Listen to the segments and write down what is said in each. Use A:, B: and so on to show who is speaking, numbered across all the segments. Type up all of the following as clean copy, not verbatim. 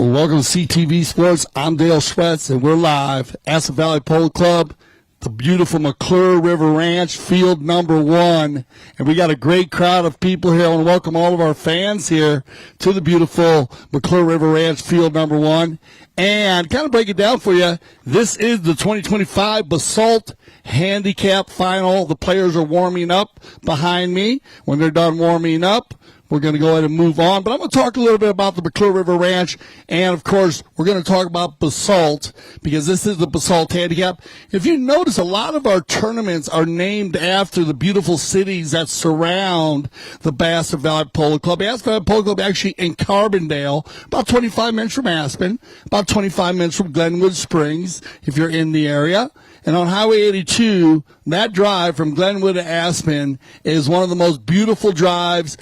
A: Well, welcome to CTV Sports. I'm Dale Schwetz, and we're live. Aspen Valley Polo Club, the beautiful McClure River Ranch, field number 1. And we got a great crowd of people here. I want to welcome all of our fans here to the beautiful McClure River Ranch, field number 1. And kind of break it down for you, this is the 2025 Basalt Handicap Final. The players are warming up behind me. When they're done warming up, we're going to go ahead and move on. But I'm going to talk a little bit about the McClure River Ranch. And, of course, we're going to talk about Basalt because this is the Basalt Handicap. If you notice, a lot of our tournaments are named after the beautiful cities that surround the Basalt Valley Polo Club. Basalt Valley Polo Club actually in Carbondale, about 25 minutes from Aspen, about 25 minutes from Glenwood Springs if you're in the area. And on Highway 82, that drive from Glenwood to Aspen is one of the most beautiful drives,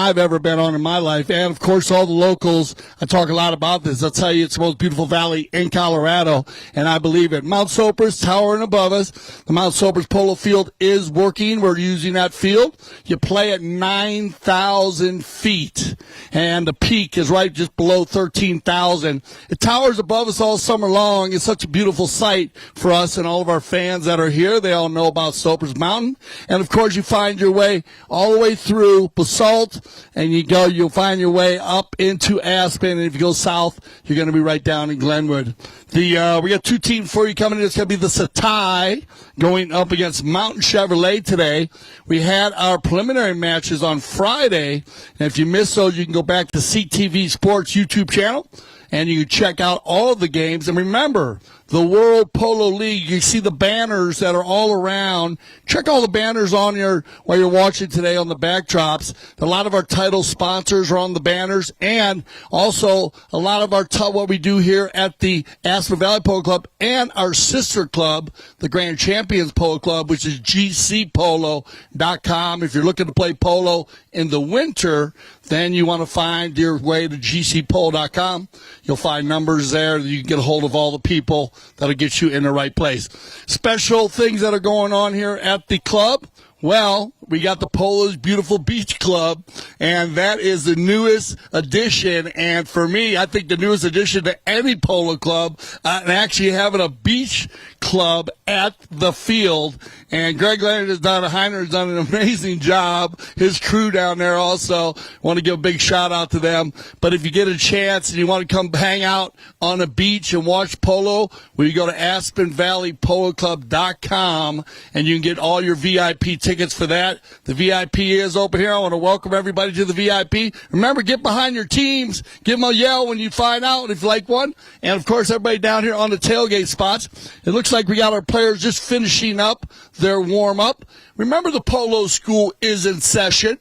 A: I've ever been on in my life. And, of course, all the locals, I talk a lot about this. I'll tell you, it's the most beautiful valley in Colorado, and I believe it. Mount Soper's towering above us. The Mount Soper's Polo Field is working. We're using that field. You play at 9,000 feet, and the peak is right just below 13,000. It towers above us all summer long. It's such a beautiful sight for us and all of our fans that are here. They all know about Soper's Mountain. And, of course, you find your way all the way through Basalt, and you'll find your way up into Aspen. And if you go south, you're going to be right down in Glenwood. We got two teams for you coming in. It's going to be the Satai going up against Mountain Chevrolet today. We had our preliminary matches on Friday. And if you missed those, you can go back to CTV Sports YouTube channel, and you can check out all of the games. And remember, the World Polo League, you see the banners that are all around. Check all the banners on while you're watching today on the backdrops. A lot of our title sponsors are on the banners, and also a lot of our what we do here at the Aspen Valley Polo Club and our sister club, the Grand Champions Polo Club, which is gcpolo.com. If you're looking to play polo in the winter, then you want to find your way to gcpolo.com. You'll find numbers there that you can get a hold of all the people that'll get you in the right place. Special things that are going on here at the club. Well, we got the Polo's Beautiful Beach Club, and that is the newest addition. And for me, I think the newest addition to any polo club, and actually having a beach club at the field. And Greg Leonard has done an amazing job. His crew down there also. Want to give a big shout out to them. But if you get a chance and you want to come hang out on a beach and watch polo, well, you go to AspenValleyPoloClub.com, and you can get all your VIP tickets for that. The VIP is open here. I want to welcome everybody to the VIP. Remember, get behind your teams. Give them a yell when you find out if you like one. And, of course, everybody down here on the tailgate spots. It looks like we got our players just finishing up their warm-up. Remember, the polo school is in session.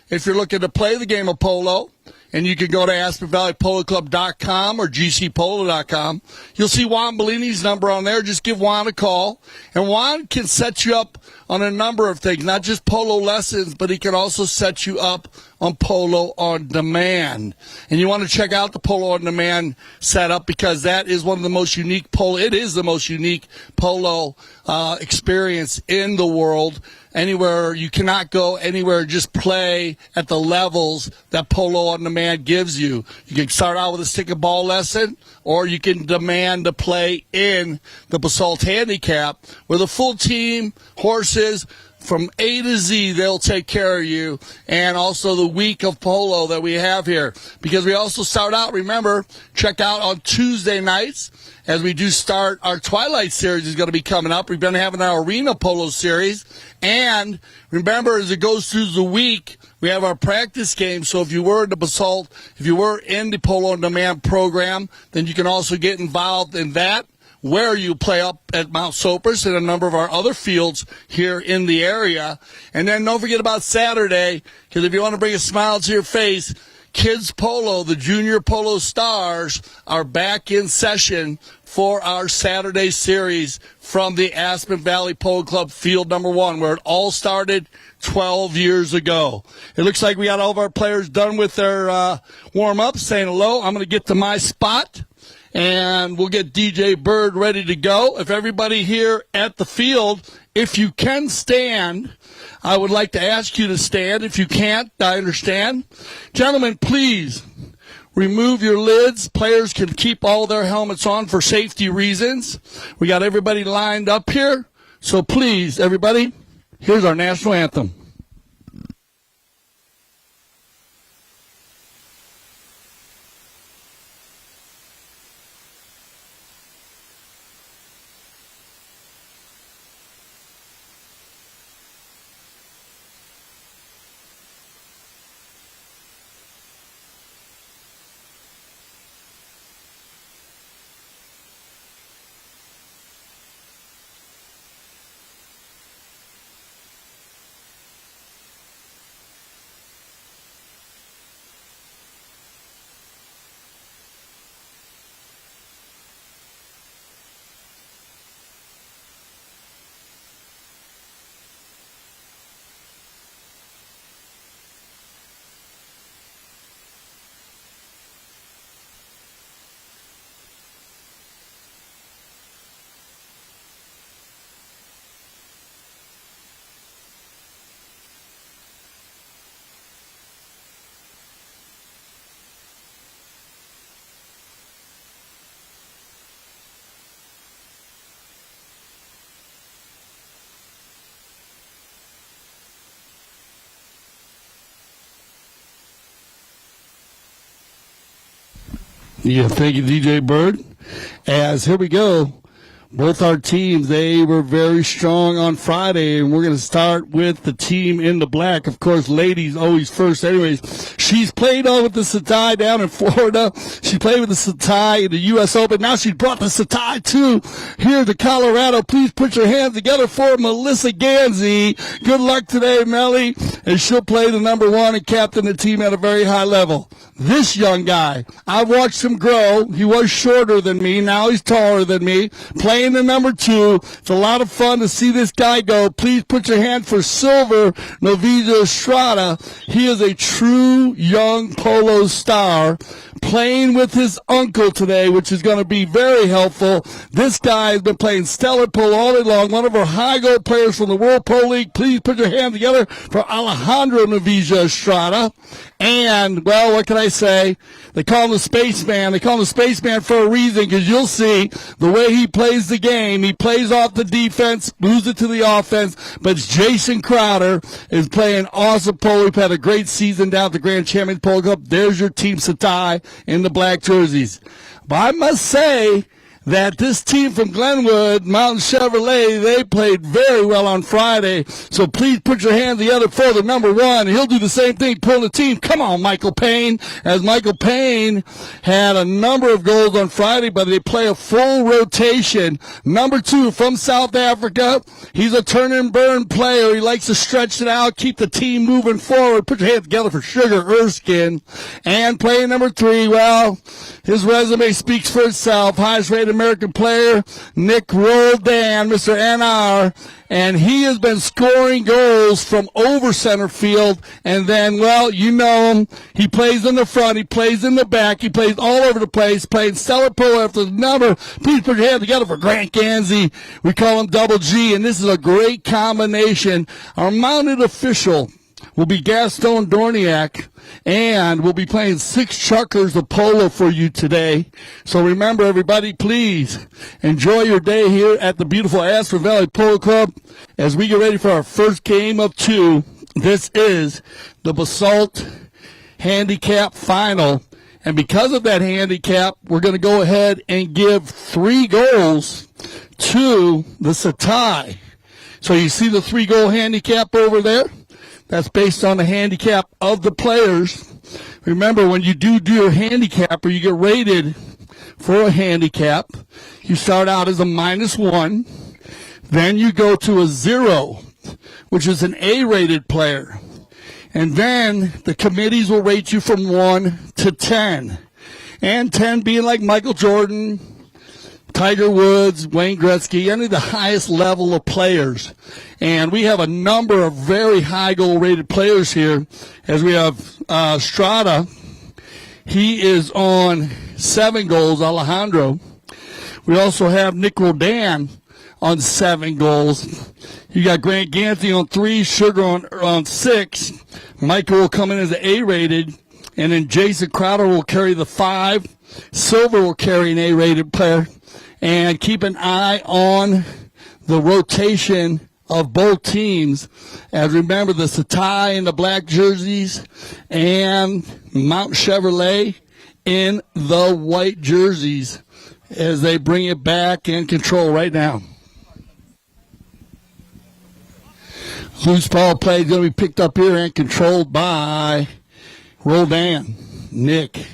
A: If you're looking to play the game of polo, and you can go to AspenValleyPoloClub.com or GCPolo.com. You'll see Juan Bellini's number on there. Just give Juan a call. And Juan can set you up on a number of things, not just polo lessons, but he can also set you up on Polo on Demand. And you want to check out the Polo on Demand setup because that is one of the most unique polo. It is the most unique polo experience in the world. Anywhere, you cannot go anywhere, just play at the levels that Polo on Demand gives you. You can start out with a stick and ball lesson, or you can demand to play in the Basalt Handicap with a full team, horses, from A to Z, they'll take care of you. And also the week of polo that we have here. Because we also start out, remember, check out on Tuesday nights as we do start our Twilight Series is going to be coming up. We've been having our Arena Polo Series. And remember, as it goes through the week, we have our practice games. So if you were in the Basalt, if you were in the Polo on Demand program, then you can also get involved in that, where you play up at Mount Soper's and a number of our other fields here in the area. And then don't forget about Saturday, because if you want to bring a smile to your face, Kids Polo, the Junior Polo Stars, are back in session for our Saturday series from the Aspen Valley Polo Club Field number 1, where it all started 12 years ago. It looks like we got all of our players done with their warm-up, saying hello. I'm going to get to my spot, and we'll get DJ Bird ready to go. If everybody here at the field, if you can stand, I would like to ask you to stand. If you can't, I understand. Gentlemen, please remove your lids. Players can keep all their helmets on for safety reasons. We got everybody lined up here. So please, everybody, here's our national anthem. Yeah, thank you, DJ Bird. As here we go. Both our teams, they were very strong on Friday, and we're going to start with the team in the black. Of course, ladies always first. Anyways, she's played on with the Satai down in Florida. She played with the Satai in the U.S. Open. Now she brought the Satai, too, here to Colorado. Please put your hands together for Melissa Ganzi. Good luck today, Melly, and she'll play the number one and captain the team at a very high level. This young guy, I watched him grow. He was shorter than me. Now he's taller than me. Playing the number two. It's a lot of fun to see this guy go. Please put your hand for silver, Novisa Estrada. He is a true young polo star playing with his uncle today, which is going to be very helpful. This guy has been playing stellar polo all day long. One of our high goal players from the World Polo League. Please put your hand together for Alejandro Novisa Estrada. And, well, what can I say? They call him the Spaceman. They call him the Spaceman for a reason, because you'll see the way he plays the game. He plays off the defense, moves it to the offense, but Jason Crowder is playing awesome polo. We've had a great season down at the Grand Champions Polo Cup. There's your Team Satai in the black jerseys. But I must say that this team from Glenwood, Mountain Chevrolet, they played very well on Friday. So please put your hands together for the number one. He'll do the same thing, pull the team. Come on, Michael Payne. As Michael Payne had a number of goals on Friday, but they play a full rotation. Number two from South Africa. He's a turn and burn player. He likes to stretch it out, keep the team moving forward. Put your hands together for Sugar Erskine. And playing number three, well, his resume speaks for itself. Highest rated American player, Nick Roldan, Mr. NR, and he has been scoring goals from over center field. And then, well, you know him. He plays in the front. He plays in the back. He plays all over the place, playing stellar polo after the number. Please put your hand together for Grant Ganzi. We call him Double G, and this is a great combination. Our mounted official will be Gaston Dorniak, and we'll be playing 6 chukkers of polo for you today. So remember, everybody, please enjoy your day here at the beautiful Astor Valley Polo Club as we get ready for our first game of 2. This is the Basalt Handicap Final. And because of that handicap, we're going to go ahead and give 3 goals to the Satai. So you see the 3-goal handicap over there? That's based on the handicap of the players. Remember, when you do your handicap or you get rated for a handicap, you start out as a -1. Then you go to a 0, which is an A-rated player. And then the committees will rate you from 1 to 10. And 10 being like Michael Jordan, Tiger Woods, Wayne Gretzky, any of the highest level of players. And we have a number of very high goal rated players here, as we have Strada. He is on 7 goals, Alejandro. We also have Nick Rodan on 7 goals. You got Grant Ganzi on 3, Sugar on 6. Michael will come in as an A-rated. And then Jason Crowder will carry the 5. Silver will carry an A-rated player. And keep an eye on the rotation of both teams. As remember, the Satai in the black jerseys and Mount Chevrolet in the white jerseys as they bring it back in control right now. Loose ball play is going to be picked up here and controlled by Roldan. Nick.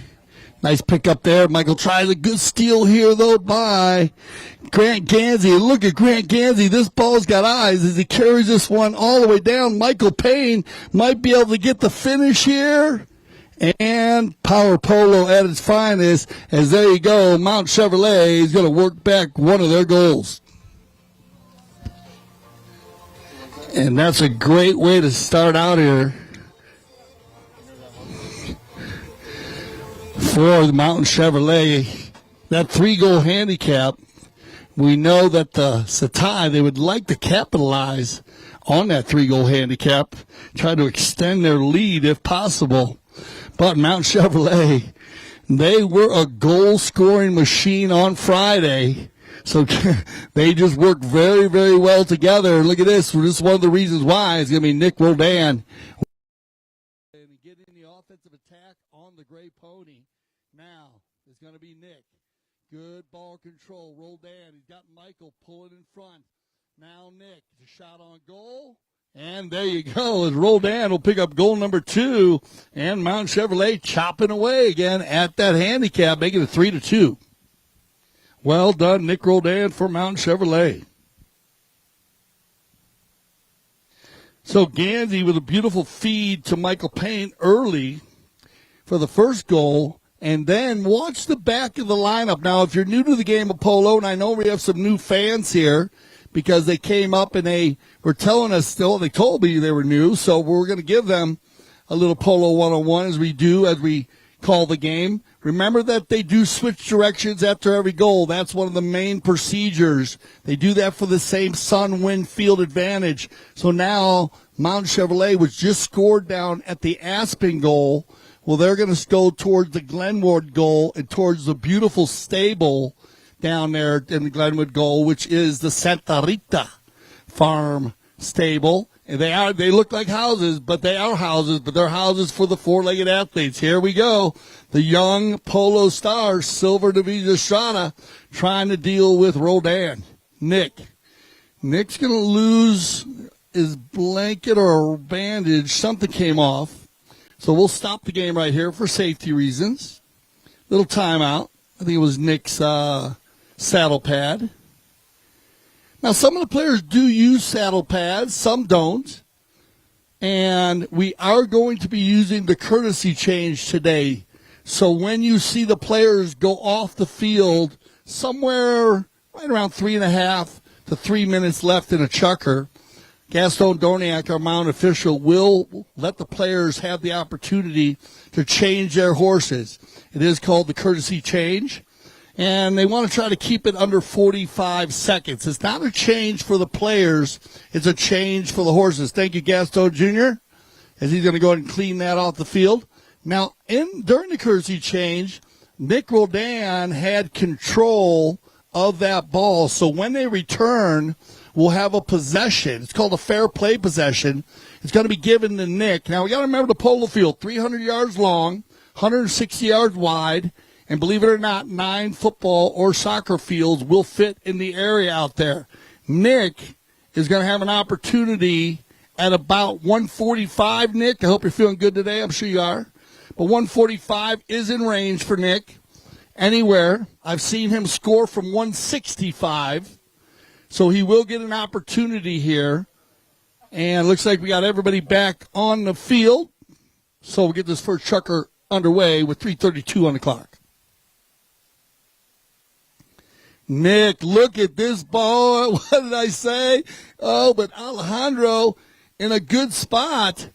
A: Nice pick up there. Michael tries a good steal here, though, by Grant Gansey. Look at Grant Gansey. This ball's got eyes as he carries this one all the way down. Michael Payne might be able to get the finish here. And Power Polo at its finest, as there you go, Mount Chevrolet is going to work back one of their goals. And that's a great way to start out here for the Mountain Chevrolet. That 3-goal handicap, we know that the Satai, they would like to capitalize on that 3-goal handicap, try to extend their lead if possible. But Mount Chevrolet, they were a goal-scoring machine on Friday. So they just work very, very well together. Look at this. This is one of the reasons why it's going to be Nick Roldan. And get in the offensive attack on the gray pony. Now it's going to be Nick. Good ball control. Roldan. He's got Michael pulling in front. Now Nick. The shot on goal. And there you go. As Roldan will pick up goal number 2. And Mount Chevrolet chopping away again at that handicap, making it 3-2. Well done, Nick Roldan for Mountain Chevrolet. So Gansey with a beautiful feed to Michael Payne early for the first goal. And then watch the back of the lineup. Now, if you're new to the game of polo, and I know we have some new fans here because they came up and they were telling us still, they told me they were new, so we're going to give them a little polo 101 as we call the game. Remember that they do switch directions after every goal. That's one of the main procedures. They do that for the same sun, wind, field advantage. So now Mountain Chevrolet was just scored down at the Aspen goal. Well, they're going to go towards the Glenwood goal and towards the beautiful stable down there in the Glenwood goal, which is the Santa Rita Farm stable. And they look like houses, but they are houses, but they're houses for the four-legged athletes. Here we go. The young polo star, Silver Divisa Estrada, trying to deal with Roldan. Nick's going to lose his blanket or bandage. Something came off. So we'll stop the game right here for safety reasons. Little timeout. I think it was Nick's saddle pad. Now, some of the players do use saddle pads, some don't. And we are going to be using the courtesy change today. So when you see the players go off the field, somewhere right around 3.5 to 3 minutes left in a chukker, Gaston Dorniak, our mounted official, will let the players have the opportunity to change their horses. It is called the courtesy change. And they want to try to keep it under 45 seconds. It's not a change for the players. It's a change for the horses. Thank you, Gaston Jr., as he's going to go ahead and clean that off the field. Now, during the courtesy change, Nick Roldan had control of that ball. So when they return, we'll have a possession. It's called a fair play possession. It's going to be given to Nick. Now, we got to remember the polo field, 300 yards long, 160 yards wide. And believe it or not, 9 football or soccer fields will fit in the area out there. Nick is going to have an opportunity at about 145, Nick. I hope you're feeling good today. I'm sure you are. But 145 is in range for Nick anywhere. I've seen him score from 165. So he will get an opportunity here. And it looks like we got everybody back on the field. So we'll get this first chukker underway with 3:32 on the clock. Nick, look at this ball. What did I say? Oh, but Alejandro in a good spot.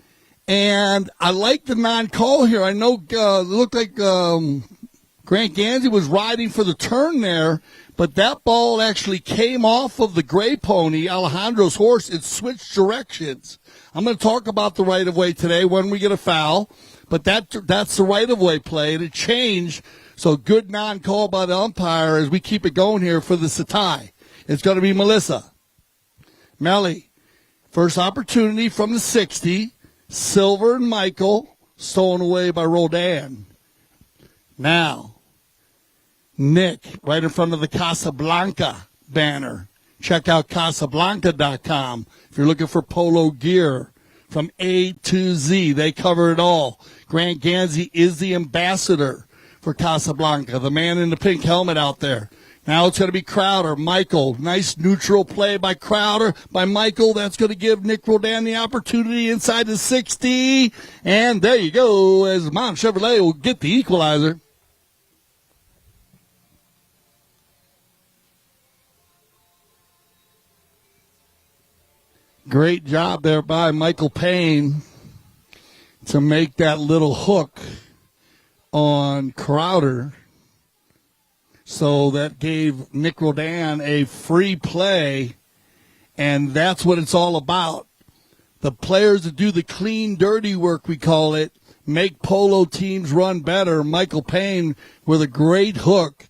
A: And I like the non-call here. I know it looked like Grant Gansey was riding for the turn there, but that ball actually came off of the gray pony, Alejandro's horse. It switched directions. I'm going to talk about the right-of-way today when we get a foul. But that's the right-of-way play, and it changed. So good non-call by the umpire as we keep it going here for the Satai. It's going to be Melissa. Melly, first opportunity from the 60. Silver and Michael, stolen away by Rodan. Now, Nick, right in front of the Casablanca banner. Check out Casablanca.com if you're looking for polo gear from A to Z. They cover it all. Grant Gansey is the ambassador for Casablanca, the man in the pink helmet out there. Now it's going to be Crowder. Michael, nice neutral play by Crowder, by Michael. That's going to give Nick Rodan the opportunity inside the 60. And there you go, as Mount Chevrolet will get the equalizer. Great job there by Michael Payne to make that little hook on Crowder. So that gave Nick Rodan a free play, and that's what it's all about. The players that do the clean, dirty work, we call it, make polo teams run better. Michael Payne with a great hook.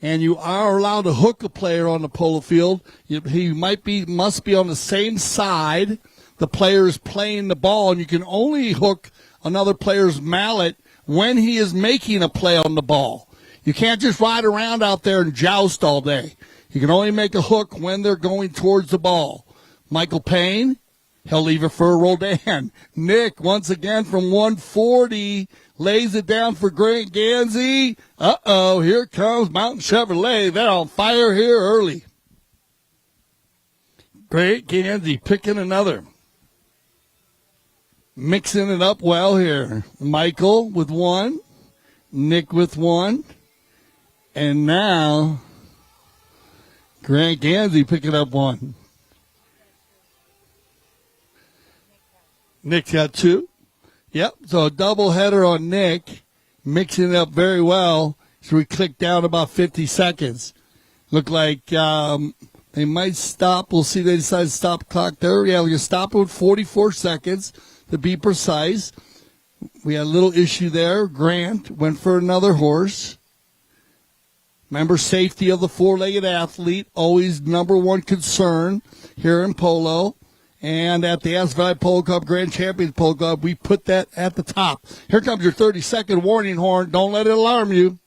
A: And you are allowed to hook a player on the polo field. He must be on the same side. The player is playing the ball, and you can only hook another player's mallet when he is making a play on the ball. You can't just ride around out there and joust all day. You can only make a hook when they're going towards the ball. Michael Payne, he'll leave it for Rodan. Nick, once again from 140, lays it down for Grant Gansey. Uh-oh, here comes Mountain Chevrolet. They're on fire here early. Grant Gansey picking another. Mixing it up well here. Michael with one. Nick with one. And now Grant Gansey picking up one. Nick's got two. Yep, so a doubleheader on Nick, mixing it up very well. So we click down about 50 seconds. Look like they might stop. We'll see they decide to stop the clock there. Yeah, we can stop it with 44 seconds to be precise. We had a little issue there. Grant went for another horse. Remember, safety of the four-legged athlete, always number one concern here in polo. And at the Aspen Valley Polo Club Grand Champions Polo Club, we put that at the top. Here comes your 30-second warning horn. Don't let it alarm you.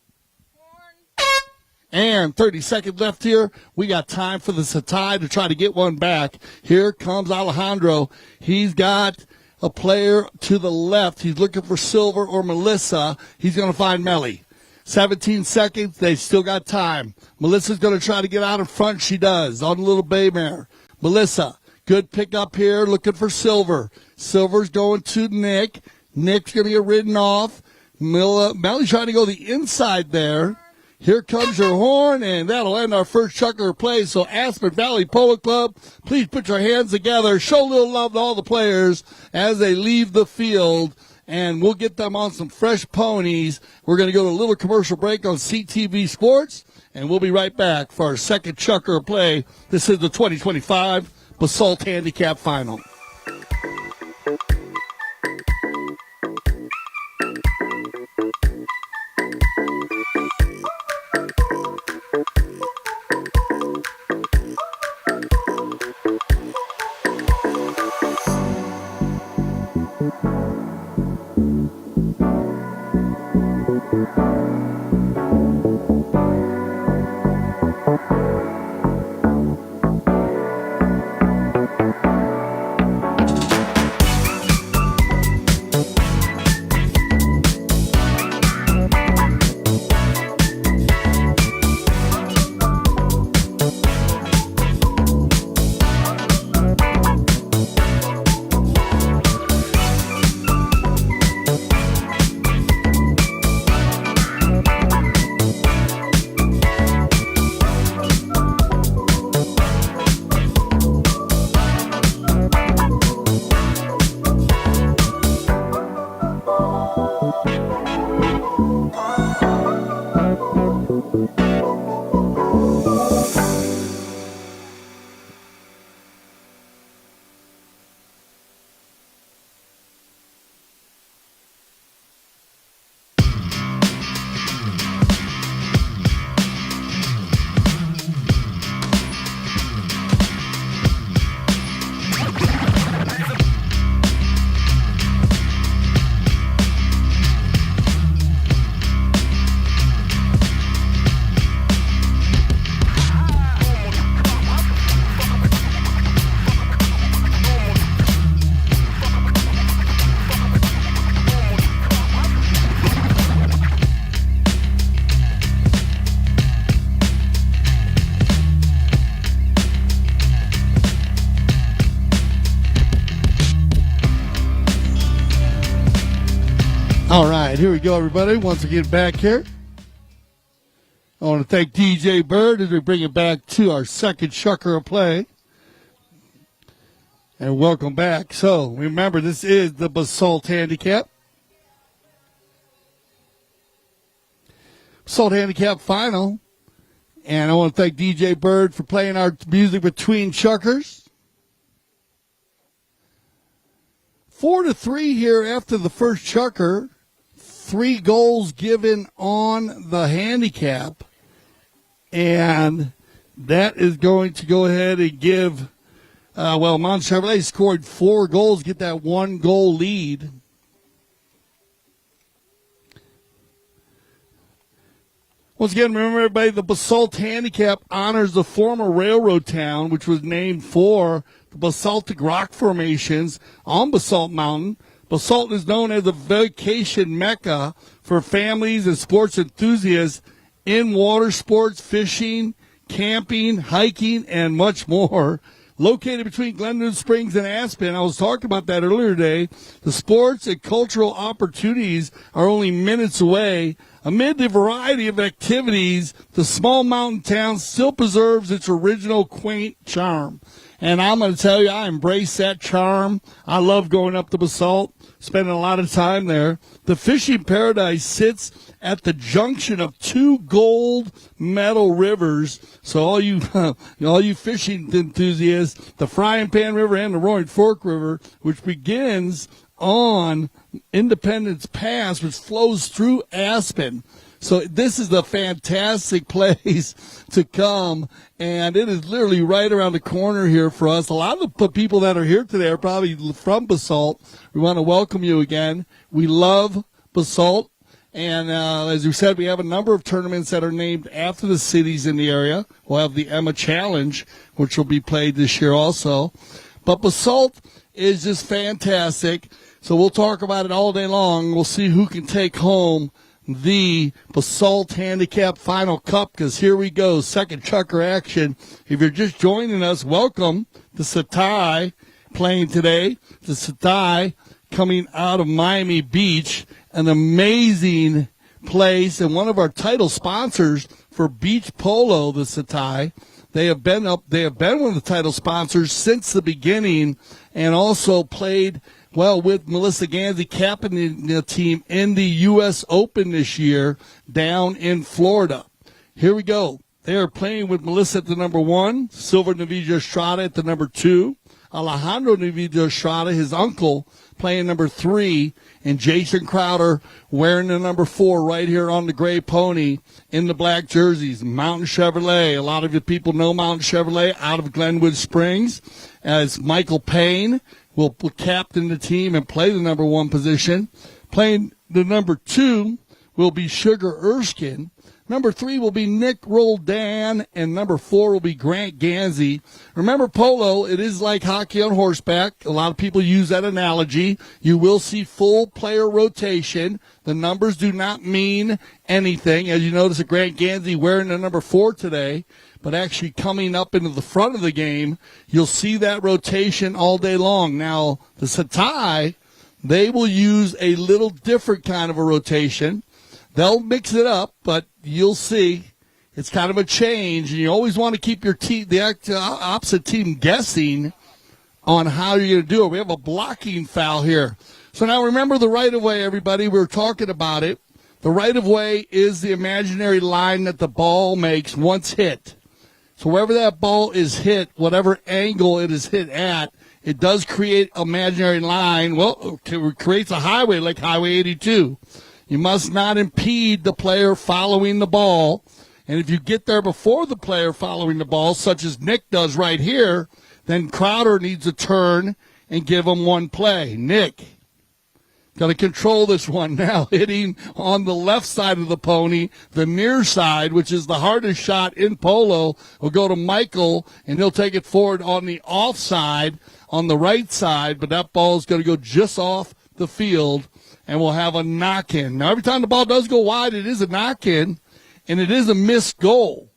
A: And 30 seconds left here. We got time for the Satai to try to get one back. Here comes Alejandro. He's got a player to the left. He's looking for Silver or Melissa. He's going to find Melly. 17 seconds. They still got time. Melissa's going to try to get out in front. She does on the little bay mare. Melissa. Good pick up here, looking for Silver. Silver's going to Nick. Nick's going to get ridden off. Melly's trying to go the inside there. Here comes your horn, and that'll end our first chucker play. So Aspen Valley Polo Club, please put your hands together. Show a little love to all the players as they leave the field, and we'll get them on some fresh ponies. We're going to go to a little commercial break on CTV Sports, and we'll be right back for our second chucker play. This is the 2025 Basalt Handicap Final. All right, here we go, everybody. Once again, back here. I want to thank DJ Bird as we bring it back to our second Shucker of Play. And welcome back. So, remember, this is the Basalt Handicap. Basalt Handicap final. And I want to thank DJ Bird for playing our music between Shuckers. 4-3 here after the first Shucker. 3 goals given on the handicap. And that is going to go ahead and give, Mount Chevrolet scored 4 goals, get that 1-goal lead. Once again, remember, everybody, the Basalt Handicap honors the former railroad town, which was named for the basaltic rock formations on Basalt Mountain. Basalt is known as a vacation mecca for families and sports enthusiasts in water sports, fishing, camping, hiking, and much more. Located between Glenwood Springs and Aspen, I was talking about that earlier today, the sports and cultural opportunities are only minutes away. Amid the variety of activities, the small mountain town still preserves its original quaint charm. And I'm going to tell you, I embrace that charm. I love going up to Basalt, spending a lot of time there. The fishing paradise sits at the junction of 2 gold medal rivers. So all you fishing enthusiasts, the Frying Pan River and the Roaring Fork River, which begins on Independence Pass, which flows through Aspen. So this is a fantastic place to come, and it is literally right around the corner here for us. A lot of the people that are here today are probably from Basalt. We want to welcome you again. We love Basalt, and as we said, we have a number of tournaments that are named after the cities in the area. We'll have the Emma Challenge, which will be played this year also. But Basalt is just fantastic, so we'll talk about it all day long. We'll see who can take home the Basalt Handicap Final Cup, because here we go, second Shucker action. If you're just joining us, welcome to Satai playing today. The Satai coming out of Miami Beach, an amazing place, and one of our title sponsors for beach polo, the Satai. They have been one of the title sponsors since the beginning, and also played with Melissa Ganzi captaining the team in the U.S. Open this year down in Florida. Here we go. They are playing with Melissa at the number 1, Silver Nvidia Estrada at the number 2, Alejandro Nvidia Estrada, his uncle, playing number 3, and Jason Crowder wearing the number 4 right here on the gray pony in the black jerseys. Mountain Chevrolet. A lot of you people know Mountain Chevrolet out of Glenwood Springs, as Michael Payne will captain the team and play the number 1 position. Playing the number 2 will be Sugar Erskine. Number 3 will be Nick Roldan, and number 4 will be Grant Ganzi. Remember, polo, it is like hockey on horseback. A lot of people use that analogy. You will see full player rotation. The numbers do not mean anything. As you notice, Grant Ganzi wearing the number 4 today, but actually coming up into the front of the game, you'll see that rotation all day long. Now, the Satai, they will use a little different kind of a rotation. They'll mix it up, but you'll see it's kind of a change, and you always want to keep your the opposite team guessing on how you're going to do it. We have a blocking foul here. So now remember the right-of-way, everybody. We were talking about it. The right-of-way is the imaginary line that the ball makes once hit. So wherever that ball is hit, whatever angle it is hit at, it does create an imaginary line. Well, it creates a highway like Highway 82. You must not impede the player following the ball. And if you get there before the player following the ball, such as Nick does right here, then Crowder needs to turn and give him 1 play. Nick, got to control this one now, hitting on the left side of the pony. The near side, which is the hardest shot in polo, will go to Michael, and he'll take it forward on the offside on the right side, but that ball is going to go just off the field, and we'll have a knock-in. Now, every time the ball does go wide, it is a knock-in, and it is a missed goal.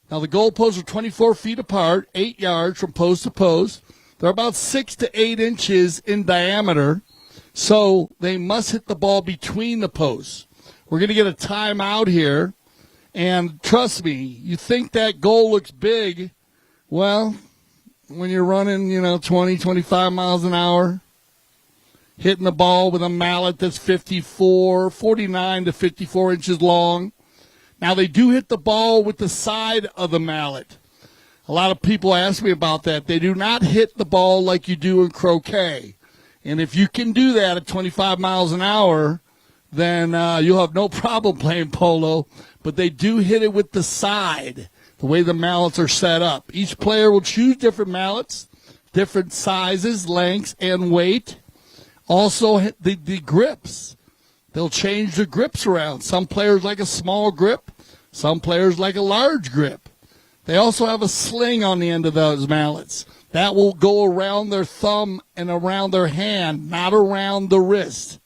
A: Now, the goalposts are 24 feet apart, 8 yards from post to post. They're about 6 to 8 inches in diameter. So they must hit the ball between the posts. We're going to get a timeout here. And trust me, you think that goal looks big. Well, when you're running, 20, 25 miles an hour, hitting the ball with a mallet that's 49 to 54 inches long. Now, they do hit the ball with the side of the mallet. A lot of people ask me about that. They do not hit the ball like you do in croquet. And if you can do that at 25 miles an hour, then you'll have no problem playing polo. But they do hit it with the side, the way the mallets are set up. Each player will choose different mallets, different sizes, lengths, and weight. Also, the grips. They'll change the grips around. Some players like a small grip. Some players like a large grip. They also have a sling on the end of those mallets. That will go around their thumb and around their hand, not around the wrist.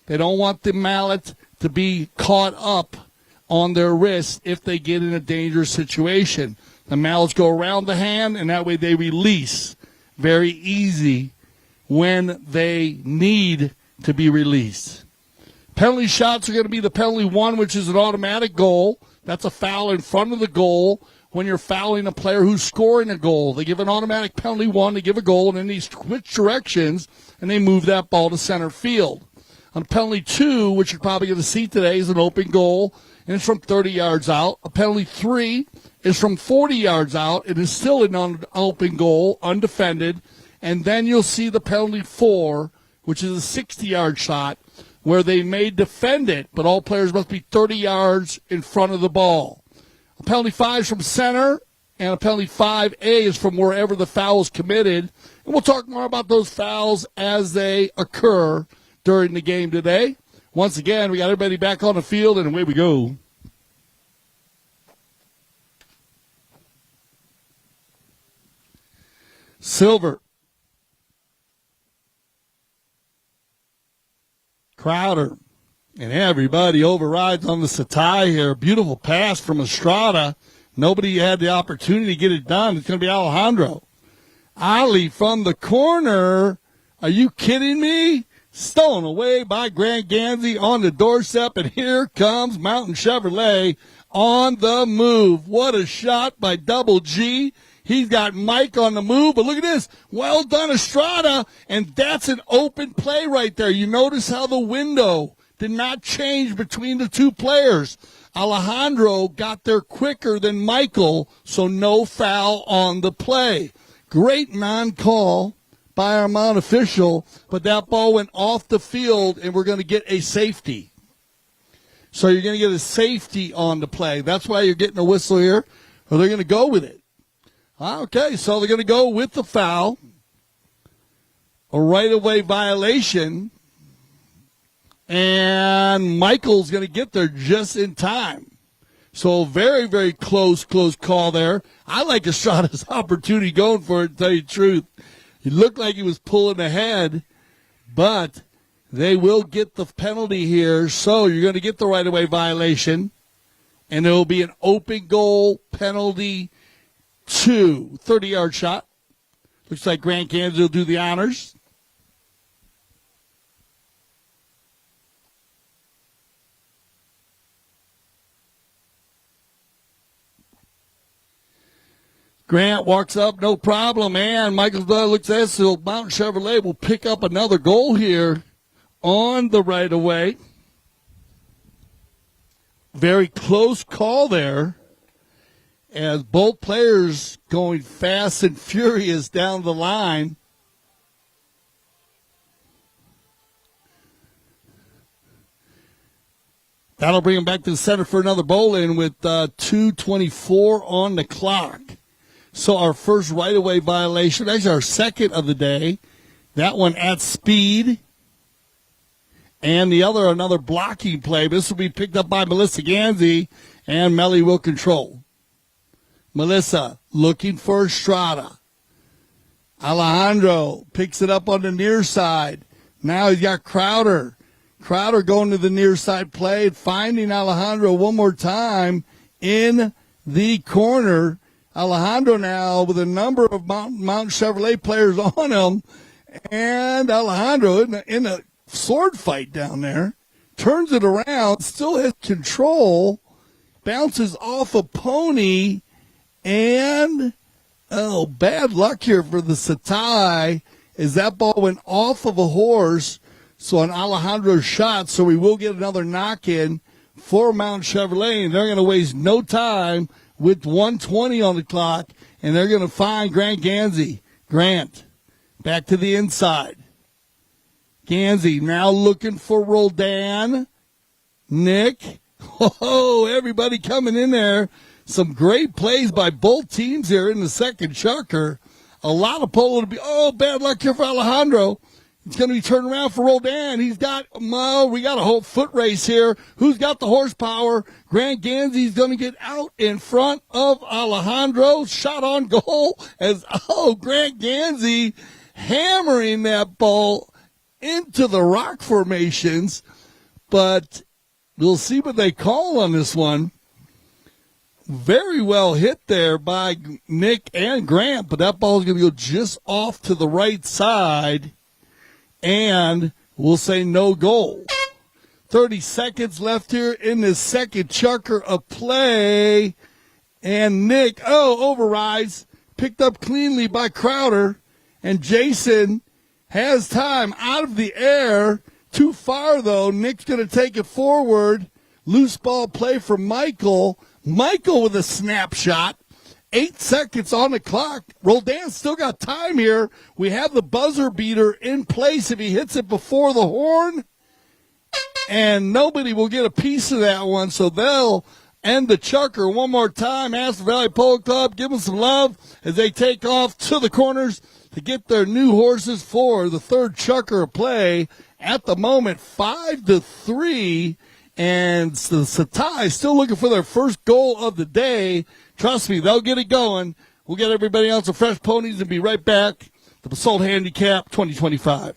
A: They don't want the mallet to be caught up on their wrist if they get in a dangerous situation. The mallets go around the hand, and that way they release very easy when they need to be released. Penalty shots are going to be the penalty one, which is an automatic goal. That's a foul in front of the goal when you're fouling a player who's scoring a goal. They give an automatic penalty one, they give a goal, and then they switch directions, and they move that ball to center field. On penalty two, which you're probably going to see today, is an open goal, and it's from 30 yards out. A penalty three is from 40 yards out. It is still an open goal, undefended. And then you'll see the penalty four, which is a 60-yard shot, where they may defend it, but all players must be 30 yards in front of the ball. A penalty 5 is from center, and a penalty 5A is from wherever the foul is committed. And we'll talk more about those fouls as they occur during the game today. Once again, we got everybody back on the field, and away we go. Silver. Crowder. And everybody overrides on the Satai here. Beautiful pass from Estrada. Nobody had the opportunity to get it done. It's going to be Alejandro. Ali from the corner. Are you kidding me? Stolen away by Grant Gansey on the doorstep, and here comes Mountain Chevrolet on the move. What a shot by Double G. He's got Mike on the move, but look at this. Well done, Estrada, and that's an open play right there. You notice how the window did not change between the two players. Alejandro got there quicker than Michael, so no foul on the play. Great non-call by our Mount official, but that ball went off the field, and we're going to get a safety. So you're going to get a safety on the play. That's why you're getting a whistle here, or they're going to go with it. Okay, so they're going to go with the foul, a right-of-way violation, and Michael's going to get there just in time. So very, very close call there. I like Estrada's opportunity going for it, to tell you the truth. He looked like he was pulling ahead, but they will get the penalty here. So you're going to get the right-of-way violation, and there will be an open goal penalty 2, 30-yard shot. Looks like Grant Gansey will do the honors. Grant walks up, no problem, and Michael Doyle looks at it, so Mountain Chevrolet will pick up another goal here on the right-of-way. Very close call there, as both players going fast and furious down the line. That'll bring him back to the center for another bowl in with 2:24 on the clock. So our first right-of-way violation, actually our second of the day, that one at speed. And the other, another blocking play. This will be picked up by Melissa Gansey, and Melly will control. Melissa looking for Estrada. Alejandro picks it up on the near side. Now he's got Crowder. Crowder going to the near side play and finding Alejandro one more time in the corner. Alejandro now with a number of Mountain Chevrolet players on him. And Alejandro in the sword fight down there. Turns it around, still has control, bounces off a pony, and, bad luck here for the Satai as that ball went off of a horse. So an Alejandro shot, so we will get another knock-in for Mount Chevrolet, and they're going to waste no time with 1:20 on the clock, and they're going to find Grant Gansey. Grant, back to the inside. Gansey now looking for Roldan. Nick. Oh, everybody coming in there. Some great plays by both teams here in the second chukker. A lot of polo to be. Oh, bad luck here for Alejandro. It's going to be turned around for Roldan. We got a whole foot race here. Who's got the horsepower? Grant Gansey's going to get out in front of Alejandro. Shot on goal as, Grant Gansey hammering that ball into the rock formations. But we'll see what they call on this one. Very well hit there by Nick and Grant, but that ball is going to go just off to the right side, and we'll say no goal. 30 seconds left here in the second chukker of play, and Nick, overrides, picked up cleanly by Crowder, and Jason has time out of the air. Too far, though. Nick's going to take it forward. Loose ball play for Michael. Michael with a snapshot. 8 seconds on the clock. Roldan still got time here. We have the buzzer beater in place if he hits it before the horn. And nobody will get a piece of that one, so they'll end the chukker one more time. Astor Valley Polo Club, give them some love as they take off to the corners to get their new horses for the third chukker of play. At the moment, 5-3, and the Satai still looking for their first goal of the day. Trust me, they'll get it going. We'll get everybody else some fresh ponies and be right back. The Basalt Handicap 2025.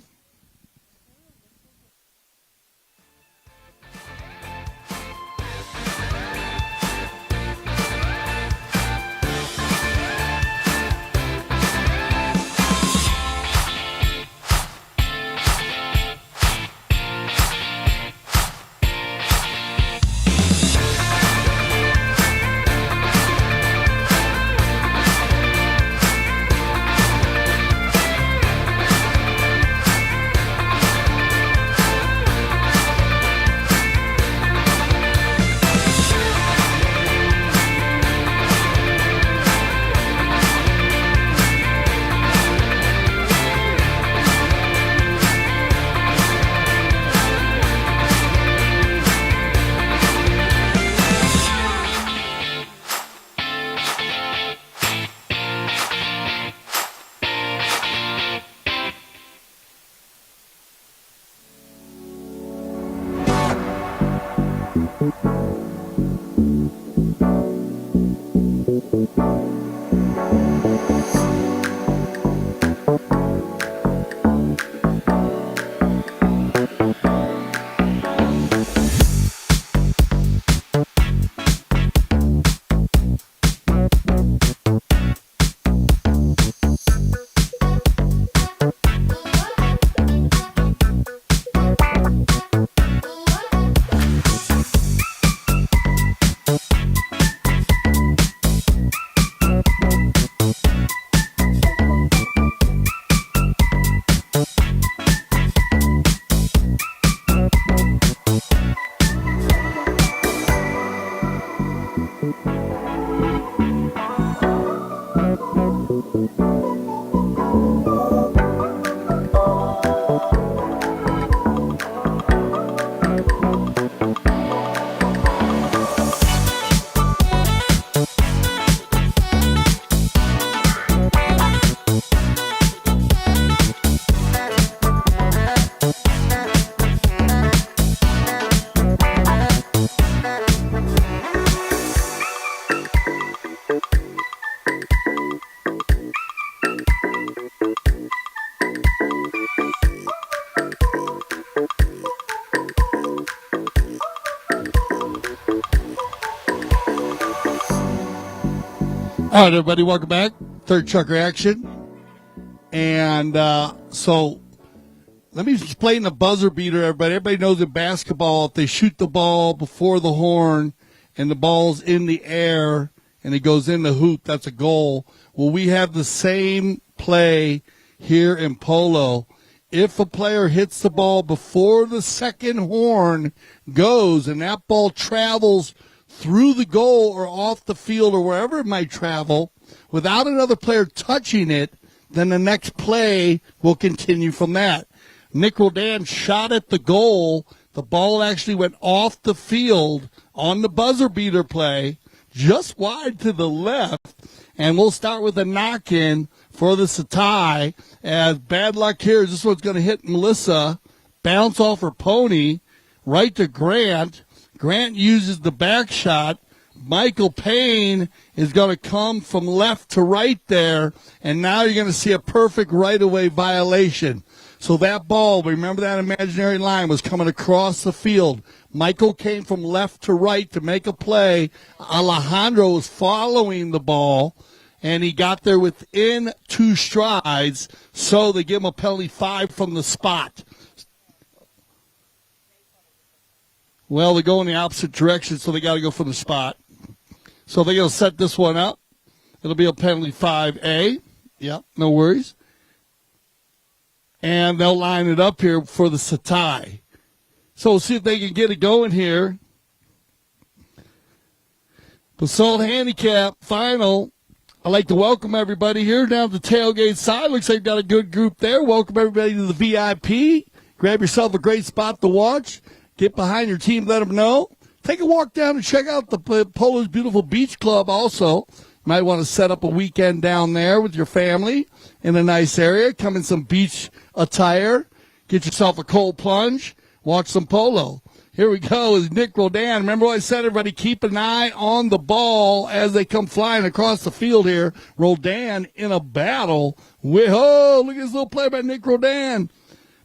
A: All right, everybody, welcome back. Third chukker action. And so let me explain the buzzer beater, everybody. Everybody knows in basketball, if they shoot the ball before the horn and the ball's in the air and it goes in the hoop, that's a goal. Well, we have the same play here in polo. If a player hits the ball before the second horn goes and that ball travels through the goal or off the field or wherever it might travel without another player touching it, then the next play will continue from that. Nick Roldan shot at the goal. The ball actually went off the field on the buzzer beater play, just wide to the left. And we'll start with a knock-in for the Satai. As bad luck here, this one's going to hit Melissa, bounce off her pony, right to Grant. Grant uses the back shot. Michael Payne is going to come from left to right there, and now you're going to see a perfect right-of-way violation. So that ball, remember that imaginary line, was coming across the field. Michael came from left to right to make a play. Alejandro was following the ball, and he got there within 2 strides, so they give him a penalty 5 from the spot. Well, they go in the opposite direction, so they got to go from the spot. So they're going to set this one up. It'll be a penalty 5A. Yep, no worries. And they'll line it up here for the Satai. So we'll see if they can get it going here. Basalt Handicap final. I'd like to welcome everybody here down the tailgate side. Looks like we've got a good group there. Welcome everybody to the VIP. Grab yourself a great spot to watch. Get behind your team, let them know. Take a walk down and check out the Polo's beautiful beach club also. You might want to set up a weekend down there with your family in a nice area. Come in some beach attire. Get yourself a cold plunge. Watch some polo. Here we go is Nick Roldan. Remember what I said, everybody, keep an eye on the ball as they come flying across the field here. Roldan in a battle with, oh, look at this little play by Nick Roldan.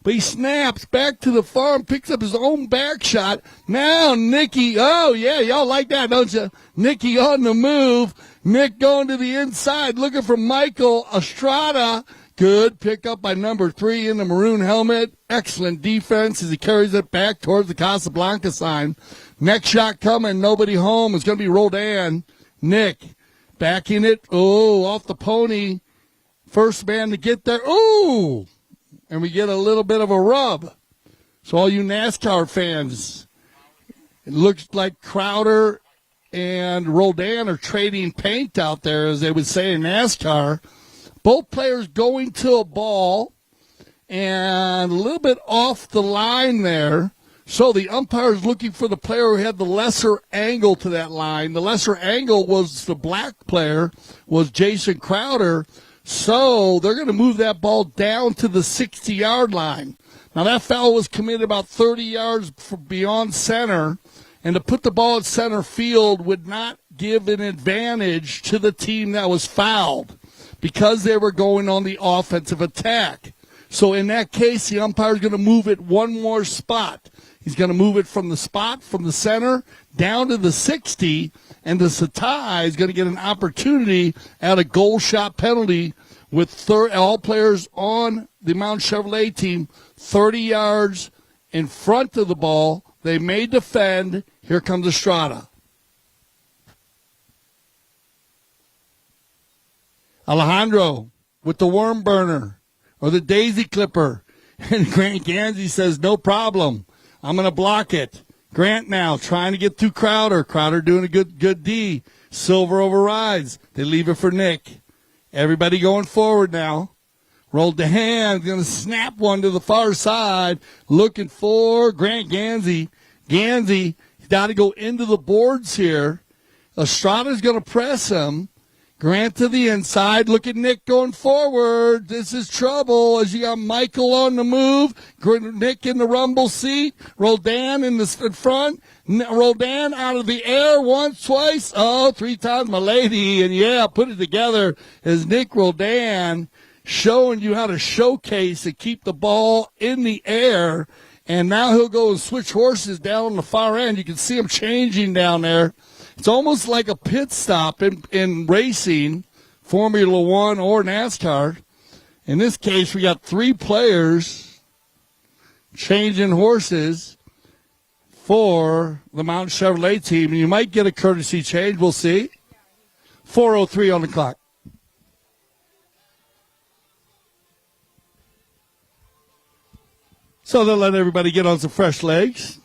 A: But he snaps back to the farm, picks up his own back shot. Now Nicky, oh, yeah, y'all like that, don't you? Nicky on the move. Nick going to the inside, looking for Michael Estrada. Good pickup by number 3 in the maroon helmet. Excellent defense as he carries it back towards the Casablanca sign. Next shot coming, nobody home. It's going to be Roldan. Nick backing it. Oh, off the pony. First man to get there. Ooh! And we get a little bit of a rub. So all you NASCAR fans, it looks like Crowder and Roldan are trading paint out there, as they would say in NASCAR. Both players going to a ball and a little bit off the line there. So the umpire is looking for the player who had the lesser angle to that line. The lesser angle was the black player, was Jason Crowder. So they're going to move that ball down to the 60-yard line. Now, that foul was committed about 30 yards beyond center, and to put the ball at center field would not give an advantage to the team that was fouled because they were going on the offensive attack. So in that case, the umpire is going to move it one more spot. He's going to move it from the spot, from the center, down to the 60, and the Satai is going to get an opportunity at a goal shot penalty with all players on the Mount Chevrolet team 30 yards in front of the ball. They may defend. Here comes Estrada. Alejandro with the worm burner or the daisy clipper. And Grant Gansey says, no problem. I'm going to block it. Grant now trying to get through Crowder. Crowder doing a good D. Silver overrides. They leave it for Nick. Everybody going forward now. Rolled the hand. Going to snap one to the far side. Looking for Grant Gansey. Gansey, he's got to go into the boards here. Estrada's going to press him. Grant to the inside. Look at Nick going forward. This is trouble as you got Michael on the move. Nick in the rumble seat. Roldan in front. Roldan out of the air once, twice. Oh, 3 times, my lady. And, yeah, put it together as Nick Roldan showing you how to showcase and keep the ball in the air. And now he'll go and switch horses down on the far end. You can see him changing down there. It's almost like a pit stop in racing, Formula One or NASCAR. In this case, we got 3 players changing horses for the Mountain Chevrolet team. And you might get a courtesy change. We'll see. 4:03 on the clock. So they'll let everybody get on some fresh legs.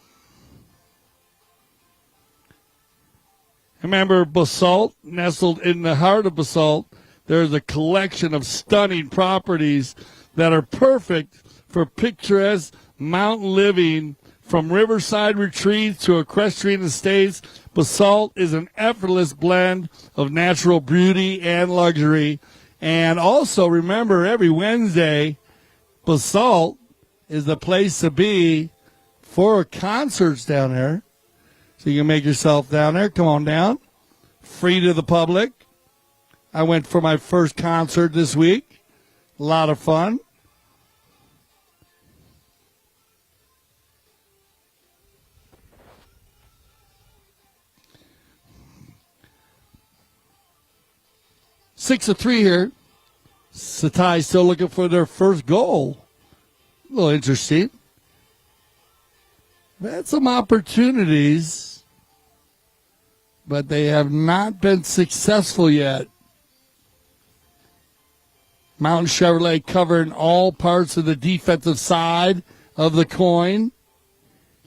A: Remember, Basalt, nestled in the heart of Basalt, there's a collection of stunning properties that are perfect for picturesque mountain living, from riverside retreats to equestrian estates. Basalt is an effortless blend of natural beauty and luxury. And also remember, every Wednesday, Basalt is the place to be for concerts down there. So you can make yourself down there. Come on down. Free to the public. I went for my first concert this week. A lot of fun. Six of three here. Satai still looking for their first goal. A little interesting. They've had some opportunities, but they have not been successful yet. Mountain Chevrolet covering all parts of the defensive side of the coin.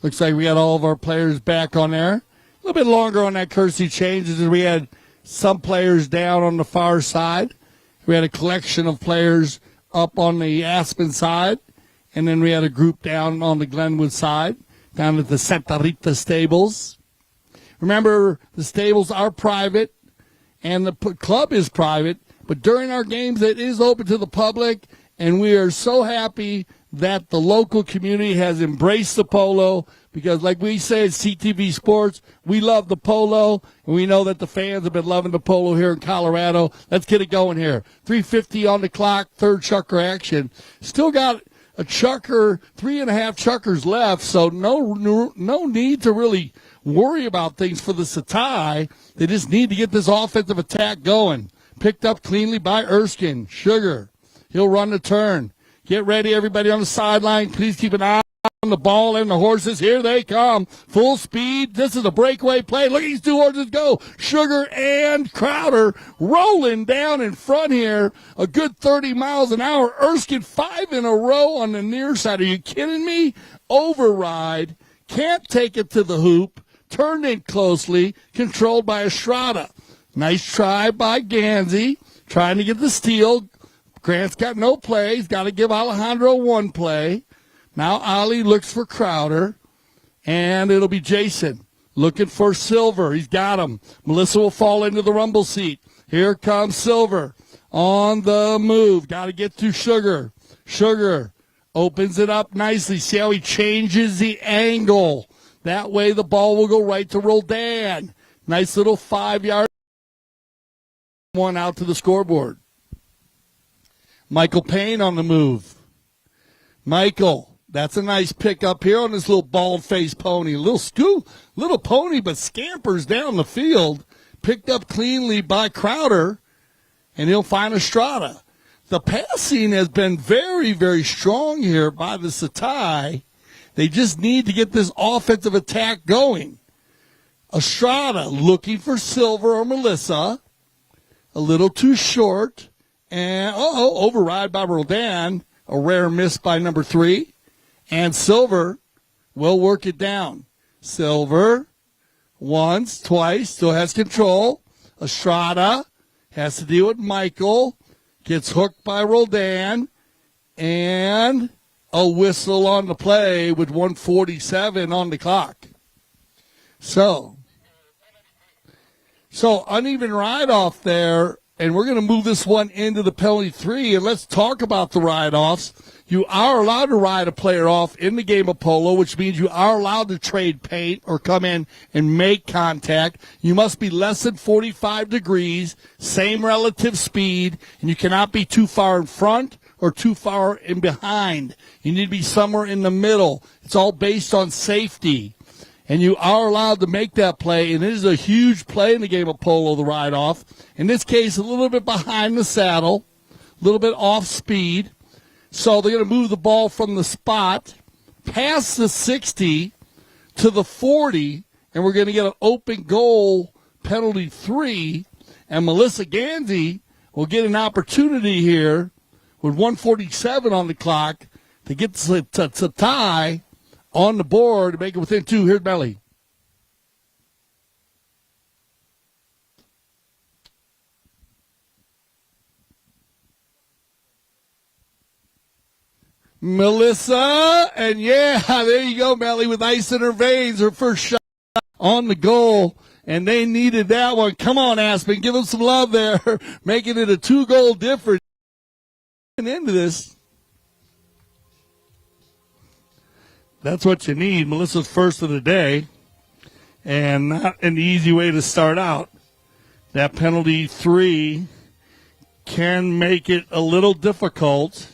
A: Looks like we got all of our players back on there. A little bit longer on that courtesy change as we had some players down on the far side. We had a collection of players up on the Aspen side, and then we had a group down on the Glenwood side, down at the Santa Rita stables. Remember, the stables are private, and the club is private, but during our games, it is open to the public, and we are so happy that the local community has embraced the polo, because like we say at CTV Sports, we love the polo, and we know that the fans have been loving the polo here in Colorado. Let's get it going here. 3:50 on the clock, third chucker action. Still got a chucker, 3.5 chuckers left, so no need to really worry about things for the Satai. They just need to get this offensive attack going. Picked up cleanly by Erskine. Sugar. He'll run the turn. Get ready, everybody on the sideline. Please keep an eye on the ball and the horses. Here they come. Full speed. This is a breakaway play. Look at these two horses go. Sugar and Crowder rolling down in front here. A good 30 miles an hour. Erskine 5 in a row on the near side. Are you kidding me? Override. Can't take it to the hoop. Turned in closely. Controlled by Estrada. Nice try by Gansey. Trying to get the steal. Grant's got no play. He's got to give Alejandro one play. Now Ali looks for Crowder, and it'll be Jason looking for Silver. He's got him. Melissa will fall into the rumble seat. Here comes Silver on the move. Got to get to Sugar. Sugar opens it up nicely. See how he changes the angle. That way the ball will go right to Roldan. Nice little 5-yard one out to the scoreboard. Michael Payne on the move. Michael, that's a nice pick up here on this little bald-faced pony. Little pony, but scampers down the field. Picked up cleanly by Crowder, and he'll find Estrada. The passing has been very, very strong here by the Satai. They just need to get this offensive attack going. Estrada looking for Silver or Melissa. A little too short. And, override by Roldan. A rare miss by number 3. And Silver will work it down. Silver, once, twice, still has control. Estrada has to deal with Michael. Gets hooked by Roldan. And a whistle on the play with 1:47 on the clock. So uneven ride-off there. And we're going to move this one into the penalty 3, and let's talk about the ride-offs. You are allowed to ride a player off in the game of polo, which means you are allowed to trade paint or come in and make contact. You must be less than 45 degrees, same relative speed, and you cannot be too far in front or too far in behind. You need to be somewhere in the middle. It's all based on safety. And you are allowed to make that play, and it is a huge play in the game of polo, the ride-off. In this case, a little bit behind the saddle, a little bit off speed. So they're going to move the ball from the spot past the 60 to the 40, and we're going to get an open goal penalty 3, and Melissa Gansey will get an opportunity here with 1:47 on the clock to get to tie on the board to make it within 2. Here's Melly. Melissa, and yeah, there you go, Melly, with ice in her veins, her first shot on the goal, and they needed that one. Come on, Aspen, give them some love there, making it a 2-goal difference. Into this, that's what you need. Melissa's first of the day, and not an easy way to start out. That penalty 3 can make it a little difficult.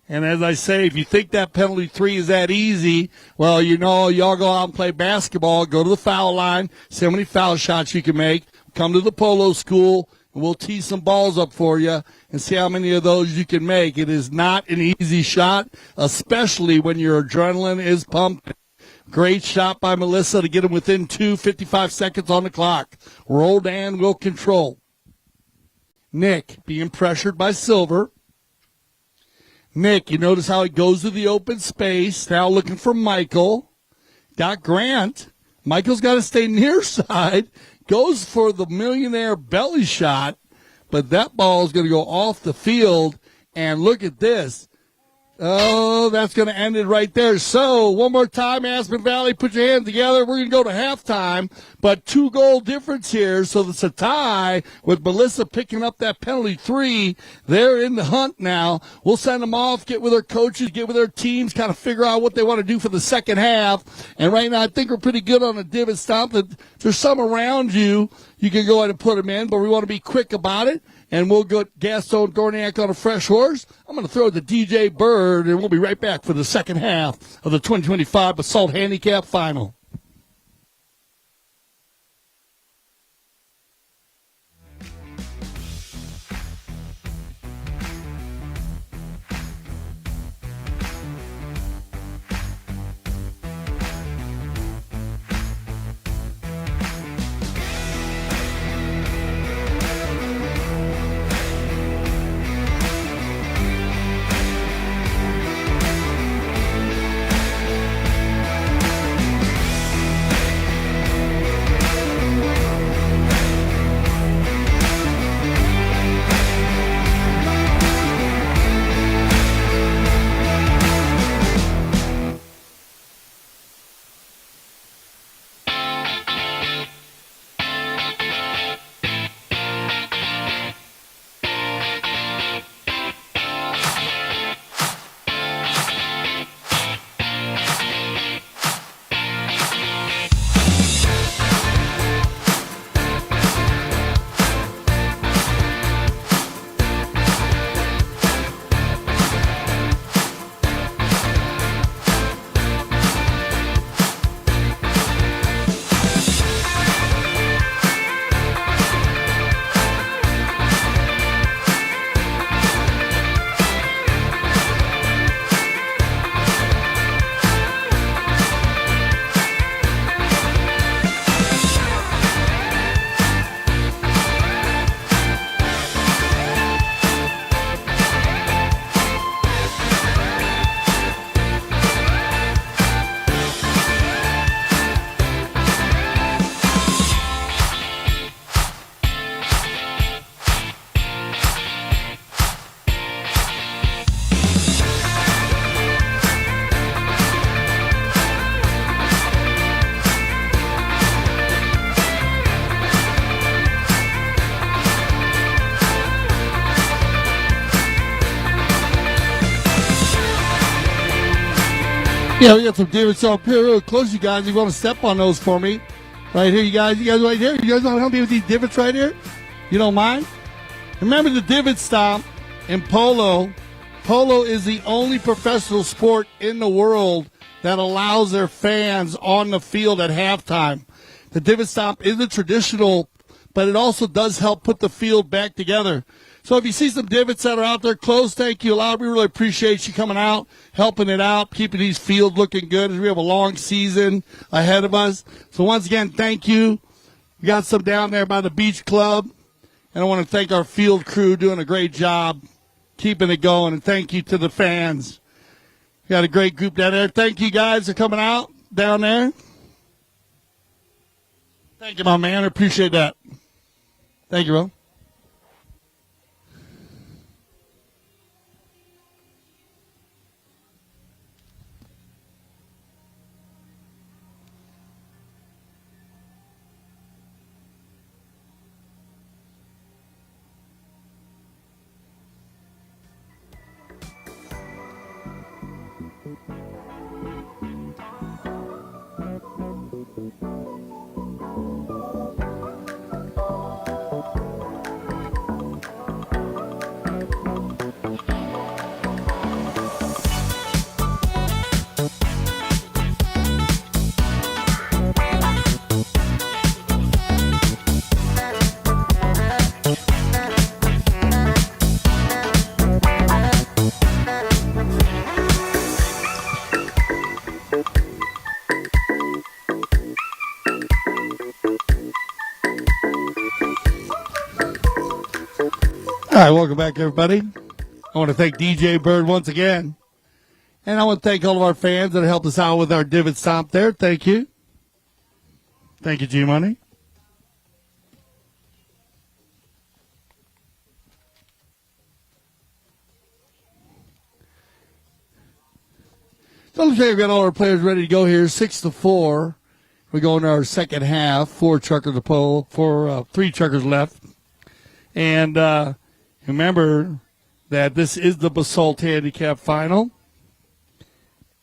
A: And as I say, if you think that penalty 3 is that easy, well, you know, y'all go out and play basketball, go to the foul line, see how many foul shots you can make, come to the polo school, and we'll tee some balls up for you and see how many of those you can make. It is not an easy shot, especially when your adrenaline is pumping. Great shot by Melissa to get him within 2, 55 seconds on the clock. Roldan will control. Nick being pressured by Silver. Nick, you notice how he goes to the open space, now looking for Michael. Got Grant. Michael's got to stay near side. Goes for the millionaire belly shot, but that ball is going to go off the field. And look at this. Oh, that's going to end it right there. So, one more time, Aspen Valley, put your hands together. We're going to go to halftime, but 2-goal difference here. So it's a tie with Melissa picking up that penalty 3. They're in the hunt now. We'll send them off, get with their coaches, get with their teams, kind of figure out what they want to do for the second half. And right now, I think we're pretty good on the divot stomp. There's some around you. You can go ahead and put them in, but we want to be quick about it. And we'll get Gaston Dorniak on a fresh horse. I'm going to throw it to DJ Bird, and we'll be right back for the second half of the 2025 Basalt Handicap Final. Yeah, we got some divots up here real close, you guys. You want to step on those for me? Right here, you guys right here. You guys want to help me with these divots right here? You don't mind? Remember the divot stomp in polo. Polo is the only professional sport in the world that allows their fans on the field at halftime. The divot stomp isn't traditional, but it also does help put the field back together. So if you see some divots that are out there close, thank you a lot. We really appreciate you coming out, helping it out, keeping these fields looking good as we have a long season ahead of us. So once again, thank you. We got some down there by the beach club. And I want to thank our field crew doing a great job keeping it going. And thank you to the fans. We got a great group down there. Thank you guys for coming out down there. Thank you, my man. I appreciate that. Thank you, bro. All right, welcome back, everybody. I want to thank DJ Bird once again. And I want to thank all of our fans that helped us out with our divot stomp there. Thank you. Thank you, G-Money. So let's say we've got all our players ready to go here. 6-4. We go into our second half. 4 chuckers to pull. 3 chuckers left. And remember that this is the Basalt Handicap Final.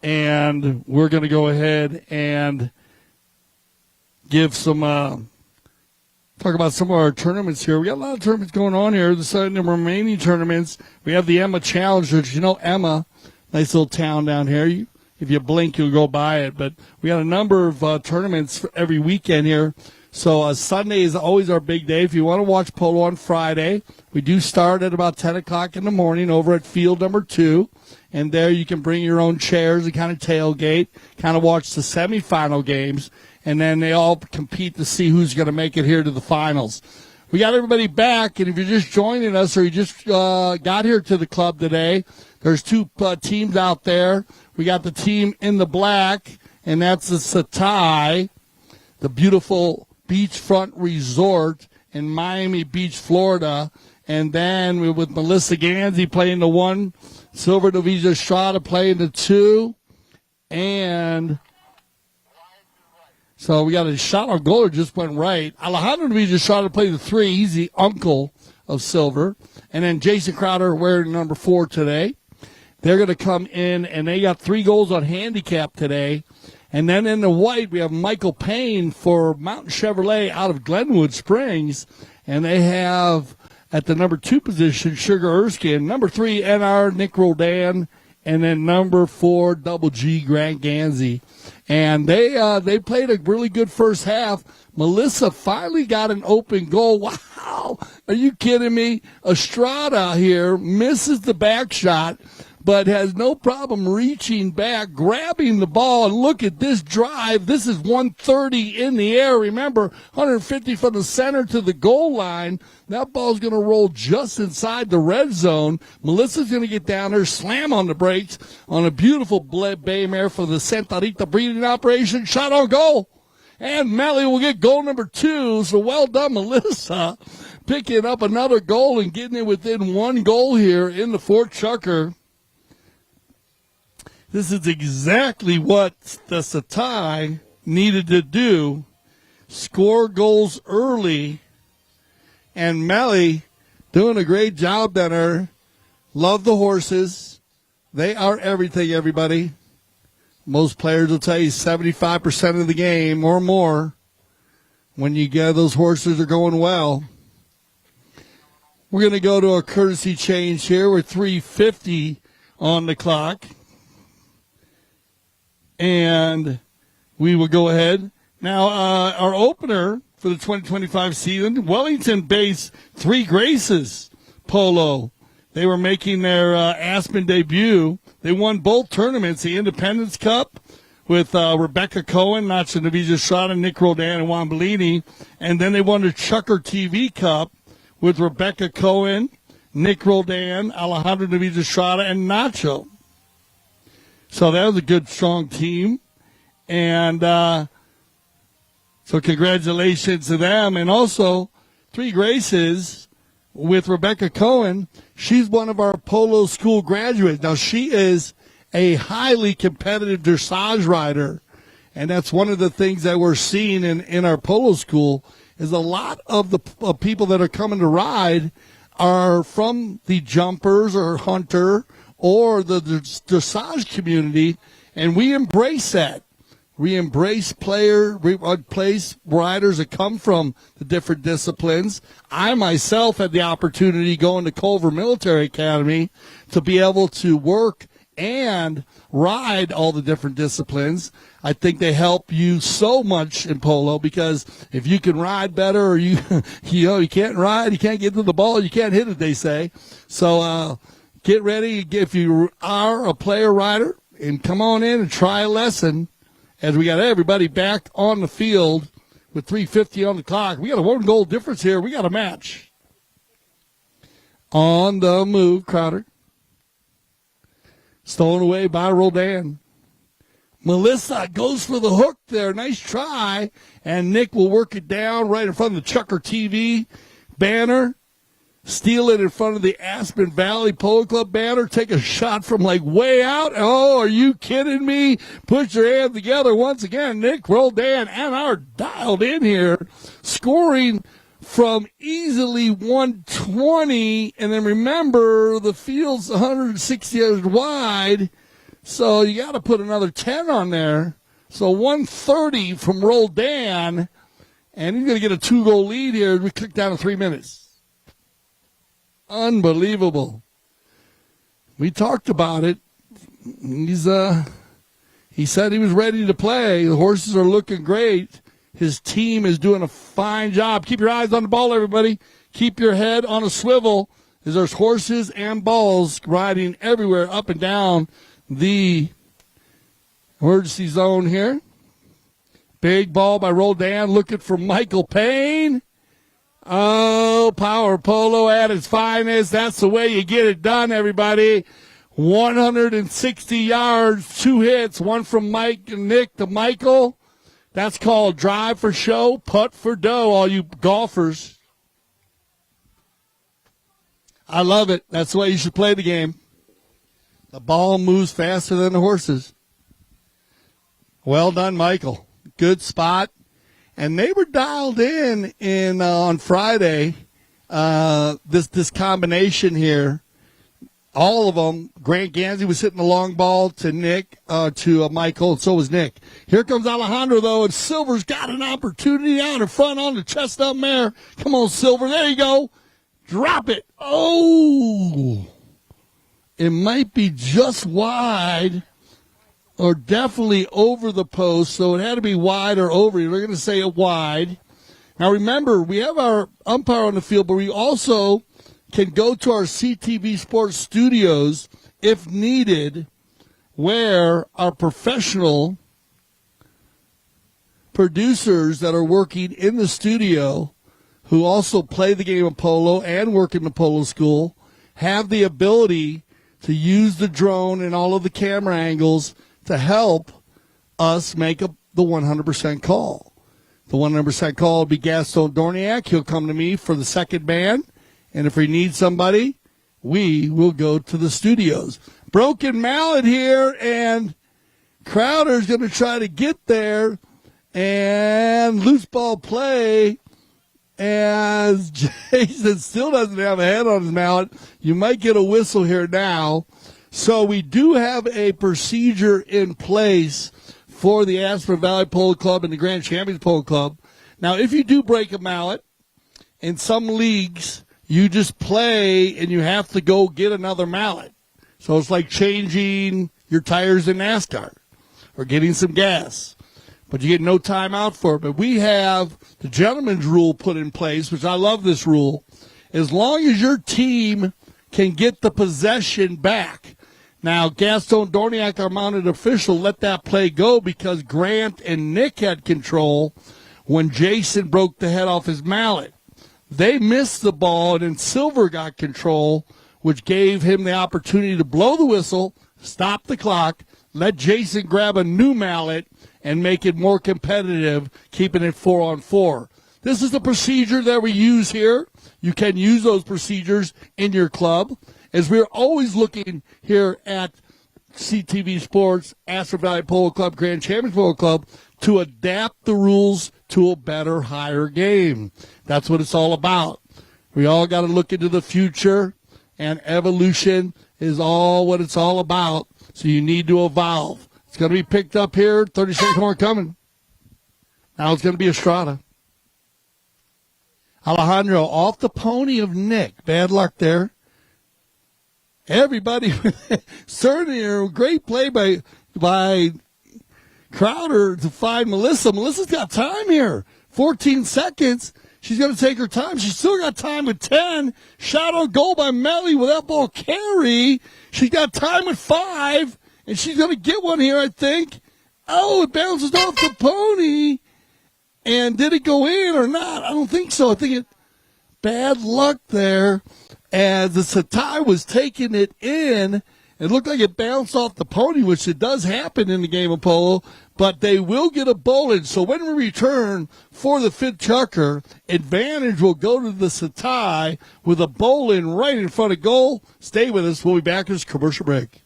A: And we're going to go ahead and give some, talk about some of our tournaments here. We got a lot of tournaments going on here. The remaining tournaments, we have the Emma Challenge, which, you know, Emma, nice little town down here. If you blink, you'll go by it. But we got a number of tournaments for every weekend here. So Sunday is always our big day. If you want to watch polo on Friday, we do start at about 10 o'clock in the morning over at field number 2. And there you can bring your own chairs and kind of tailgate, kind of watch the semifinal games. And then they all compete to see who's going to make it here to the finals. We got everybody back, and if you're just joining us or you just got here to the club today, there's 2 teams out there. We got the team in the black, and that's the Satai, the beautiful beachfront resort in Miami Beach, Florida. And then with Melissa Ganzi playing the 1, Silver Divisa Estrada playing the 2, and so we got a shot on goal that just went right. Alejandro Divisa Estrada played the 3. He's the uncle of Silver. And then Jason Crowder wearing number 4 today. They're going to come in, and they got 3 goals on handicap today. And then in the white, we have Michael Payne for Mountain Chevrolet out of Glenwood Springs. And they have, at the number 2 position, Sugar Erskine. Number 3, NR, Nick Roldan. And then number 4, Double G, Grant Ganzi. And they played a really good first half. Melissa finally got an open goal. Wow. Are you kidding me? Estrada here misses the back shot, but has no problem reaching back, grabbing the ball, and look at this drive. This is 130 in the air. Remember, 150 from the center to the goal line. That ball's going to roll just inside the red zone. Melissa's going to get down there, slam on the brakes on a beautiful bay mare for the Santa Rita breeding operation. Shot on goal. And Melly will get goal number 2. So well done, Melissa, picking up another goal and getting it within 1 goal here in the 4th chucker. This is exactly what the Satai needed to do. Score goals early. And Melly doing a great job down there. Love the horses. They are everything, everybody. Most players will tell you 75% of the game or more when you get those horses are going well. We're going to go to a courtesy change here with 3:50 on the clock. And we will go ahead. Now, our opener for the 2025 season, Wellington-based 3 Graces polo. They were making their Aspen debut. They won both tournaments, the Independence Cup with Rebecca Cohen, Nacho Navija Strada, Nick Roldan, and Juan Bellini. And then they won the Chucker TV Cup with Rebecca Cohen, Nick Roldan, Alejandro Navija Strada, and Nacho. So that was a good, strong team. And so congratulations to them. And also, Three Graces with Rebecca Cohen. She's one of our polo school graduates. Now, she is a highly competitive dressage rider, and that's one of the things that we're seeing in our polo school is a lot of the people that are coming to ride are from the jumpers or hunter or the dressage community, and we embrace that. We embrace riders that come from the different disciplines. I myself had the opportunity going to Culver Military Academy to be able to work and ride all the different disciplines. I think they help you so much in polo because if you can ride better or you can't ride, you can't get to the ball, you can't hit it, they say. So get ready if you are a player rider and come on in and try a lesson. As we got everybody back on the field with 3:50 on the clock. We got a 1-goal difference here. We got a match. On the move, Crowder. Stolen away by Roldan. Melissa goes for the hook there. Nice try. And Nick will work it down right in front of the Chucker TV banner. Steal it in front of the Aspen Valley Polo Club banner. Take a shot from like way out. Oh, are you kidding me? Put your hands together once again. Nick Roldan and our dialed in here. Scoring from easily 120. And then remember, the field's 160 yards wide. So you got to put another 10 on there. So 130 from Roldan. And he's going to get a 2-goal lead here as we click down to 3 minutes. Unbelievable. We talked about it. He said he was ready to play. The horses are looking great. His team is doing a fine job. Keep your eyes on the ball, everybody. Keep your head on a swivel as there's horses and balls riding everywhere up and down the emergency zone here. Big ball by Roldan looking for Michael Payne. Oh, power polo at its finest. That's the way you get it done, everybody. 160 yards, 2 hits, one from Mike and Nick to Michael. That's called drive for show, putt for dough, all you golfers. I love it. That's the way you should play the game. The ball moves faster than the horses. Well done, Michael. Good spot. And they were dialed in on Friday, this combination here. All of them. Grant Gansey was hitting the long ball to Nick, to Michael, and so was Nick. Here comes Alejandro, though, and Silver's got an opportunity out in front on the chestnut mare. Come on, Silver. There you go. Drop it. Oh! It might be just wide. Or definitely over the post, so it had to be wide or over. We're going to say it wide. Now, remember, we have our umpire on the field, but we also can go to our CTV Sports studios if needed, where our professional producers that are working in the studio, who also play the game of polo and work in the polo school, have the ability to use the drone and all of the camera angles to help us make the 100% call. The 100% call will be Gaston Dorniak. He'll come to me for the second band. And if we need somebody, we will go to the studios. Broken mallet here, and Crowder's going to try to get there. And loose ball play as Jason still doesn't have a head on his mallet. You might get a whistle here now. So we do have a procedure in place for the Aspen Valley Polo Club and the Grand Champions Polo Club. Now, if you do break a mallet, in some leagues, you just play and you have to go get another mallet. So it's like changing your tires in NASCAR or getting some gas. But you get no time out for it. But we have the gentleman's rule put in place, which I love this rule. as long as your team can get the possession back. Now, Gaston Dorniak, our mounted official, let that play go because Grant and Nick had control when Jason broke the head off his mallet. They missed the ball, and then Silver got control, which gave him the opportunity to blow the whistle, stop the clock, let Jason grab a new mallet, and make it more competitive, keeping it 4-on-4. This is the procedure that we use here. You can use those procedures in your club, as we're always looking here at CTV Sports, Astor Valley Polo Club, Grand Champions Polo Club, to adapt the rules to a better, higher game. That's what it's all about. We all got to look into the future, and evolution is all what it's all about. So you need to evolve. It's going to be picked up here. 30 seconds more coming. Now it's going to be Estrada. Alejandro off the pony of Nick. Bad luck there. Everybody, certainly a great play by Crowder to find Melissa. Melissa's got time here. 14 seconds. She's going to take her time. She's still got time with 10. Shot on goal by Melly with that ball carry. She's got time with 5. And she's going to get one here, I think. Oh, it bounces off the pony. And did it go in or not? I don't think so. I think bad luck there. As the Satai was taking it in, it looked like it bounced off the pony, which it does happen in the game of polo, but they will get a bowling. So when we return for the fifth chucker, advantage will go to the Satai with a bowling right in front of goal. Stay with us. We'll be back as commercial break.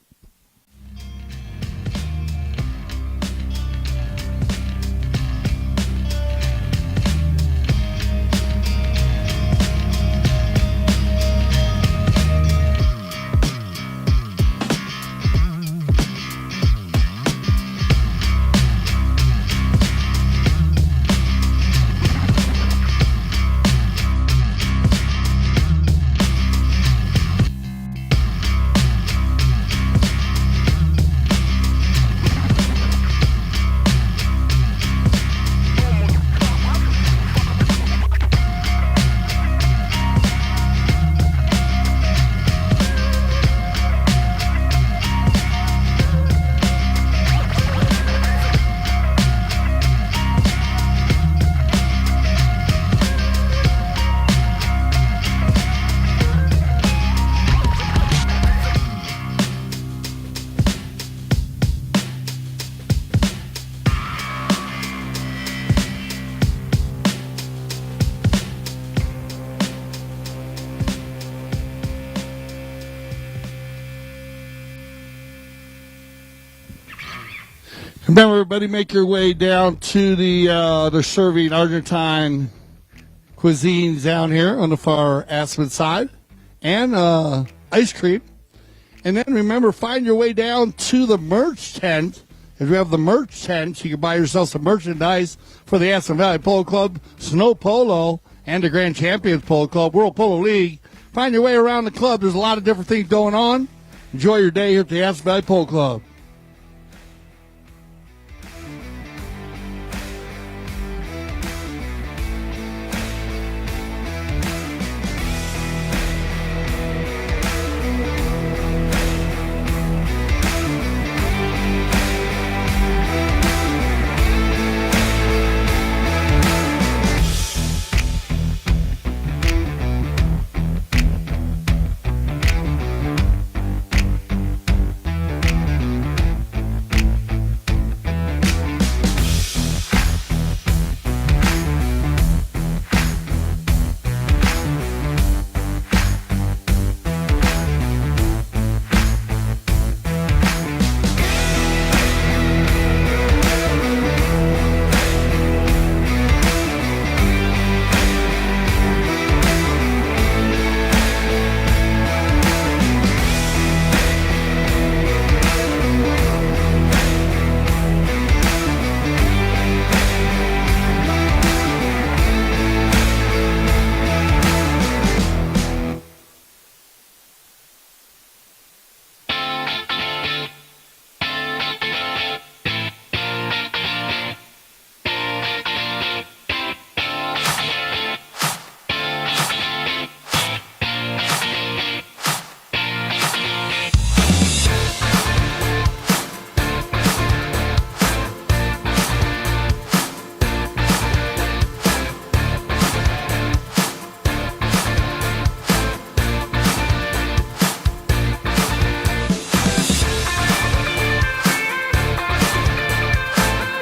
A: Remember, everybody, make your way down to the serving Argentine cuisines down here on the far Aspen side, and ice cream. And then remember, find your way down to the merch tent. If you have the merch tent, you can buy yourself some merchandise for the Aspen Valley Polo Club, Snow Polo, and the Grand Champions Polo Club, World Polo League. Find your way around the club. There's a lot of different things going on. Enjoy your day here at the Aspen Valley Polo Club.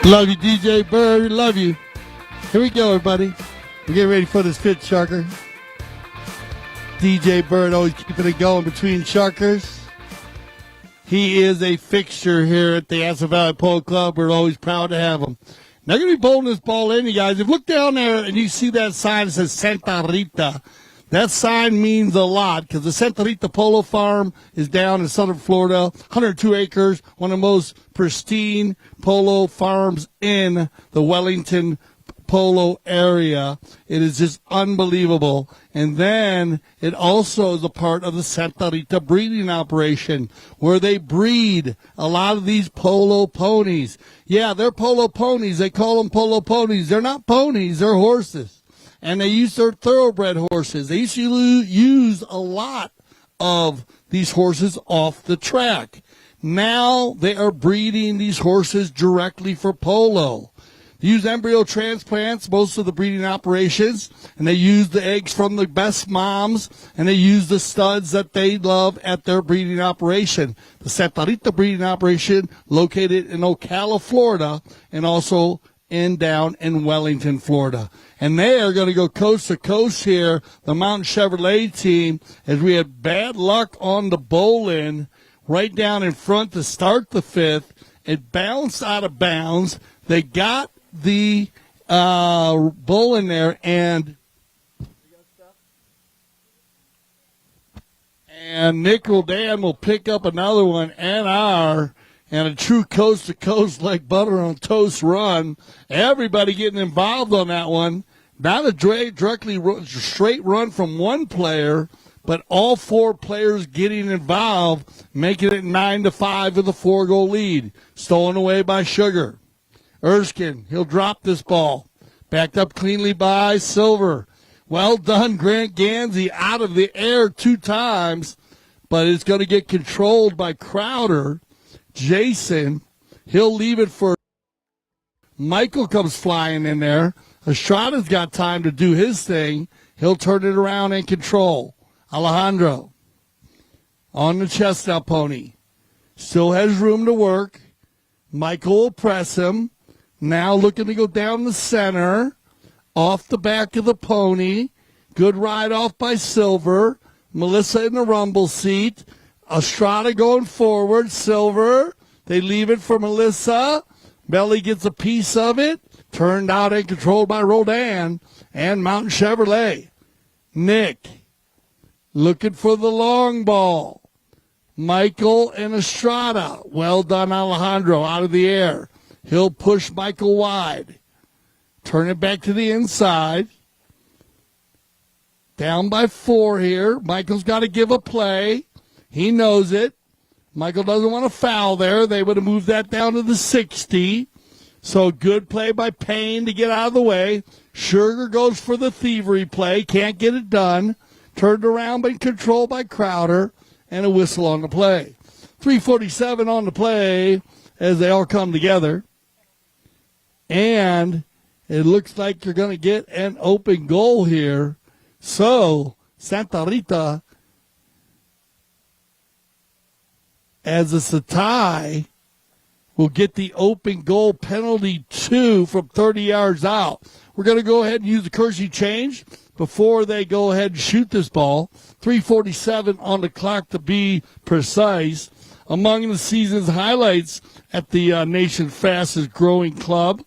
A: Love you, DJ Bird. We love you. Here we go, everybody. We're getting ready for this fifth sharker. DJ Bird always keeping it going between sharkers. He is a fixture here at the Aspen Valley Polo Club. We're always proud to have him. Now, they're going to be bowling this ball in, you guys. If you look down there and you see that sign that says Santa Rita, that sign means a lot because the Santa Rita Polo Farm is down in southern Florida, 102 acres, one of the most pristine polo farms in the Wellington Polo area. It is just unbelievable. And then it also is a part of the Santa Rita breeding operation where they breed a lot of these polo ponies. Yeah, they're polo ponies. They call them polo ponies. They're not ponies. They're horses. And they use their thoroughbred horses. They used to use a lot of these horses off the track. Now they are breeding these horses directly for polo. They use embryo transplants, most of the breeding operations, and they use the eggs from the best moms, and they use the studs that they love at their breeding operation. The Santa Rita breeding operation located in Ocala, Florida, and also down in Wellington, Florida. And they are going to go coast to coast here, the Mountain Chevrolet team, as we had bad luck on the bowl-in right down in front to start the fifth. It bounced out of bounds. They got the bowl in there, and Nick Roldan will pick up another one and a true coast-to-coast like butter on toast run. Everybody getting involved on that one. Not a directly straight run from one player, but all four players getting involved, making it 9-5 with a 4-goal lead. Stolen away by Sugar. Erskine, he'll drop this ball. Backed up cleanly by Silver. Well done, Grant Gansey, out of the air 2 times, but it's going to get controlled by Crowder. Jason, he'll leave it for Michael comes flying in there. Estrada's got time to do his thing. He'll turn it around and control. Alejandro on the chestnut pony. Still has room to work. Michael will press him. Now looking to go down the center. Off the back of the pony. Good ride off by Silver. Melissa in the rumble seat. Estrada going forward. Silver. They leave it for Melissa. Belly gets a piece of it. Turned out and controlled by Roldan and Mountain Chevrolet. Nick looking for the long ball. Michael and Estrada. Well done, Alejandro, out of the air. He'll push Michael wide. Turn it back to the inside. Down by 4 here. Michael's got to give a play. He knows it. Michael doesn't want to foul there. They would have moved that down to the 60. So good play by Payne to get out of the way. Sugar goes for the thievery play. Can't get it done. Turned around but controlled by Crowder. And a whistle on the play. 3:47 on the play as they all come together. And it looks like you're going to get an open goal here. So Santa Rita, as it's a tie, will get the open goal penalty 2 from 30 yards out. We're going to go ahead and use the courtesy change before they go ahead and shoot this ball. 3:47 on the clock to be precise. Among the season's highlights at the nation's fastest growing club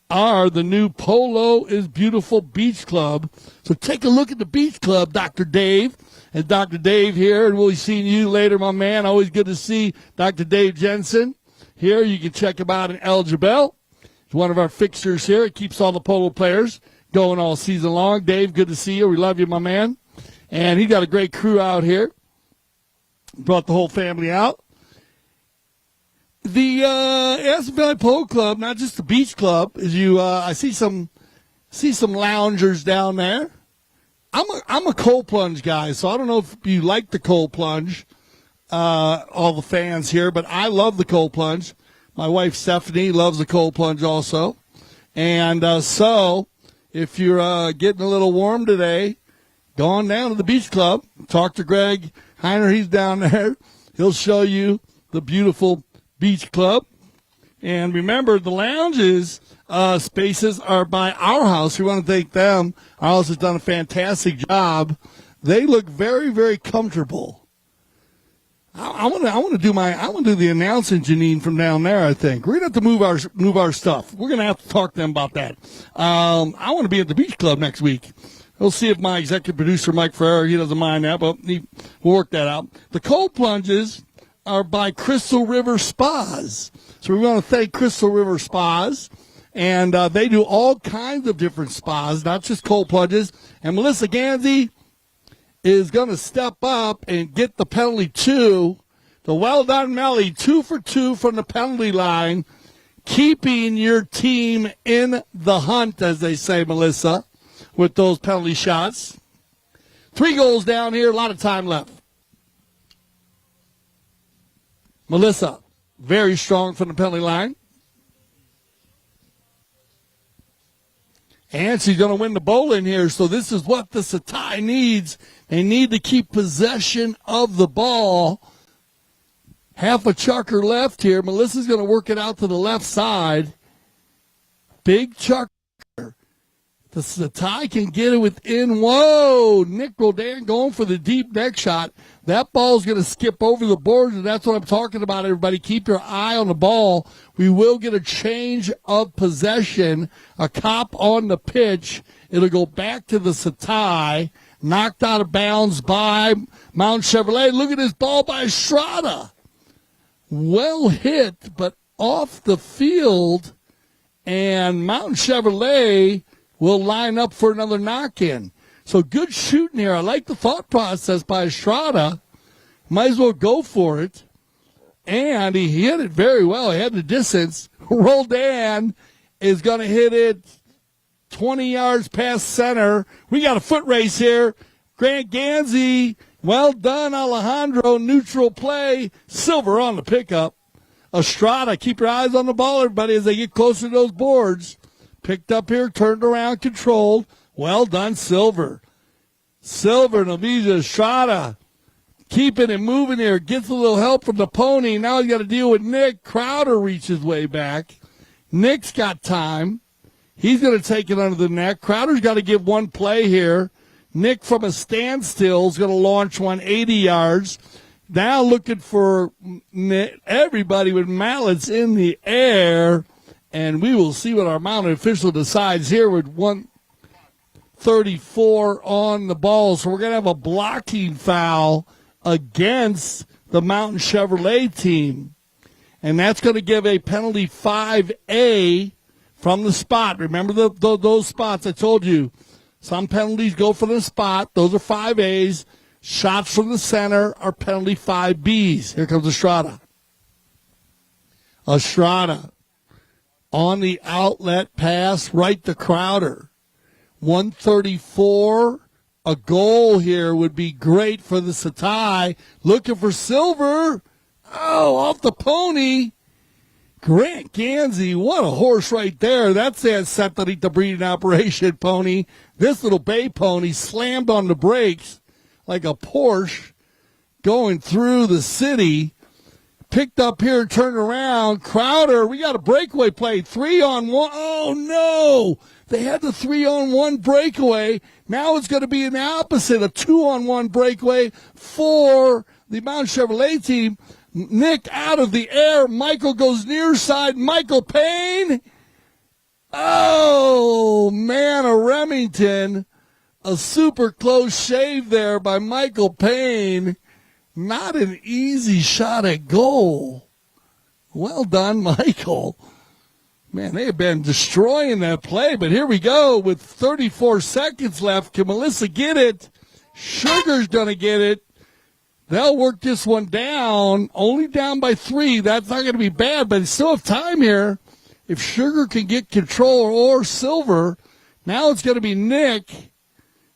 A: are the new Polo is Beautiful Beach Club. So take a look at the Beach Club, Dr. Dave. And Dr. Dave here, and we'll be seeing you later, my man. Always good to see Dr. Dave Jensen here. You can check him out in El Jabal. He's one of our fixtures here. He keeps all the polo players going all season long. Dave, good to see you. We love you, my man. And he got a great crew out here. Brought the whole family out. The Aspen Valley Polo Club, not just the Beach Club, is I see some loungers down there. I'm a cold plunge guy, so I don't know if you like the cold plunge, all the fans here, but I love the cold plunge. My wife Stephanie loves the cold plunge also. And so if you're getting a little warm today, go on down to the Beach Club. Talk to Greg Heiner. He's down there. He'll show you the beautiful Beach Club. And remember, the lounges spaces are by Our House. We want to thank them. Our House has done a fantastic job. They look very, very comfortable. I want to do the announcing, Janine, from down there. I think we're gonna have to move our stuff. We're gonna have to talk to them about that. I want to be at the beach club next week. We'll see if my executive producer Mike Ferrer, he doesn't mind that, but we'll work that out. The cold plunges are by Crystal River Spas, so we want to thank Crystal River Spas, and they do all kinds of different spas, not just cold plunges. And Melissa Gansey is going to step up and get the penalty two. The well done, Melly, 2 for 2 from the penalty line, keeping your team in the hunt, as they say, Melissa, with those penalty shots. 3 goals down here, a lot of time left. Melissa, very strong from the penalty line. And she's going to win the bowling here, so this is what the Satai needs. They need to keep possession of the ball. Half a chucker left here. Melissa's going to work it out to the left side. Big chucker. The Satai can get it within. Whoa! Nick Rodan going for the deep neck shot. That ball's going to skip over the boards, and that's what I'm talking about, everybody. Keep your eye on the ball. We will get a change of possession, a cop on the pitch. It'll go back to the Satai, knocked out of bounds by Mount Chevrolet. Look at this ball by Estrada. Well hit, but off the field, and Mountain Chevrolet will line up for another knock-in. So good shooting here. I like the thought process by Estrada. Might as well go for it. And he hit it very well. He had the distance. Roldan is going to hit it 20 yards past center. We got a foot race here. Grant Gansey, well done, Alejandro. Neutral play. Silver on the pickup. Estrada, keep your eyes on the ball, everybody, as they get closer to those boards. Picked up here, turned around, controlled. Well done, Silver. Silver, Naviza Estrada, keeping it moving here. Gets a little help from the pony. Now he's got to deal with Nick. Crowder reaches way back. Nick's got time. He's going to take it under the neck. Crowder's got to give one play here. Nick from a standstill is going to launch 180 yards. Now looking for everybody with mallets in the air. And we will see what our mounted official decides here with 134 on the ball. So we're going to have a blocking foul against the Mountain Chevrolet team. And that's going to give a penalty 5A from the spot. Remember those spots I told you. Some penalties go for the spot. Those are 5As. Shots from the center are penalty 5Bs. Here comes Estrada. Estrada on the outlet pass, right to Crowder. 134. A goal here would be great for the Satai. Looking for Silver. Oh, off the pony. Grant Gansey, what a horse right there. That's that Santanita breeding operation pony. This little bay pony slammed on the brakes like a Porsche going through the city. Picked up here, turned around. Crowder, we got a breakaway play. 3-on-1. Oh, no. They had the 3-on-1 breakaway. Now it's going to be an opposite, a 2-on-1 breakaway for the Mount Chevrolet team. Nick out of the air. Michael goes near side. Michael Payne. Oh, man, a Remington. A super close shave there by Michael Payne. Not an easy shot at goal. Well done, Michael. Man, they have been destroying that play, but here we go with 34 seconds left. Can Melissa get it? Sugar's going to get it. They'll work this one down, only down by 3. That's not going to be bad, but they still have time here. If Sugar can get control or Silver, now it's going to be Nick.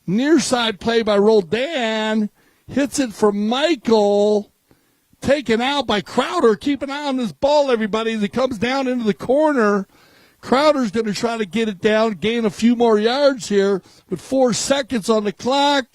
A: Near side play by Roldan. Hits it for Michael. Taken out by Crowder. Keep an eye on this ball, everybody, as it comes down into the corner. Crowder's going to try to get it down, gain a few more yards here with 4 seconds on the clock.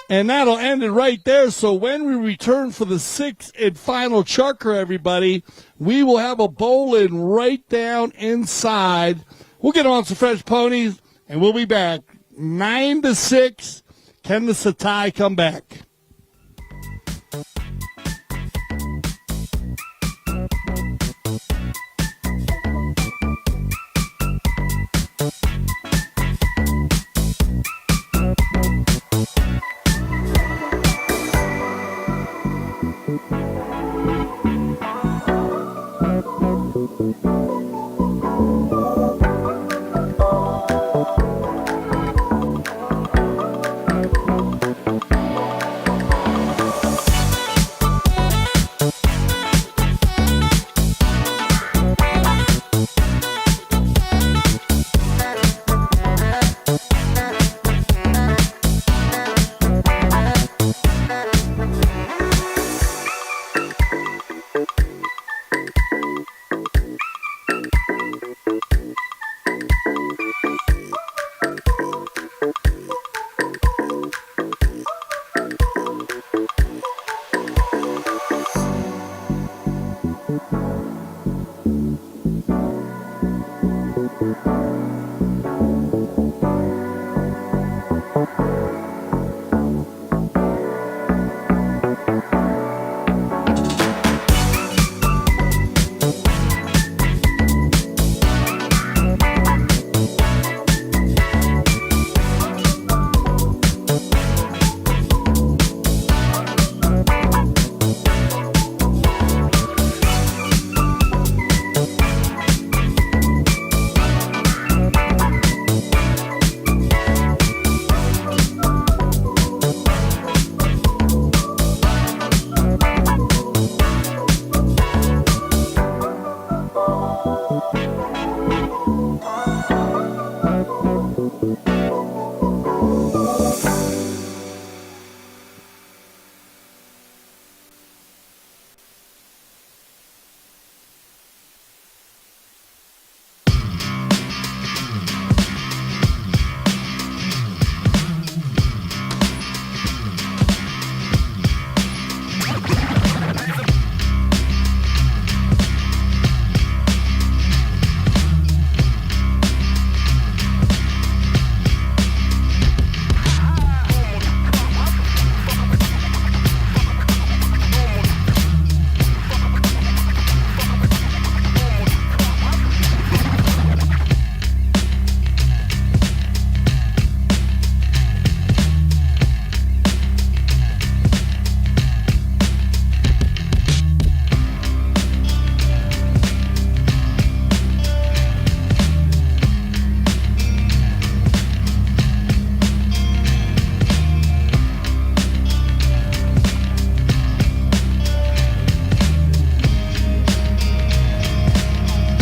A: And that'll end it right there. So when we return for the sixth and final chucker, everybody, we will have a bowling right down inside. We'll get on some fresh ponies, and we'll be back. 9-6. Can the Satai come back?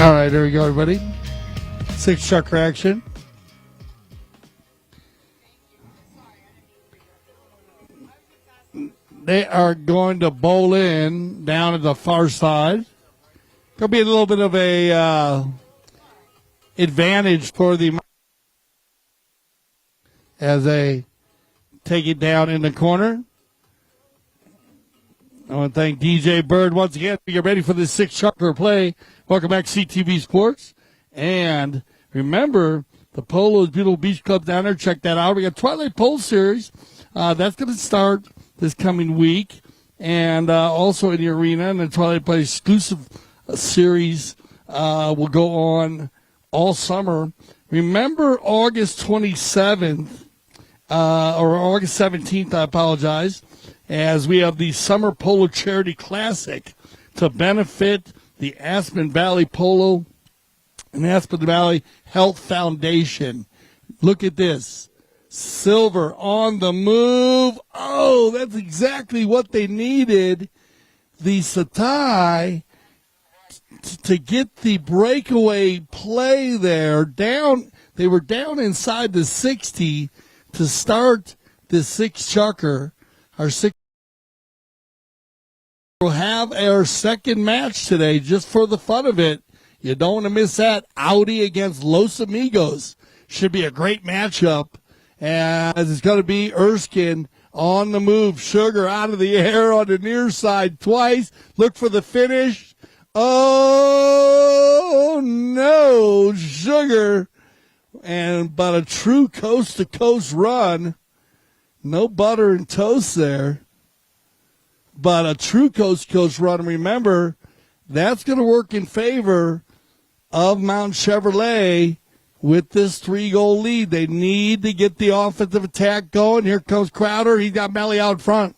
A: All right, there we go, everybody. 6 chucker action. They are going to bowl in down at the far side. There'll be a little bit of a advantage for the as they take it down in the corner. I want to thank DJ Bird once again. Get ready for this 6 chucker play. Welcome back to CTV Sports. And remember, the Polo's Beautiful Beach Club down there. Check that out. We got Twilight Pole Series. That's going to start this coming week. And also in the arena. And the Twilight Play exclusive series will go on all summer. Remember August 27th, or August 17th, I apologize, as we have the Summer Polo Charity Classic to benefit the Aspen Valley Polo and Aspen Valley Health Foundation. Look at this. Silver on the move. Oh, that's exactly what they needed. The Satai to get the breakaway play there. They were down inside the 60 to start the 6 chucker. We'll have our second match today just for the fun of it. You don't want to miss that. Audi against Los Amigos. Should be a great matchup. As it's going to be Erskine on the move. Sugar out of the air on the near side twice. Look for the finish. Oh, no, Sugar. But a true coast-to-coast run. No butter and toast there. But a true coast-to-coast run. And remember, that's going to work in favor of Mount Chevrolet with this 3-goal lead. They need to get the offensive attack going. Here comes Crowder. He's got Melly out front.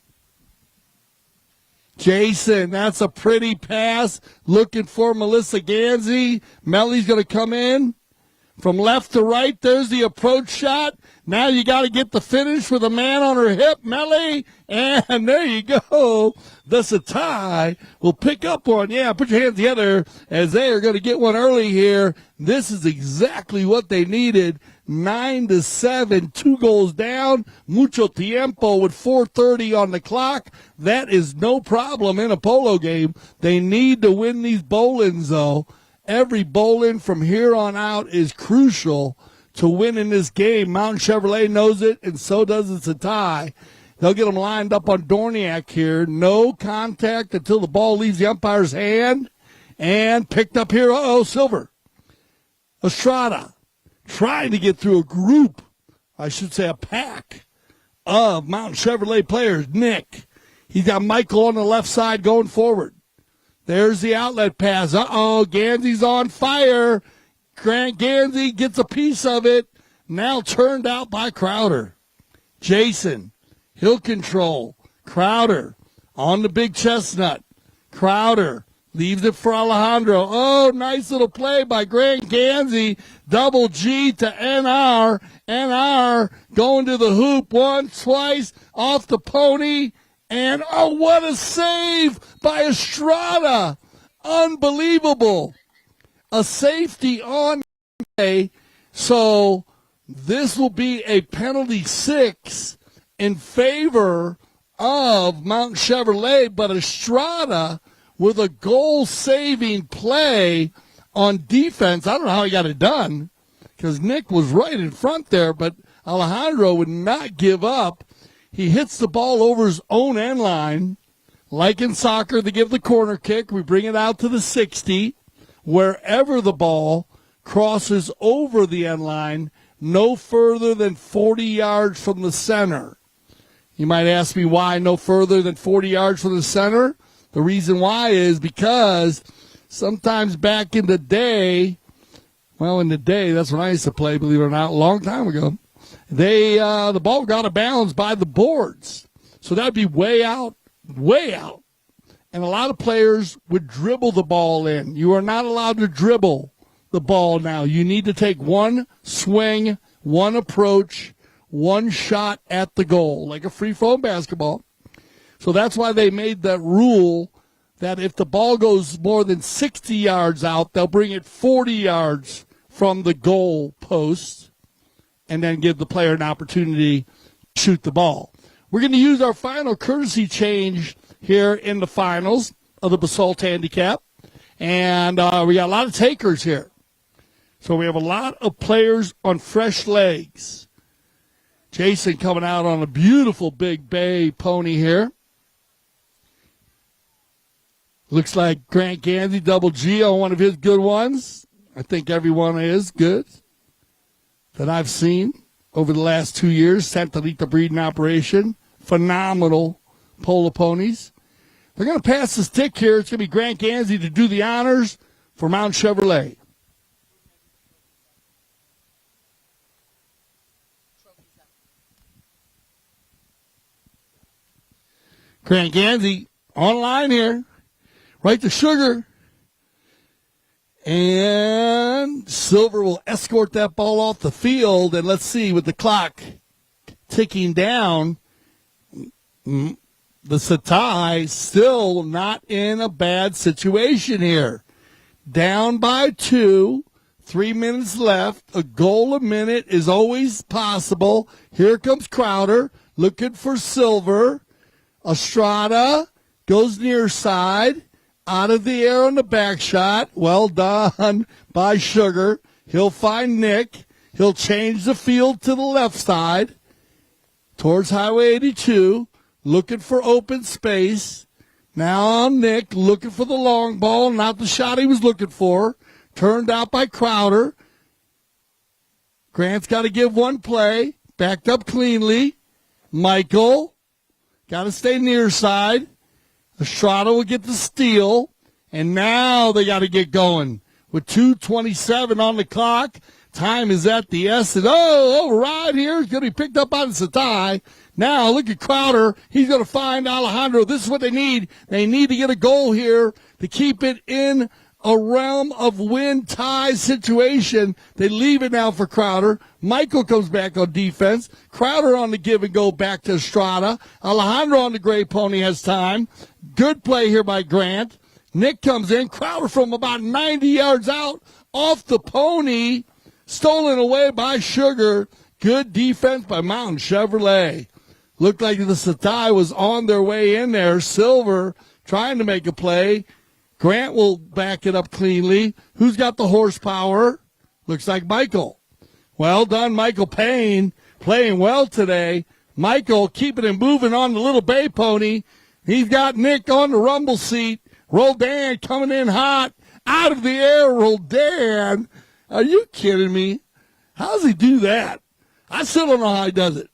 A: Jason, that's a pretty pass. Looking for Melissa Gansey. Melly's going to come in. From left to right, there's the approach shot. Now you got to get the finish with a man on her hip, Melly. And there you go. The Satai will pick up one. Yeah, put your hands together as they are going to get one early here. This is exactly what they needed. 9-7, 2 goals down. Mucho tiempo with 4:30 on the clock. That is no problem in a polo game. They need to win these bowl-ins, though. Every bowl-in from here on out is crucial to winning this game. Mountain Chevrolet knows it, and so does the Satai. They'll get them lined up on Dorniak here. No contact until the ball leaves the umpire's hand. And picked up here. Silver. Estrada trying to get through a group, I should say a pack, of Mountain Chevrolet players. Nick. He's got Michael on the left side going forward. There's the outlet pass. Gansey's on fire. Grant Gansey gets a piece of it. Now turned out by Crowder. Jason, he'll control. Crowder on the big chestnut. Crowder leaves it for Alejandro. Oh, nice little play by Grant Gansey. Double G to NR. NR going to the hoop once, twice, off the pony. And, what a save by Estrada. Unbelievable. A safety on. So this will be a penalty 6 in favor of Mountain Chevrolet, but Estrada with a goal-saving play on defense. I don't know how he got it done because Nick was right in front there, but Alejandro would not give up. He hits the ball over his own end line. Like in soccer, they give the corner kick. We bring it out to the 60. Wherever the ball crosses over the end line, no further than 40 yards from the center. You might ask me why no further than 40 yards from the center. The reason why is because sometimes back in the day, that's when I used to play, believe it or not, a long time ago, the ball got out of bounds by the boards. So that would be way out. And a lot of players would dribble the ball in. You are not allowed to dribble the ball now. You need to take one swing, one approach, one shot at the goal, like a free-flow basketball. So that's why they made that rule that if the ball goes more than 60 yards out, they'll bring it 40 yards from the goal post and then give the player an opportunity to shoot the ball. We're going to use our final courtesy change here in the finals of the Basalt Handicap. And we got a lot of takers here. So we have a lot of players on fresh legs. Jason coming out on a beautiful big bay pony here. Looks like Grant Gansey, double G on one of his good ones. I think everyone is good that I've seen over the last 2 years. Santa Rita breeding operation. Phenomenal polo ponies. They're going to pass the stick here. It's going to be Grant Gansey to do the honors for Mount Chevrolet. Grant Gansey online here. Right to Sugar. And Silver will escort that ball off the field. And let's see, with the clock ticking down, the Satai still not in a bad situation here. Down by 2, 3 minutes left. A goal a minute is always possible. Here comes Crowder looking for Silver. Estrada goes near side. Out of the air on the back shot. Well done by Sugar. He'll find Nick. He'll change the field to the left side. towards Highway 82, looking for open space. Now on Nick, looking for the long ball, not the shot he was looking for. Turned out by Crowder. Grant's got to give one play. Backed up cleanly. Michael, got to stay near side. Estrada will get the steal. And now they got to get going. With 2:27 on the clock, time is at the essence. Right here is going to be picked up by the Satai. Now look at Crowder. He's going to find Alejandro. This is what they need. They need to get a goal here to keep it in a realm of win-tie situation. They leave it now for Crowder. Michael comes back on defense. Crowder on the give and go back to Estrada. Alejandro on the gray pony has time. Good play here by Grant. Nick comes in. Crowder from about 90 yards out off the pony. Stolen away by Sugar. Good defense by Mountain Chevrolet. Looked like the Satai was on their way in there. Silver trying to make a play. Grant will back it up cleanly. Who's got the horsepower? Looks like Michael. Well done, Michael Payne. Playing well today. Michael keeping it moving on the little bay pony. He's got Nick on the rumble seat. Roldan coming in hot. Out of the air, Roldan. Are you kidding me? How does he do that? I still don't know how he does it.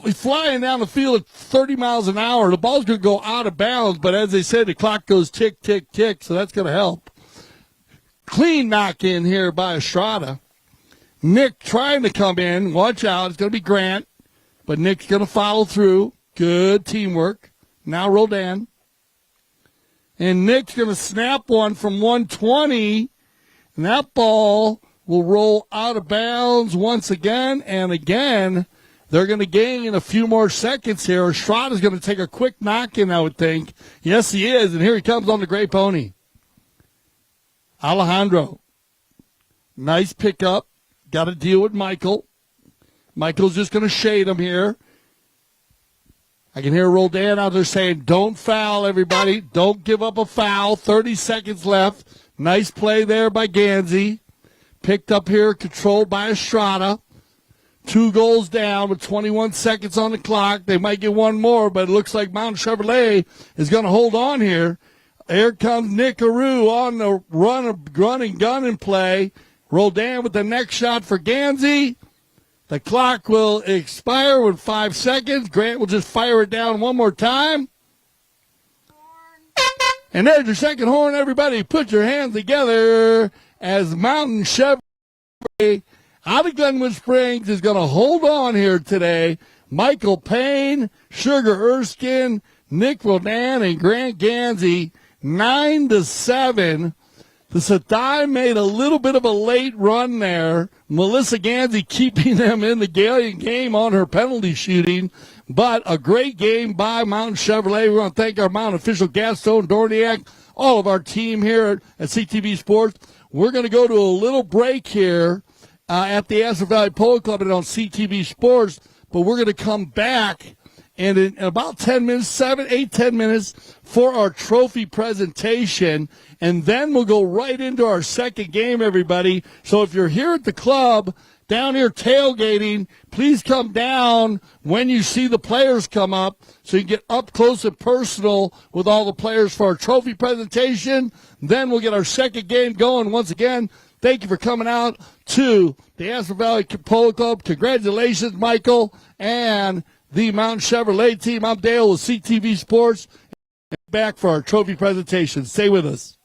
A: He's flying down the field at 30 miles an hour. The ball's going to go out of bounds, but as they said, the clock goes tick, tick, tick, so that's going to help. Clean knock in here by Estrada. Nick trying to come in. Watch out. It's going to be Grant, but Nick's going to follow through. Good teamwork. Now Roldan. And Nick's going to snap one from 120, and that ball will roll out of bounds once again and again. They're going to gain a few more seconds here. Estrada's going to take a quick knock in, I would think. Yes, he is, and here he comes on the gray pony. Alejandro. Nice pickup. Got to deal with Michael. Michael's just going to shade him here. I can hear Roldan out there saying, don't foul, everybody. Don't give up a foul. 30 seconds left. Nice play there by Gansey. Picked up here, controlled by Estrada. 2 goals down with 21 seconds on the clock. They might get one more, but it looks like Mountain Chevrolet is going to hold on here. Here comes Nick Aru on the run and gun and play. Roldan with the next shot for Gansey. The clock will expire with 5 seconds. Grant will just fire it down one more time. And there's your second horn, everybody. Put your hands together as Mountain Chevrolet out of Glenwood Springs is going to hold on here today. Michael Payne, Sugar Erskine, Nick Roldan, and Grant Gansey, 9-7. The Satai made a little bit of a late run there. Melissa Gansey keeping them in the game on her penalty shooting. But a great game by Mountain Chevrolet. We want to thank our Mountain official Gaston Dorniak, all of our team here at CTV Sports. We're going to go to a little break here at the Aspen Valley Polo Club and on CTV Sports, but we're going to come back and in about 10 minutes, 10 minutes for our trophy presentation, and then we'll go right into our second game, everybody. So if you're here at the club, down here tailgating, please come down when you see the players come up so you can get up close and personal with all the players for our trophy presentation. Then we'll get our second game going once again. Thank you for coming out to the Aspen Valley Polo Club. Congratulations, Michael, and the Mountain Chevrolet team. I'm Dale with CTV Sports. Back for our trophy presentation. Stay with us.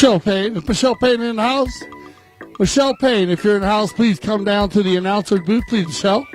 A: Michelle Payne. Is Michelle Payne in the house? Michelle Payne, if you're in the house, please come down to the announcer booth, please, Michelle.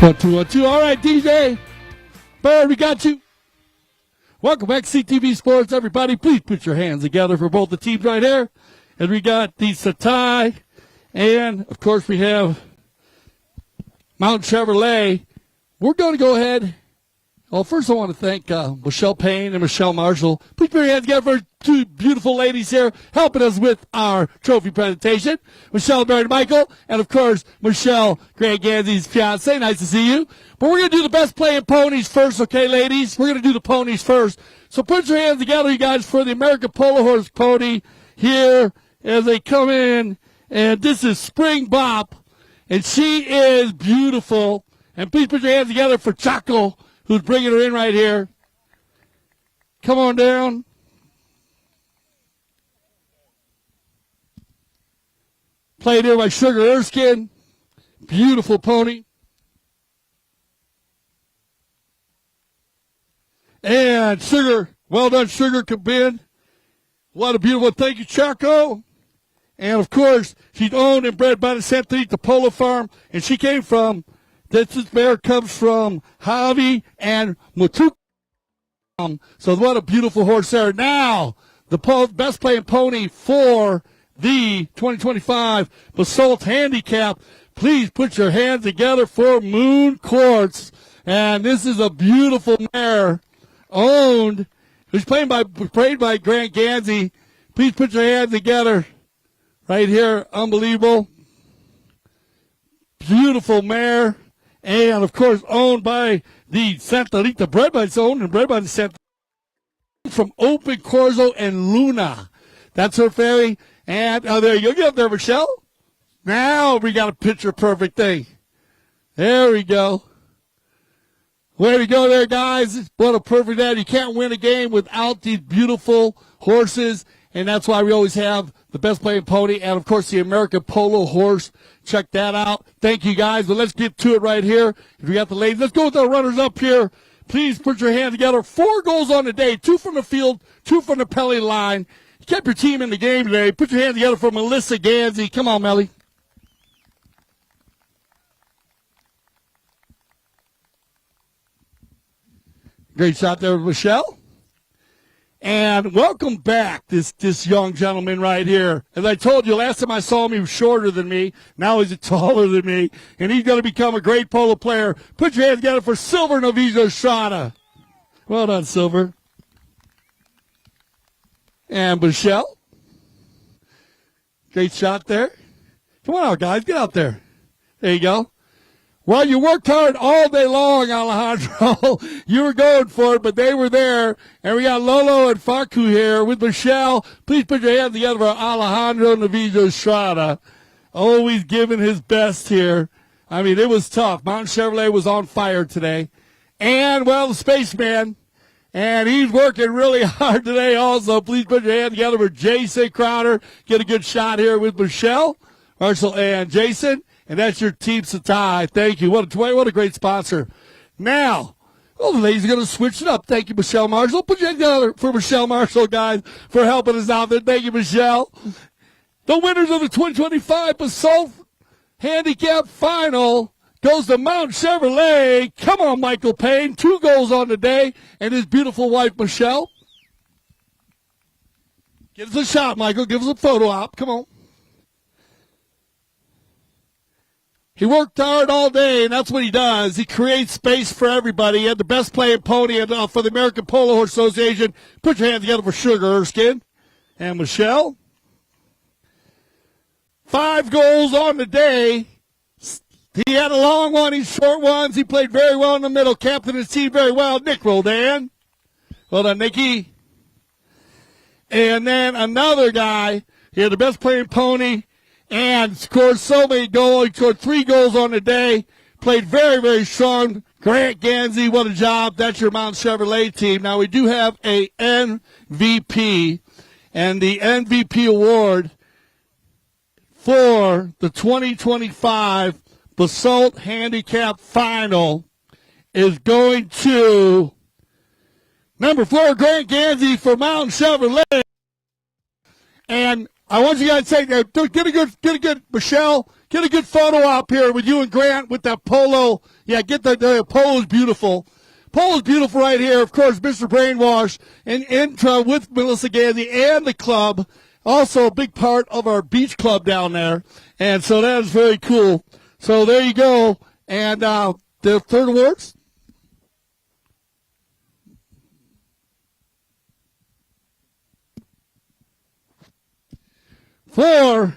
A: 1, 2, 1, 2. All right, DJ. Bird, we got you. Welcome back to CTV Sports, everybody. Please put your hands together for both the teams right here. And we got the Satai, and, of course, we have Mountain Chevrolet. We're going to go ahead. Well, first I want to thank Michelle Payne and Michelle Marshall. Please put your hands together for two beautiful ladies here helping us with our trophy presentation. Michelle Barry Michael, and, of course, Michelle Grant Ganzi's fiance. Nice to see you. But we're going to do the best playing ponies first, okay, ladies? We're going to do the ponies first. So put your hands together, you guys, for the American Polo Horse pony here as they come in. And this is Spring Bop, and she is beautiful. And please put your hands together for Chaco, who's bringing her in right here. Come on down. Played here by Sugar Erskine. Beautiful pony. And Sugar, well done, Sugar Cabin. What a beautiful, thank you, Chaco. And, of course, she's owned and bred by the Santa Rita Polo Farm, and she came from, this mare comes from Javi and Mutu. So what a beautiful horse there. Now, the best playing pony for the 2025 Basalt Handicap. Please put your hands together for Moon Quartz. And this is a beautiful mare owned. Who's played by Grant Ganzi. Please put your hands together right here. Unbelievable. Beautiful mare. And, of course, owned by the Santa Rita, owned and bred by the Santa Rita from Open Corso and Luna. That's her fairy. And there you go. Get up there, Michelle. Now we got a picture perfect thing. There we go. Way to go there, guys. What a perfect ad. You can't win a game without these beautiful horses, and that's why we always have the best playing pony and, of course, the American Polo Horse. Check that out. Thank you, guys. But let's get to it right here. If we got the ladies, let's go with our runners up here. Please put your hands together. 4 goals on the day, 2 from the field, 2 from the penalty line. You kept your team in the game today. Put your hands together for Melissa Ganzi. Come on, Melly. Great shot there with Michelle. And welcome back, this young gentleman right here. As I told you, last time I saw him, he was shorter than me. Now he's taller than me. And he's going to become a great polo player. Put your hands together for Silver Novizo Estrada. Well done, Silver. And Michelle. Great shot there. Come on out, guys. Get out there. There you go. Well, you worked hard all day long, Alejandro. You were going for it, but they were there. And we got Lolo and Facu here with Michelle. Please put your hands together for Alejandro Novizo Estrada. Always giving his best here. I mean, it was tough. Mountain Chevrolet was on fire today. And, well, the Spaceman. And he's working really hard today also. Please put your hands together for Jason Crowder. Get a good shot here with Michelle, Marshall, and Jason. And that's your Team Satai. Thank you. What a great sponsor. Now, well, the ladies are going to switch it up. Thank you, Michelle Marshall. Put your hand together for Michelle Marshall, guys, for helping us out there. Thank you, Michelle. The winners of the 2025 Basalt Handicap Final goes to Mountain Chevrolet. Come on, Michael Payne. 2 goals on the day. And his beautiful wife, Michelle. Give us a shot, Michael. Give us a photo op. Come on. He worked hard all day, and that's what he does. He creates space for everybody. He had the best playing pony for the American Polo Horse Association. Put your hands together for Sugar Erskine and Michelle. 5 goals on the day. He had a long one, he's short ones. He played very well in the middle. Captain his team very well. Nick Roldan. Well done, Nicky. And then another guy. He had the best playing pony. And scored so many goals. He scored 3 goals on the day. Played very, very strong. Grant Ganzi, what a job. That's your Mountain Chevrolet team. Now, we do have a MVP. And the MVP award for the 2025 Basalt Handicap Final is going to number 4, Grant Ganzi for Mountain Chevrolet. And I want you guys to say, get a good, Michelle, get a good photo up here with you and Grant with that polo. Yeah, get the polo's beautiful. Polo's beautiful right here. Of course, Mr. Brainwash and intro with Melissa Gansey and the club. Also a big part of our beach club down there. And so that is very cool. So there you go. And the third awards. For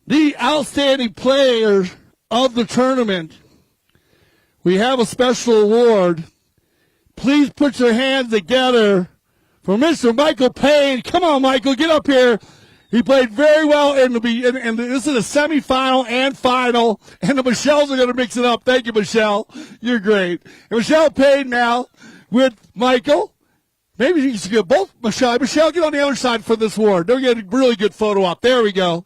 A: the outstanding players of the tournament, we have a special award. Please put your hands together for Mr. Michael Payne. Come on, Michael, get up here. He played very well in and this is a semifinal and final, and the Michelles are going to mix it up. Thank you, Michelle. You're great. And Michelle Payne now with Michael. Maybe you should get both. Michelle, get on the other side for this award. They'll get a really good photo up. There we go.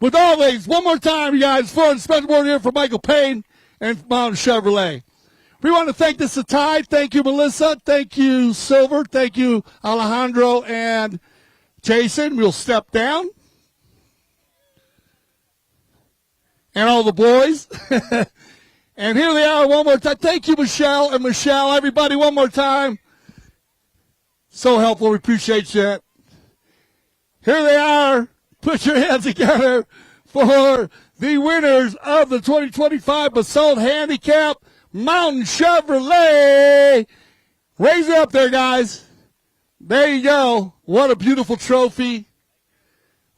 A: With all these, one more time, you guys, for a special award here for Michael Payne and Mountain Chevrolet. We want to thank the Satai. Thank you, Melissa. Thank you, Silver. Thank you, Alejandro and Jason. We'll step down. And all the boys. And here they are one more time. Thank you, Michelle and Michelle. Everybody, one more time. So helpful. We appreciate you. Here they are. Put your hands together for the winners of the 2025 Basalt Handicap Mountain Chevrolet. Raise it up there, guys. There you go. What a beautiful trophy.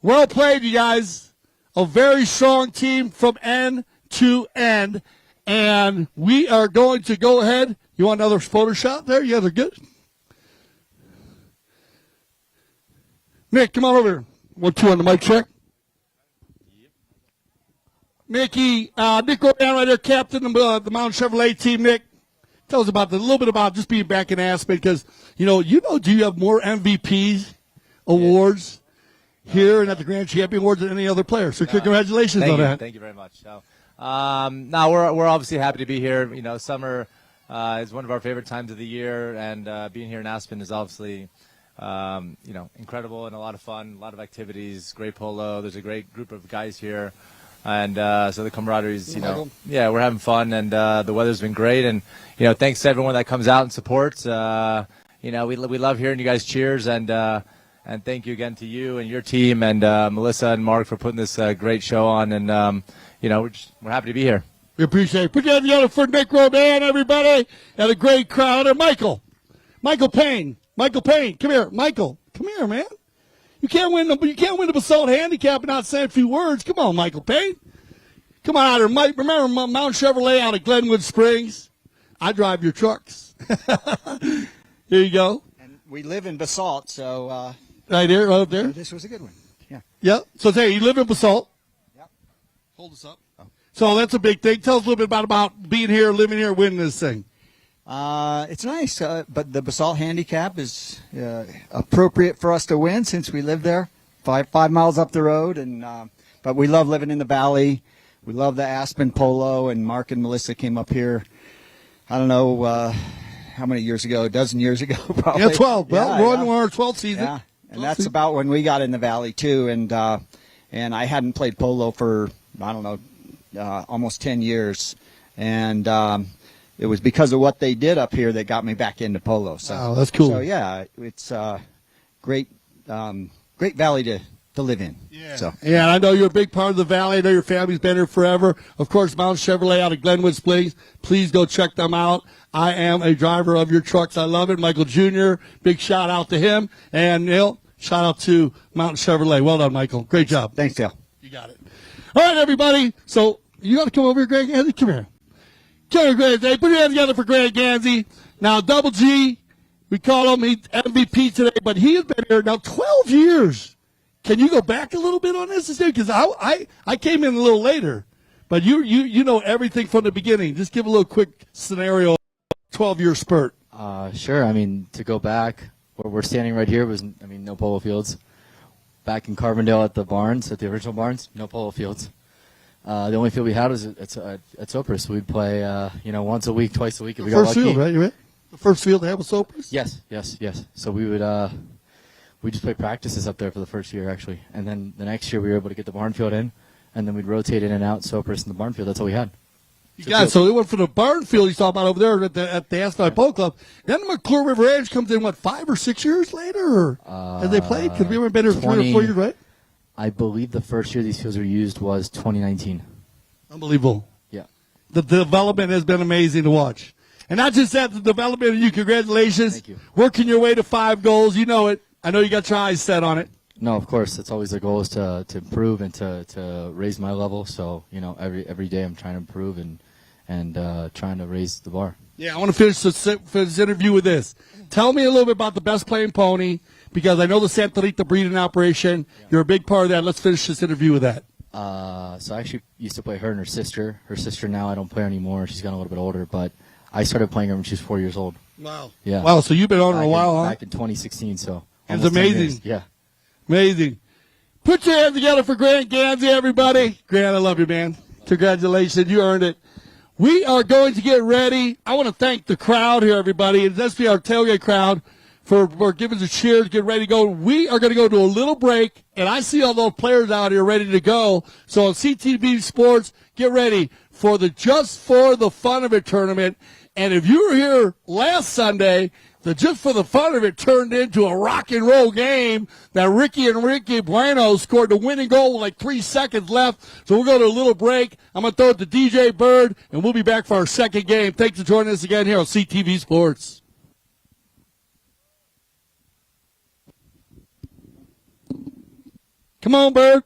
A: Well played, you guys. A very strong team from end to end. And we are going to go ahead. You want another photo shot there? You guys are good. Nick, come on over here. 1, 2 on the mic check. Nick Rodan right there, captain of the Mountain Chevrolet team. Nick, tell us about a little bit about just being back in Aspen, because do you have more MVPs awards here and at the Grand Champion Awards than any other player? So congratulations on that.
B: Thank you very much. So, we're obviously happy to be here. Summer is one of our favorite times of the year, and being here in Aspen is obviously incredible and a lot of fun, a lot of activities, great polo. There's a great group of guys here. And so the camaraderie is, we're having fun, and the weather's been great. And, thanks to everyone that comes out and supports. We love hearing you guys cheers, and thank you again to you and your team and Melissa and Mark for putting this great show on. And, we're happy to be here.
A: We appreciate it. Put your hands together for Nick Rodan, everybody, and a great crowd. And Michael Payne. Michael Payne, come here. Michael, come here, man. You can't win the Basalt Handicap and not say a few words. Come on, Michael Payne. Come on out here. Mike, remember Mountain Chevrolet out of Glenwood Springs? I drive your trucks. Here you go.
C: And we live in Basalt, so
A: right there, right up there.
C: So this was a good one. Yeah.
A: Yep. So hey, you live in Basalt.
C: Yep.
A: Hold us up. Oh. So that's a big thing. Tell us a little bit about being here, living here, winning this thing.
C: It's nice, but the Basalt Handicap is appropriate for us to win since we live there, 5 miles up the road. And but we love living in the valley. We love the Aspen Polo, and Mark and Melissa came up here, I don't know how many years ago, a dozen years ago probably.
A: Yeah, 12. Well, we're on our 12th season.
C: Yeah, and that's about when we got in the valley too. And I hadn't played polo for, I don't know, almost 10 years. And it was because of what they did up here that got me back into polo. So,
A: wow, that's cool.
C: So yeah, it's great valley to live in.
A: Yeah.
C: So.
A: Yeah, and I know you're a big part of the valley. I know your family's been here forever. Of course, Mountain Chevrolet out of Glenwood Springs. Please go check them out. I am a driver of your trucks. I love it. Michael Jr., big shout out to him. And Neil, shout out to Mountain Chevrolet. Well done, Michael. Great job.
C: Thanks, Dale.
A: You got it. All right, everybody. So you got to come over here, Greg. Andy, come here. Put your hands together for Greg Gansey. Now, Double G, we call him MVP today, but he has been here now 12 years. Can you go back a little bit on this? Because I came in a little later, but you know everything from the beginning. Just give a little quick scenario, 12-year spurt.
D: Sure. I mean, to go back, where we're standing right here was, no polo fields. Back in Carbondale at the barns, at the original barns, no polo fields. The only field we had was at Sopris. We'd play, once a week, twice a week if we got lucky.
A: First field, right? You right? The first field to have a Sopris?
D: Yes. So we we just played practices up there for the first year, actually. And then the next year we were able to get the barn field in, and then we'd rotate in and out, Sopris in the barn field. That's all we had.
A: So they went from the barn field he's talking about over there at the Aspen Polo Club. Then the McClure River Ranch comes in, 5 or 6 years later? As they played? Because we haven't been here 3 or 4 years, right?
D: I believe the first year these fields were used was 2019.
A: Unbelievable.
D: Yeah.
A: The development has been amazing to watch. And not just that, the development of you. Congratulations.
D: Thank you.
A: Working your way to 5 goals. You know it. I know you got your eyes set on it.
D: No, of course. That's always the goal, is to improve and to raise my level. So, every day I'm trying to improve and trying to raise the bar.
A: Yeah, I want to finish this interview with this. Tell me a little bit about the best playing pony, because I know the Santa Rita breeding operation. Yeah. You're a big part of that. Let's finish this interview with that.
D: So I actually used to play her and her sister. Her sister now I don't play her anymore. She's gotten a little bit older, but I started playing her when she was 4 years old.
A: Wow.
D: Yeah.
A: Wow, so you've been on her a while, huh?
D: Back in 2016, so.
A: It's amazing.
D: Yeah.
A: Amazing. Put your hands together for Grant Gansey, everybody. Grant, I love you, man. Congratulations. You earned it. We are going to get ready. I want to thank the crowd here, everybody. It's especially our tailgate crowd for giving us a cheer to get ready to go. We are going to go to a little break, and I see all those players out here ready to go. So on CTV Sports, get ready for the Just for the Fun of It tournament. And if you were here last Sunday, the Just for the Fun of It turned into a rock and roll game that Ricky Bueno scored the winning goal with 3 seconds left. So we'll go to a little break. I'm going to throw it to DJ Bird, and we'll be back for our second game. Thanks for joining us again here on CTV Sports. Come on, Bird.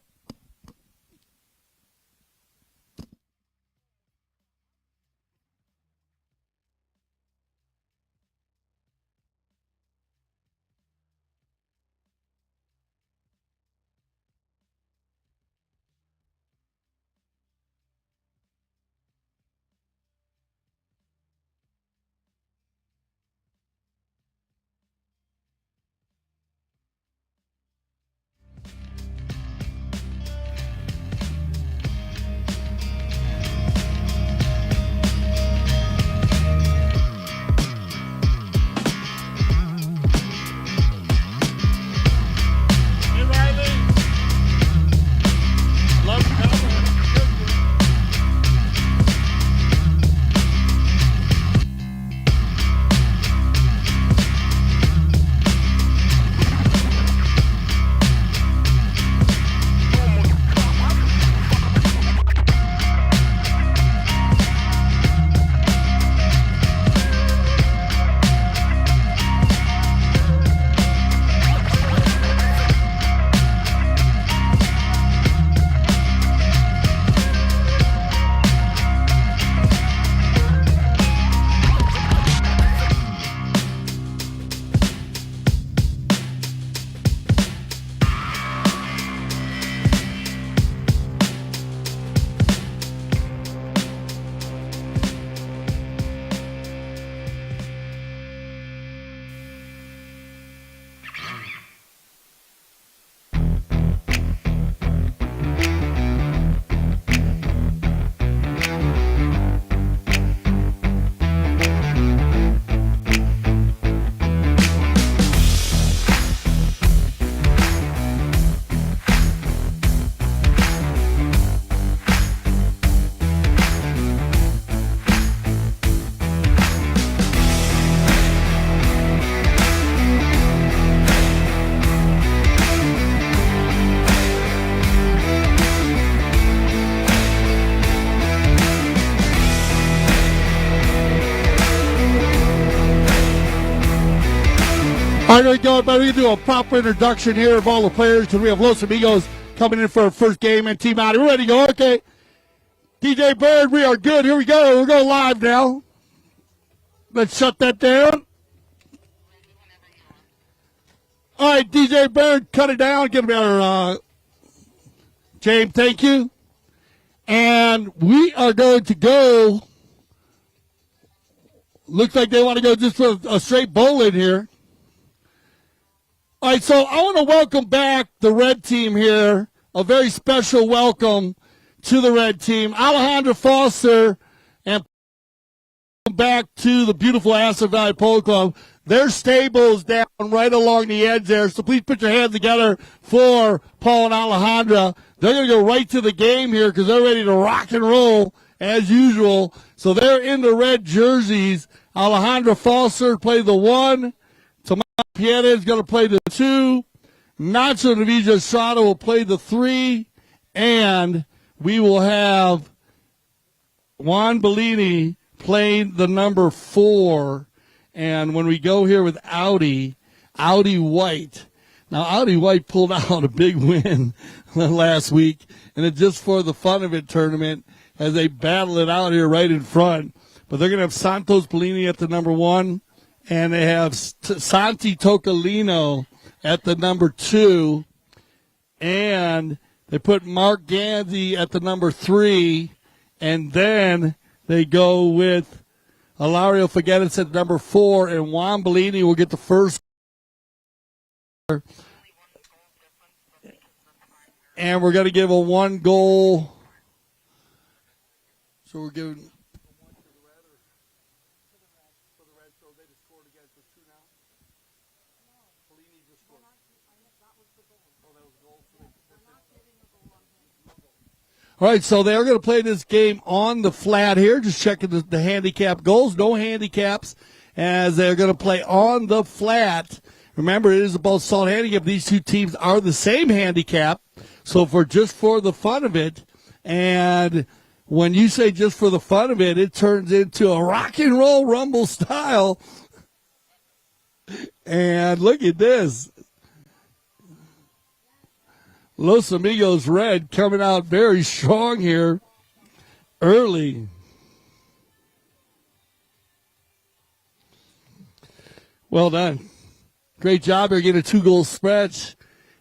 A: All right, we're going to do a proper introduction here of all the players because we have Los Amigos coming in for our first game and Team Out. We're ready to go. Okay. DJ Bird, we are good. Here we go. We're going live now. Let's shut that down. All right, DJ Bird, cut it down. Get him our James, thank you. And we are going to go. Looks like they want to go just for a straight bowl in here. All right, so I want to welcome back the red team here. A very special welcome to the red team. Alejandro Foster, and back to the beautiful Aspen Valley Polo Club. Their stable's down right along the edge there, so please put your hands together for Paul and Alejandra. They're going to go right to the game here because they're ready to rock and roll as usual. So they're in the red jerseys. Alejandra Foster play the 1. Tomas Pieta is going to play the 2. Nacho Navija Estrada will play the 3. And we will have Juan Bellini playing the number 4. And when we go here with Audi White. Now, Audi White pulled out a big win last week in a Just for the Fun of It tournament as they battle it out here right in front. But they're going to have Santos Bellini at the number 1, and they have Santi Tocalino at the number 2, and they put Mark Ganzi at the number 3, and then they go with Ilario Figueres at number 4, and Juan Bellini will get the first. And we're going to give a 1 goal. So we're giving one to the red for the red, so they just scored against us 2 now. Bellini just scored. Oh, that was a goal. All right, so they're going to play this game on the flat here. Just checking the handicap goals. No handicaps as they're going to play on the flat. Remember, it is a Basalt handicap. These two teams are the same handicap. So just for the fun of it, and when you say just for the fun of it, it turns into a rock and roll rumble style. And look at this. Los Amigos Red coming out very strong here early. Well done. Great job here getting a 2-goal stretch.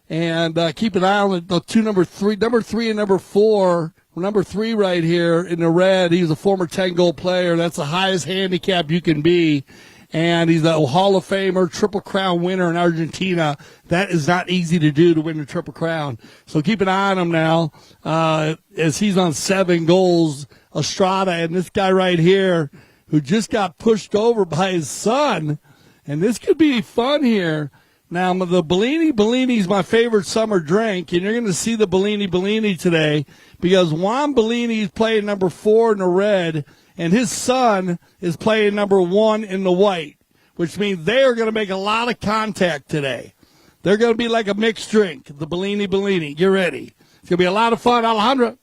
A: And keep an eye on the two number 3 and number 4. Number 3 right here in the red, he's a former 10-goal player. That's the highest handicap you can be. And he's a Hall of Famer, Triple Crown winner in Argentina. That is not easy to do to win the Triple Crown. So keep an eye on him now as he's on 7 goals. Estrada and this guy right here who just got pushed over by his son. And this could be fun here. Now, the Bellini is my favorite summer drink, and you're going to see the Bellini today because Juan Bellini is playing number 4 in the red, and his son is playing number 1 in the white, which means they are going to make a lot of contact today. They're going to be like a mixed drink, the Bellini. Get ready. It's going to be a lot of fun. Alejandra,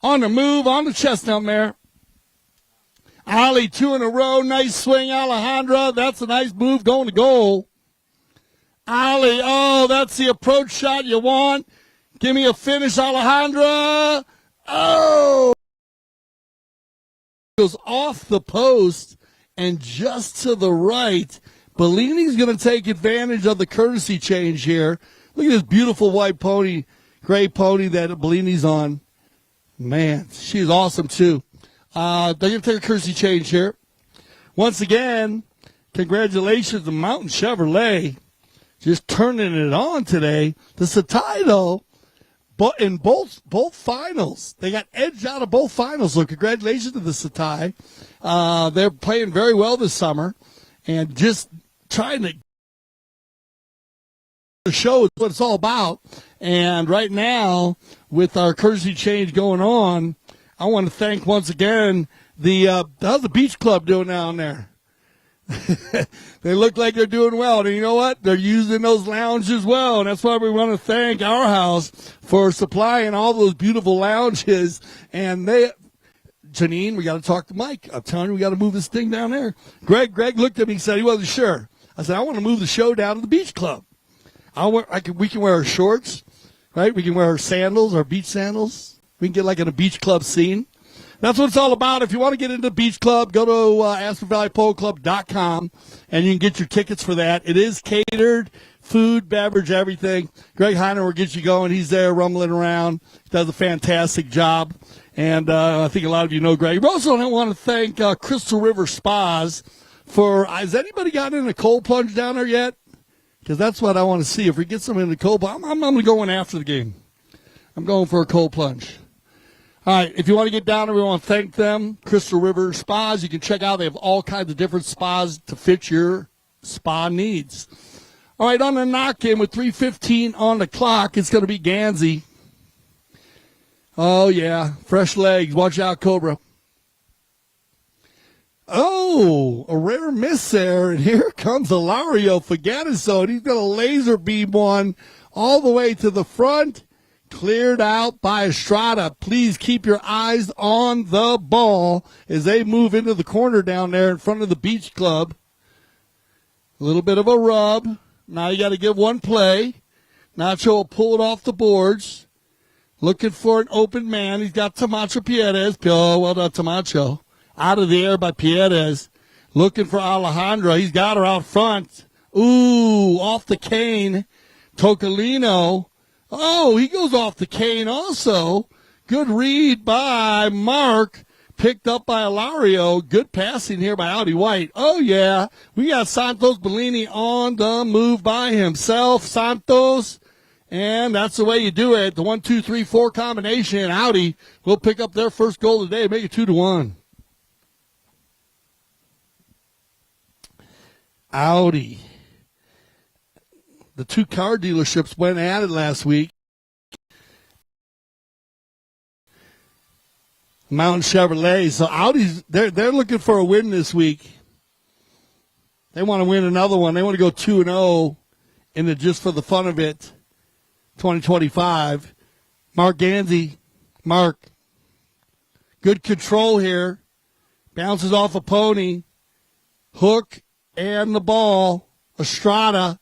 A: on the move, on the chestnut mare. Ali, 2 in a row. Nice swing, Alejandra. That's a nice move going to goal. Ali, oh, that's the approach shot you want. Give me a finish, Alejandra. Oh! Goes off the post and just to the right. Bellini's going to take advantage of the courtesy change here. Look at this beautiful white pony, gray pony that Bellini's on. Man, she's awesome too. They're going to take a courtesy change here. Once again, congratulations to Mountain Chevrolet. Just turning it on today. The Satai, though, but in both finals, they got edged out of both finals. So congratulations to the Satai. They're playing very well this summer, and just trying to show what it's all about. And right now, with our courtesy change going on, I want to thank once again how's the Beach Club doing down there? They look like they're doing well. And you know what? They're using those lounges well. And that's why we want to thank our house for supplying all those beautiful lounges. And Janine, we got to talk to Mike. I'm telling you, we got to move this thing down there. Greg looked at me and said he wasn't sure. I said, I want to move the show down to the Beach Club. We can wear our shorts, right? We can wear our sandals, our beach sandals. We can get like in a beach club scene. That's what it's all about. If you want to get into the Beach Club, go to AspenValleyPoloClub.com, and you can get your tickets for that. It is catered, food, beverage, everything. Greg Heiner will get you going. He's there rumbling around. He does a fantastic job, and I think a lot of you know Greg. We also want to thank Crystal River Spas for – has anybody gotten in a cold plunge down there yet? Because that's what I want to see. If we get someone in the cold plunge, I'm going to go in after the game. I'm going for a cold plunge. All right, if you want to get down there, we want to thank them. Crystal River Spas, you can check out. They have all kinds of different spas to fit your Spa needs. All right, on the knock-in with 3:15 on the clock, it's going to be Gansey. Oh, yeah, fresh legs. Watch out, Cobra. Oh, a rare miss there, and here comes Ilario Fagetiso. He's going to laser beam one all the way to the front. Cleared out by Estrada. Please keep your eyes on the ball as they move into the corner down there in front of the Beach Club. A little bit of a rub. Now you got to give one play. Nacho will pull it off the boards. Looking for an open man. He's got Tamacho Pierres. Oh, well done, Tamacho. Out of the air by Pierres. Looking for Alejandra. He's got her out front. Ooh, off the cane. Tocolino. Oh, he goes off the cane also. Good read by Mark. Picked up by Ilario. Good passing here by Audi White. Oh, yeah. We got Santos Bellini on the move by himself. Santos. And that's the way you do it. The 1-2-3-4 combination. Audi will pick up their first goal today. Make it 2-1. Audi. The two car dealerships went at it last week. Mountain Chevrolet. So Audi's they're looking for a win this week. They want to win another one. They want to go 2-0 in the just for the fun of it 2025. Mark Gansey. Mark. Good control here. Bounces off a pony. Hook and the ball. Estrada.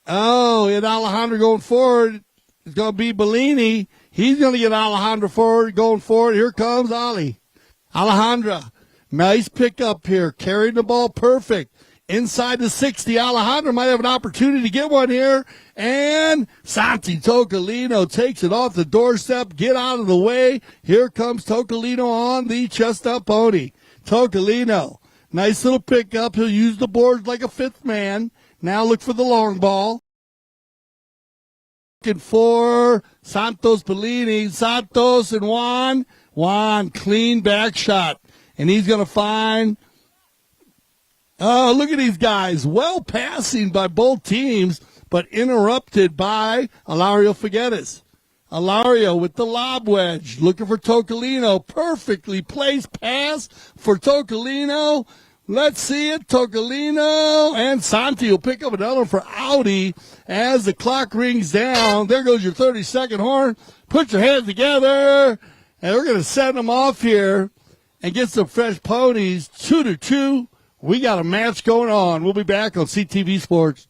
A: Oh, and Alejandro going forward. It's going to be Bellini. He's going to get Alejandro forward, going forward. Here comes Ali. Alejandra. Nice pickup here. Carrying the ball perfect. Inside the 60. Alejandro might have an opportunity to get one here. And Santi Tocolino takes it off the doorstep. Get out of the way. Here comes Tocolino on the chest-up pony. Tocolino. Nice little pickup. He'll use the boards like a fifth man. Now look for the long ball. Looking for Santos Bellini. Santos and Juan. Juan, clean back shot. And he's going to find... Oh, look at these guys. Well passing by both teams, but interrupted by Ilario Figueres. Ilario with the lob wedge. Looking for Tocolino. Perfectly placed pass for Tocolino. Let's see it. Tocolino and Santi will pick up another one for Audi as the clock rings down. There goes your 30-second horn. Put your hands together, and we're going to send them off here and get some fresh ponies. 2-2. We got a match going on. We'll be back on CTV Sports.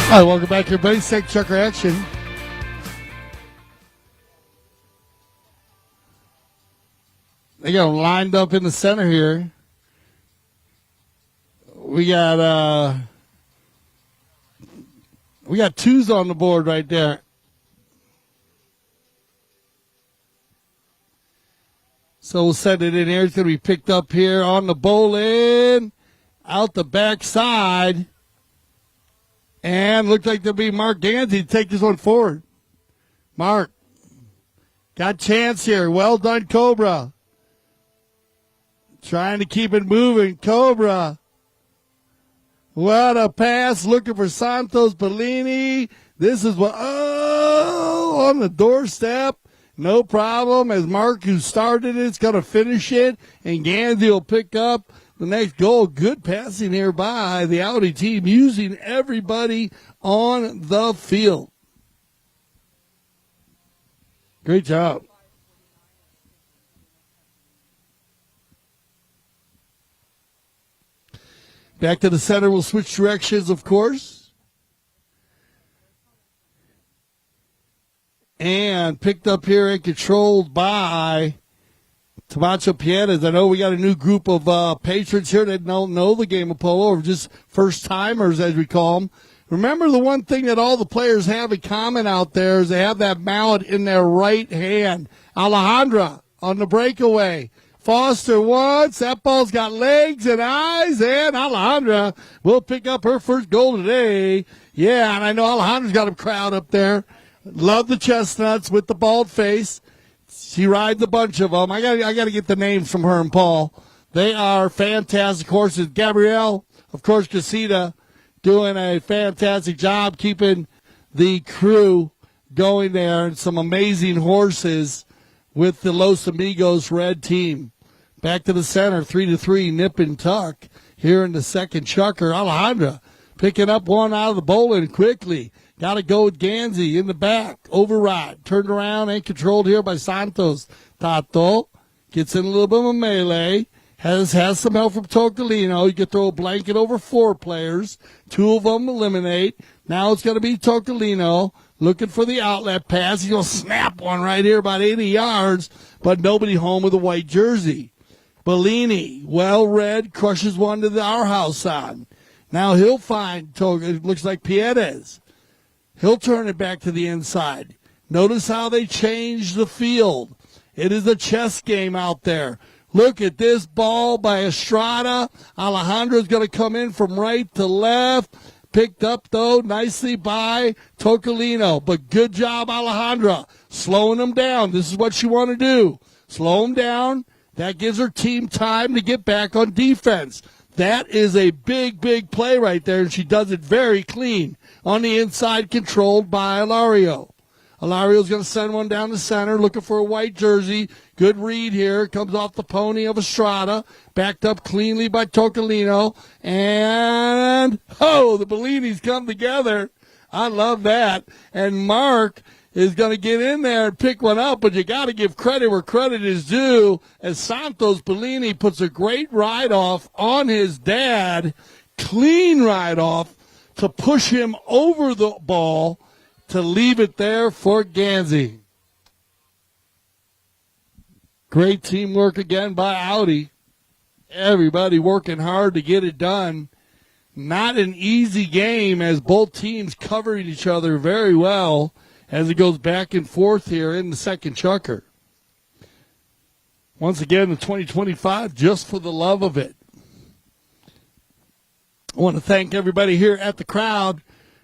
A: All right, welcome back, everybody. Second chucker action. They got them lined up in the center here. We got twos on the board right there. So we'll set it in here. It's going to be picked up here on the bowling, out the backside. And looks like there'll be Mark Gansey to take this one forward. Mark, got chance here. Well done, Cobra. Trying to keep it moving. Cobra. What a pass. Looking for Santos Bellini. This is what, on the doorstep. No problem. As Mark, who started it, is going to finish it. And Gansey will pick up the next goal. Good passing here by the Audi team, using everybody on the field. Great job. Back to the center. We'll switch directions, of course. And picked up here and controlled by Tamacho Piedras. I know we got a new group of patrons here that don't know the game of polo, or just first-timers, as we call them. Remember, the one thing that all the players have in common out there is they have that mallet in their right hand. Alejandra on the breakaway. Foster once. That ball's got legs and eyes, and Alejandra will pick up her first goal today. Yeah, and I know Alejandra's got a crowd up there. Love the chestnuts with the bald face. She rides a bunch of them. I got to get the names from her and Paul. They are fantastic horses. Gabrielle, of course, Casita, doing a fantastic job keeping the crew going there, and some amazing horses with the Los Amigos red team. Back to the center, 3-3, nip and tuck here in the second chucker. Alejandra picking up one out of the bowling quickly. Got to go with Gansey in the back. Override. Turned around and controlled here by Santos. Tato gets in a little bit of a melee. Has some help from Tocolino. You could throw a blanket over 4 players. 2 of them eliminate. Now it's going to be Tocolino looking for the outlet pass. He'll snap one right here about 80 yards, but nobody home with a white jersey. Bellini, well read, crushes one to our house side. Now he'll find, it looks like Piedras. He'll turn it back to the inside. Notice how they changed the field. It is a chess game out there. Look at this ball by Estrada. Alejandra's going to come in from right to left. Picked up, though, nicely by Tocolino. But good job, Alejandra, slowing them down. This is what you want to do. Slow them down. That gives her team time to get back on defense. That is a big, big play right there, and she does it very clean. On the inside, controlled by Ilario. Ilario's going to send one down the center, looking for a white jersey. Good read here. Comes off the pony of Estrada. Backed up cleanly by Tocolino. And, the Bellinis come together. I love that. And Mark is going to get in there and pick one up, but you got to give credit where credit is due, as Santos Bellini puts a great ride-off on his dad, clean ride-off, to push him over the ball to leave it there for Gansey. Great teamwork again by Audi. Everybody working hard to get it done. Not an easy game, as both teams covered each other very well as it goes back and forth here in the second chucker. Once again, the 2025, just for the love of it. I want to thank everybody here at the crowd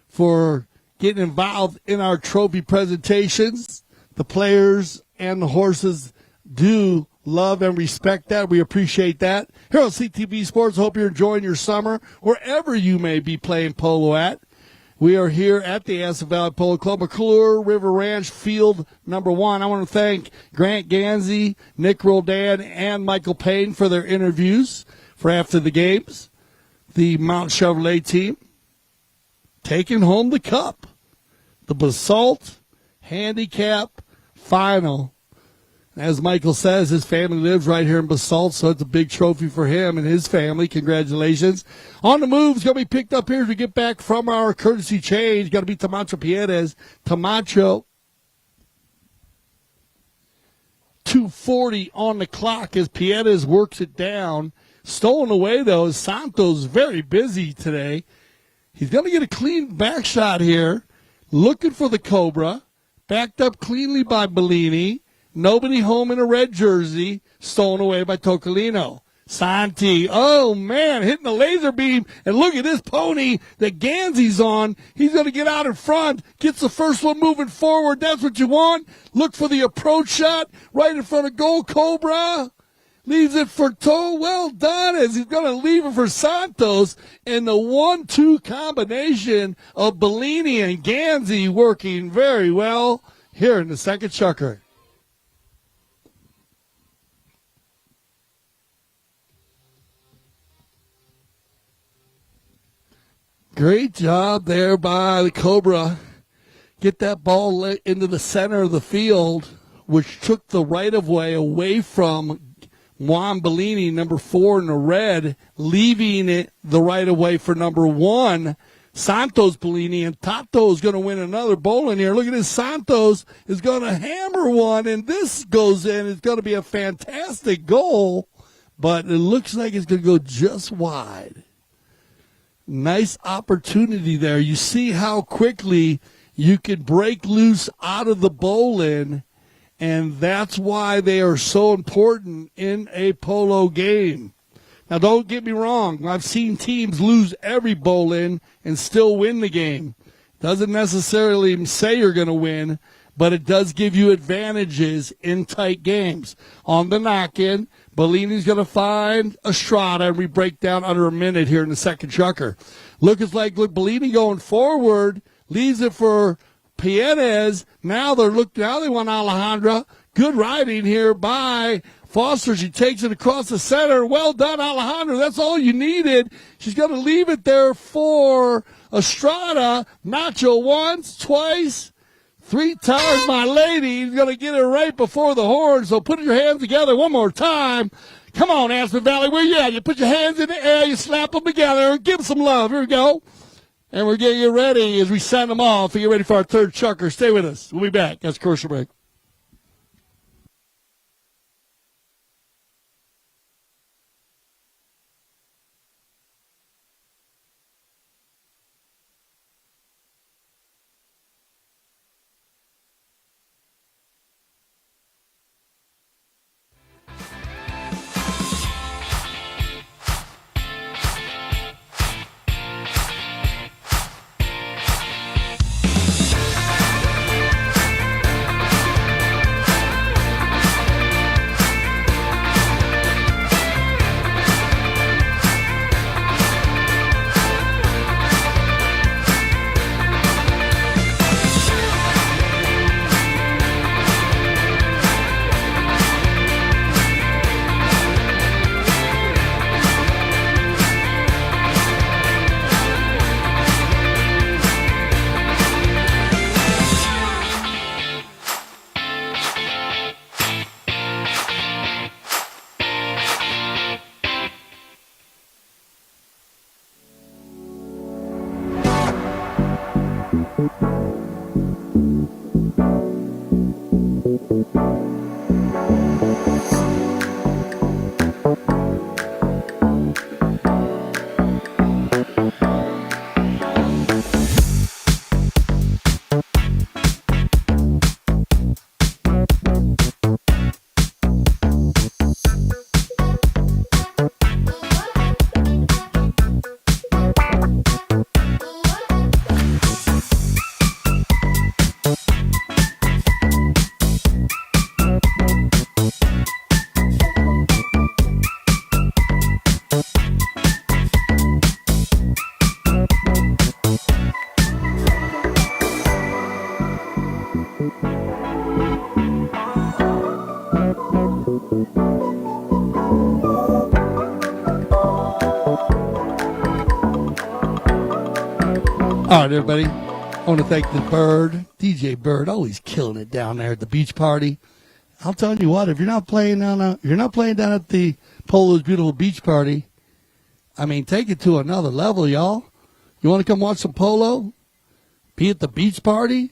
A: for getting involved in our trophy presentations. The players and the horses do love and respect that. We appreciate that. Here on CTV Sports, hope you're enjoying your summer wherever you may be playing polo at. We are here at the Aspen Valley Polo Club, McClure River Ranch, field number 1. I want to thank Grant Gansey, Nick Roldan, and Michael Payne for their interviews for after the games. The Mount Chevrolet team taking home the cup. The Basalt Handicap Final. As Michael says, his family lives right here in Basalt, so it's a big trophy for him and his family. Congratulations. On the move is going to be picked up here as we get back from our courtesy change. Got to be Tamacho Pierres. Tamacho, 2:40 on the clock as Pierres works it down. Stolen away, though, is Santos very busy today. He's going to get a clean back shot here. Looking for the Cobra. Backed up cleanly by Bellini. Nobody home in a red jersey. Stolen away by Tocolino. Santi, oh man, hitting the laser beam. And look at this pony that Ganzi's on. He's going to get out in front. Gets the first one moving forward. That's what you want. Look for the approach shot right in front of goal. Cobra leaves it for Toe. Well done as he's going to leave it for Santos. And the 1-2 combination of Bellini and Ganzi working very well here in the second chukker. Great job there by the Cobra. Get that ball into the center of the field, which took the right-of-way away from Juan Bellini, number 4 in the red, leaving it the right-of-way for number 1, Santos Bellini. And Tato is going to win another bowling here. Look at this. Santos is going to hammer one, and this goes in. It's going to be a fantastic goal, but it looks like it's going to go just wide. Nice opportunity there. You see how quickly you can break loose out of the bowl-in, and that's why they are so important in a polo game. Now, don't get me wrong. I've seen teams lose every bowl-in and still win the game. Doesn't necessarily say you're going to win, but it does give you advantages in tight games. On the knock-in, Bellini's going to find Estrada, and we break down under a minute here in the second chukker. Look Bellini going forward, leaves it for Pierres. Now they want Alejandra. Good riding here by Foster. She takes it across the center. Well done, Alejandra. That's all you needed. She's going to leave it there for Estrada. Nacho once, twice, 3 times, my lady. He's going to get it right before the horn, so put your hands together one more time. Come on, Aspen Valley, where you at? You put your hands in the air, you slap them together, and give them some love. Here we go. And we're getting you ready as we send them off to get ready for our third chukker. Stay with us. We'll be back. That's commercial break. All right, everybody. I want to thank the Bird, DJ Bird, always killing it down there at the beach party. I'll tell you what, if you're not playing down at the Polo's beautiful beach party, I mean, take it to another level, y'all. You want to come watch some polo? Be at the beach party?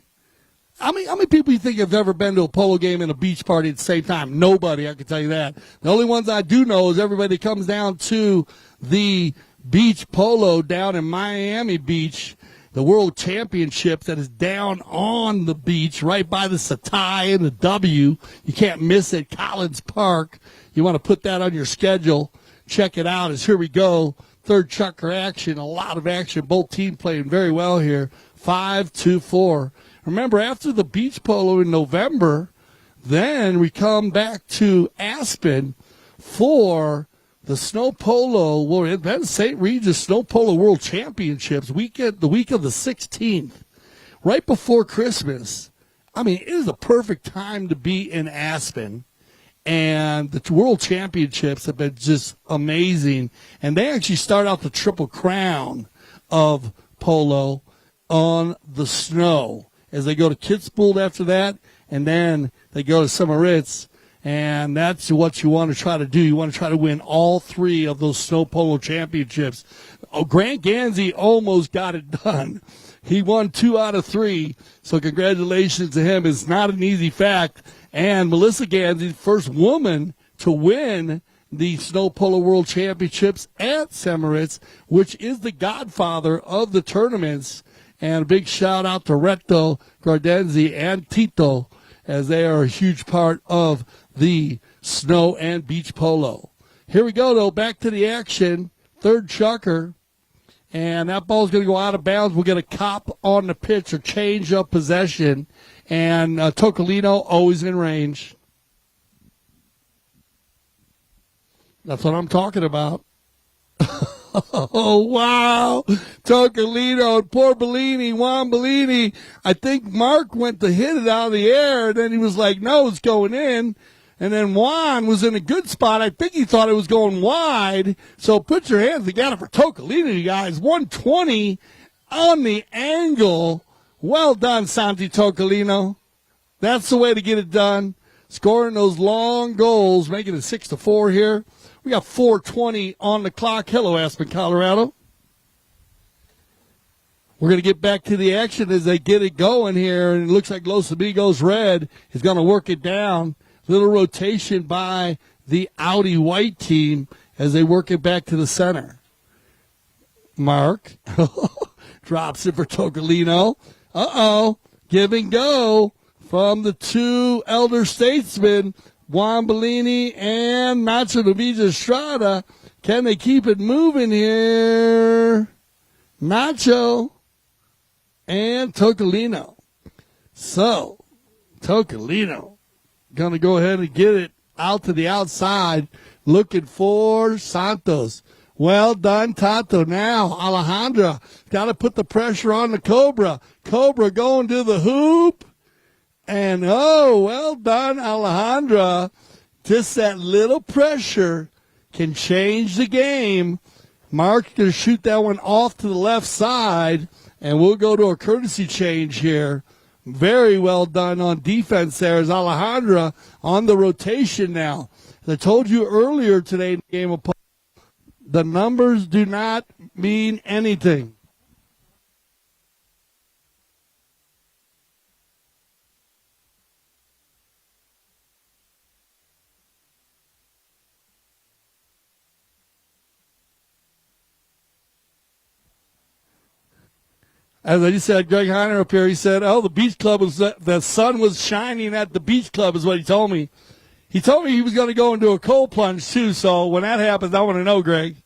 A: How many people you think have ever been to a polo game and a beach party at the same time? Nobody, I can tell you that. The only ones I do know is everybody that comes down to the beach polo down in Miami Beach, the World Championship that is down on the beach right by the Satai and the W. You can't miss it, Collins Park. You want to put that on your schedule. Check it out as here we go. Third chucker action, a lot of action. Both teams playing very well here. 5-4. Remember, after the beach polo in November, then we come back to Aspen for the snow polo. Well, then St. Regis Snow Polo World Championships the week of the 16th, right before Christmas. I mean, it is a perfect time to be in Aspen. And the World Championships have been just amazing. And they actually start out the Triple Crown of polo on the snow as they go to Kitzbühel after that, and then they go to Summeritz, and that's what you want to try to do. You want to try to win all three of those snow polo championships. Oh, Grant Gansey almost got it done. He won 2 out of 3, so congratulations to him. It's not an easy fact. And Melissa Gansey, the first woman to win the Snow Polo World Championships at Summeritz, which is the godfather of the tournaments. And a big shout out to Reto Gardenzi and Tito, as they are a huge part of the snow and beach polo. Here we go, though, back to the action. Third chucker. And that ball's going to go out of bounds. We'll get a cop on the pitch or change of possession. And Tocolino always in range. That's what I'm talking about. Oh, wow. Tocolino and poor Bellini, Juan Bellini. I think Mark went to hit it out of the air, and then he was like, no, it's going in. And then Juan was in a good spot. I think he thought it was going wide. So put your hands together for Tocolino, you guys. 120 on the angle. Well done, Santi Tocolino. That's the way to get it done. Scoring those long goals, making it 6-4 here. We got 4:20 on the clock. Hello, Aspen, Colorado. We're going to get back to the action as they get it going here. And it looks like Los Amigos Red is going to work it down. Little rotation by the Audi White team as they work it back to the center. Mark drops it for Tocolino. Give and go from the two elder statesmen, Juan Bellini and Nacho Navija Estrada. Can they keep it moving here? Nacho and Tocolino. So, Tocolino going to go ahead and get it out to the outside, looking for Santos. Well done, Tato. Now, Alejandra got to put the pressure on the Cobra. Cobra going to the hoop. And, well done, Alejandra. Just that little pressure can change the game. Mark's going to shoot that one off to the left side, and we'll go to a courtesy change here. Very well done on defense there as Alejandra on the rotation now. As I told you earlier today in the game of polo, the numbers do not mean anything. As I just said, Greg Heiner up here, he said, the beach club was, the sun was shining at the beach club is what he told me. He told me he was going to go and do a cold plunge, too, so when that happens, I want to know, Greg.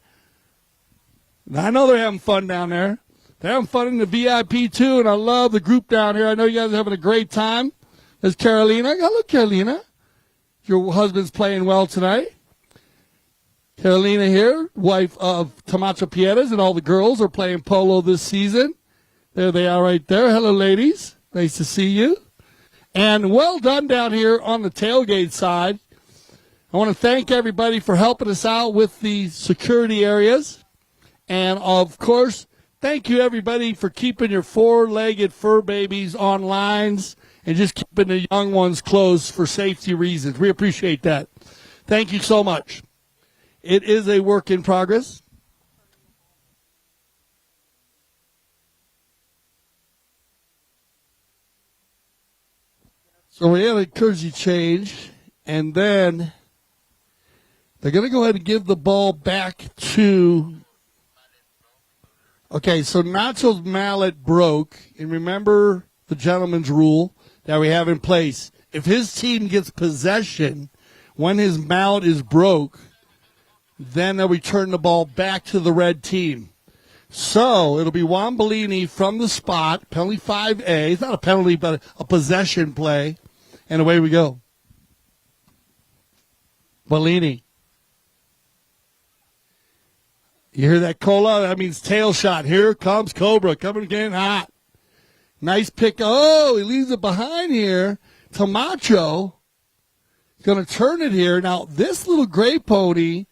A: I know they're having fun down there. They're having fun in the VIP, too, and I love the group down here. I know you guys are having a great time. There's Carolina. Hello, Carolina. Your husband's playing well tonight. Carolina here, wife of Tamacho Piedras, and all the girls are playing polo this season. There they are right there. Hello, ladies. Nice to see you. And well done down here on the tailgate side. I want to thank everybody for helping us out with the security areas. And, of course, thank you, everybody, for keeping your four-legged fur babies on lines and just keeping the young ones close for safety reasons. We appreciate that. Thank you so much. It is a work in progress. So we had a jersey change, and then they're going to go ahead and give the ball back to. Okay, so Nacho's mallet broke, and remember the gentleman's rule that we have in place. If his team gets possession when his mallet is broke, then they'll return the ball back to the red team. So it'll be Juan Bellini from the spot, penalty 5A. It's not a penalty, but a possession play. And away we go. Bellini. You hear that cola? That means tail shot. Here comes Cobra coming again hot. Nice pick. Oh, he leaves it behind here. Tamacho is going to turn it here. Now, this little gray pony,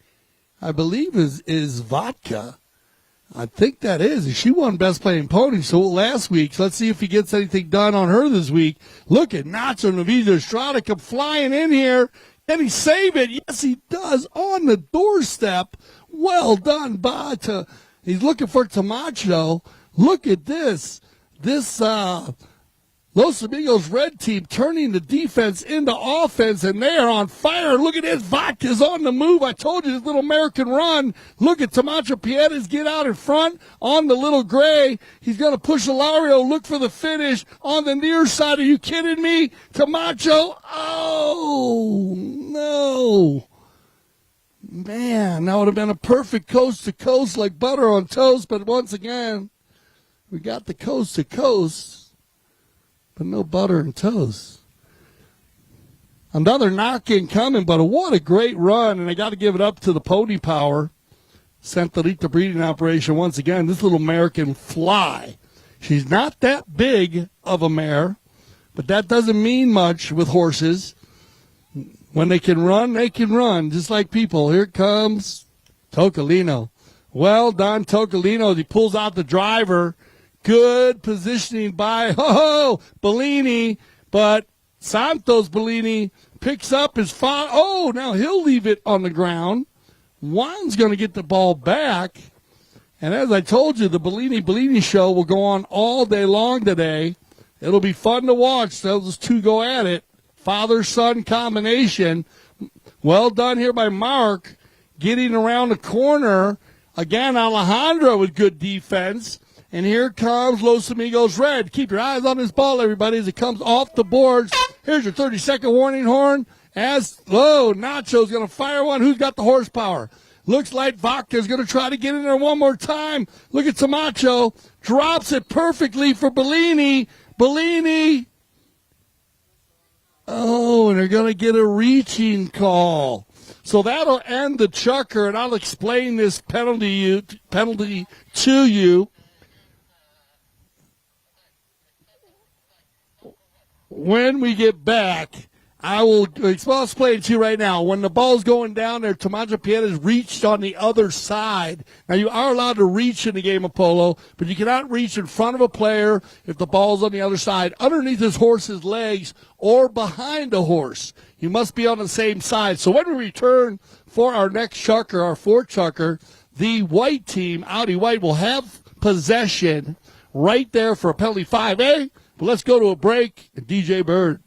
A: I believe, is Vodka. I think that is. She won Best Playing Pony last week. So let's see if he gets anything done on her this week. Look at Nacho Navido Estrada come flying in here. Can he save it? Yes, he does. On the doorstep. Well done, Bata. He's looking for Tamacho. Look at this. This Los Amigos red team turning the defense into offense, and they are on fire. Look at this. Vodka's on the move. I told you this little American run. Look at Tamacho Pietas get out in front on the little gray. He's going to push Hilario, look for the finish on the near side. Are you kidding me? Tamacho. Oh, no. Man, that would have been a perfect coast-to-coast like butter on toast, but once again, we got the coast-to-coast. But no butter and toast. Another knock-in coming, but what a great run. And I got to give it up to the Pony Power. Santorita breeding operation once again. This little American fly. She's not that big of a mare, but that doesn't mean much with horses. When they can run, just like people. Here comes Tocolino. Well done, Tocolino. He pulls out the driver. Good positioning by Bellini, but Santos Bellini picks up his foul. Oh, now he'll leave it on the ground. Juan's going to get the ball back. And as I told you, the Bellini show will go on all day long today. It'll be fun to watch. Those two go at it. Father-son combination. Well done here by Mark, getting around the corner. Again, Alejandro with good defense. And here comes Los Amigos Red. Keep your eyes on this ball, everybody, as it comes off the boards. Here's your 30-second warning horn. Nacho's going to fire one. Who's got the horsepower? Looks like Vodka's going to try to get in there one more time. Look at Tamacho. Drops it perfectly for Bellini. Bellini. Oh, and they're going to get a reaching call. So that'll end the chukker, and I'll explain this penalty to you. When we get back, I'll explain it to you right now. When the ball's going down there, Tamacho Pietas reached on the other side. Now, you are allowed to reach in the game of polo, but you cannot reach in front of a player if the ball's on the other side, underneath his horse's legs, or behind a horse. You must be on the same side. So when we return for our next chukker, our fourth chukker, the white team, Audi White, will have possession right there for a penalty 5A. But let's go to a break. DJ Bird.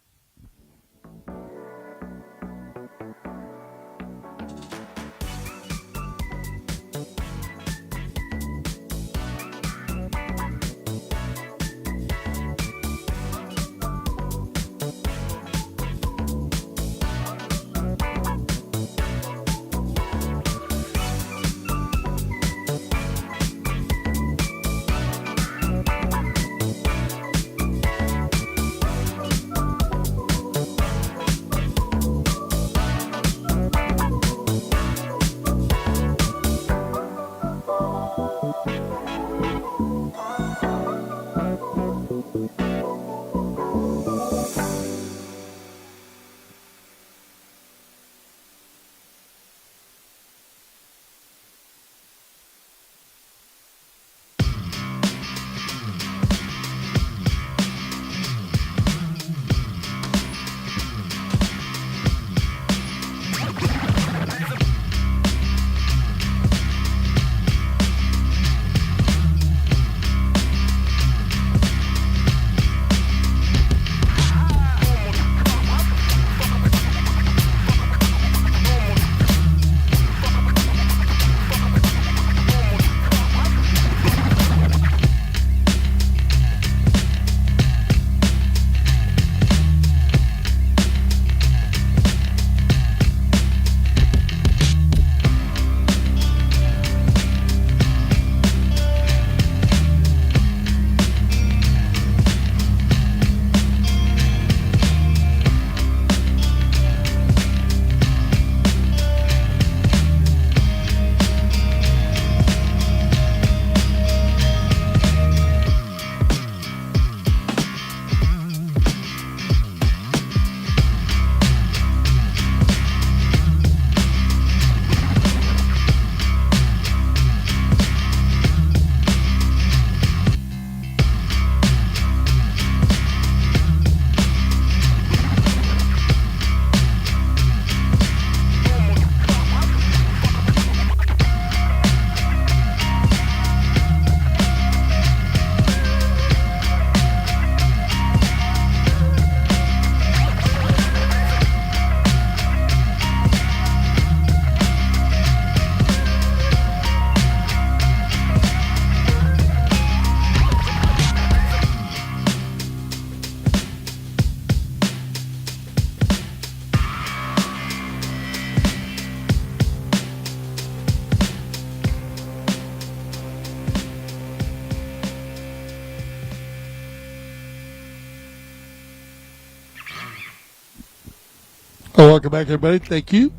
A: welcome back, everybody. Thank you.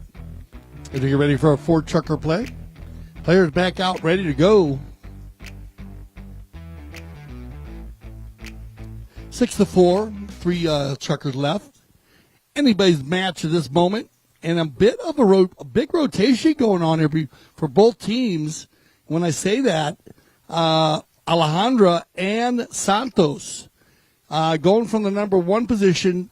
A: As we get ready for our 4-chucker play. Players back out, ready to go. 6-4, 3 chuckers left. Anybody's match at this moment, and a bit of a big rotation going on here for both teams. When I say that, Alejandra and Santos going from the number 1 position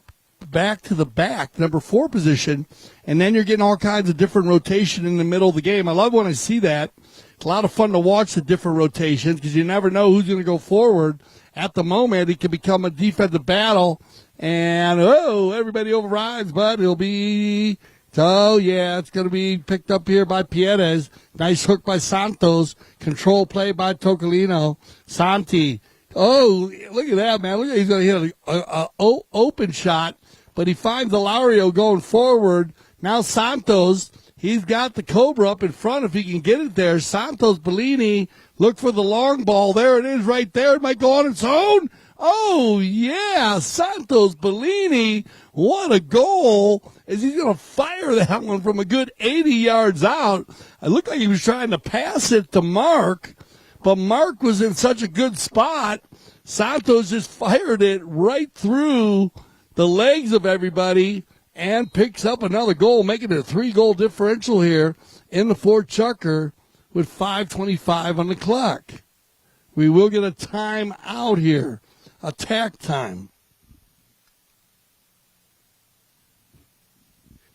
A: back to the number 4 position, and then you're getting all kinds of different rotation in the middle of the game. I love when I see that. It's a lot of fun to watch the different rotations because you never know who's going to go forward. At the moment, it can become a defensive battle, and, everybody overrides, but it'll be, it's going to be picked up here by Pierres. Nice hook by Santos. Control play by Tocolino. Santi. Oh, look at that, man. Look at he's going to hit an open shot, but he finds Ilario going forward. Now Santos, he's got the Cobra up in front if he can get it there. Santos Bellini, look for the long ball. There it is right there. It might go on its own. Oh, yeah, Santos Bellini, what a goal. As he's going to fire that one from a good 80 yards out. It looked like he was trying to pass it to Mark, but Mark was in such a good spot. Santos just fired it right through the legs of everybody and picks up another goal, making it a 3-goal differential here in the 4-chucker with 5:25 on the clock. We will get a time out here, attack time.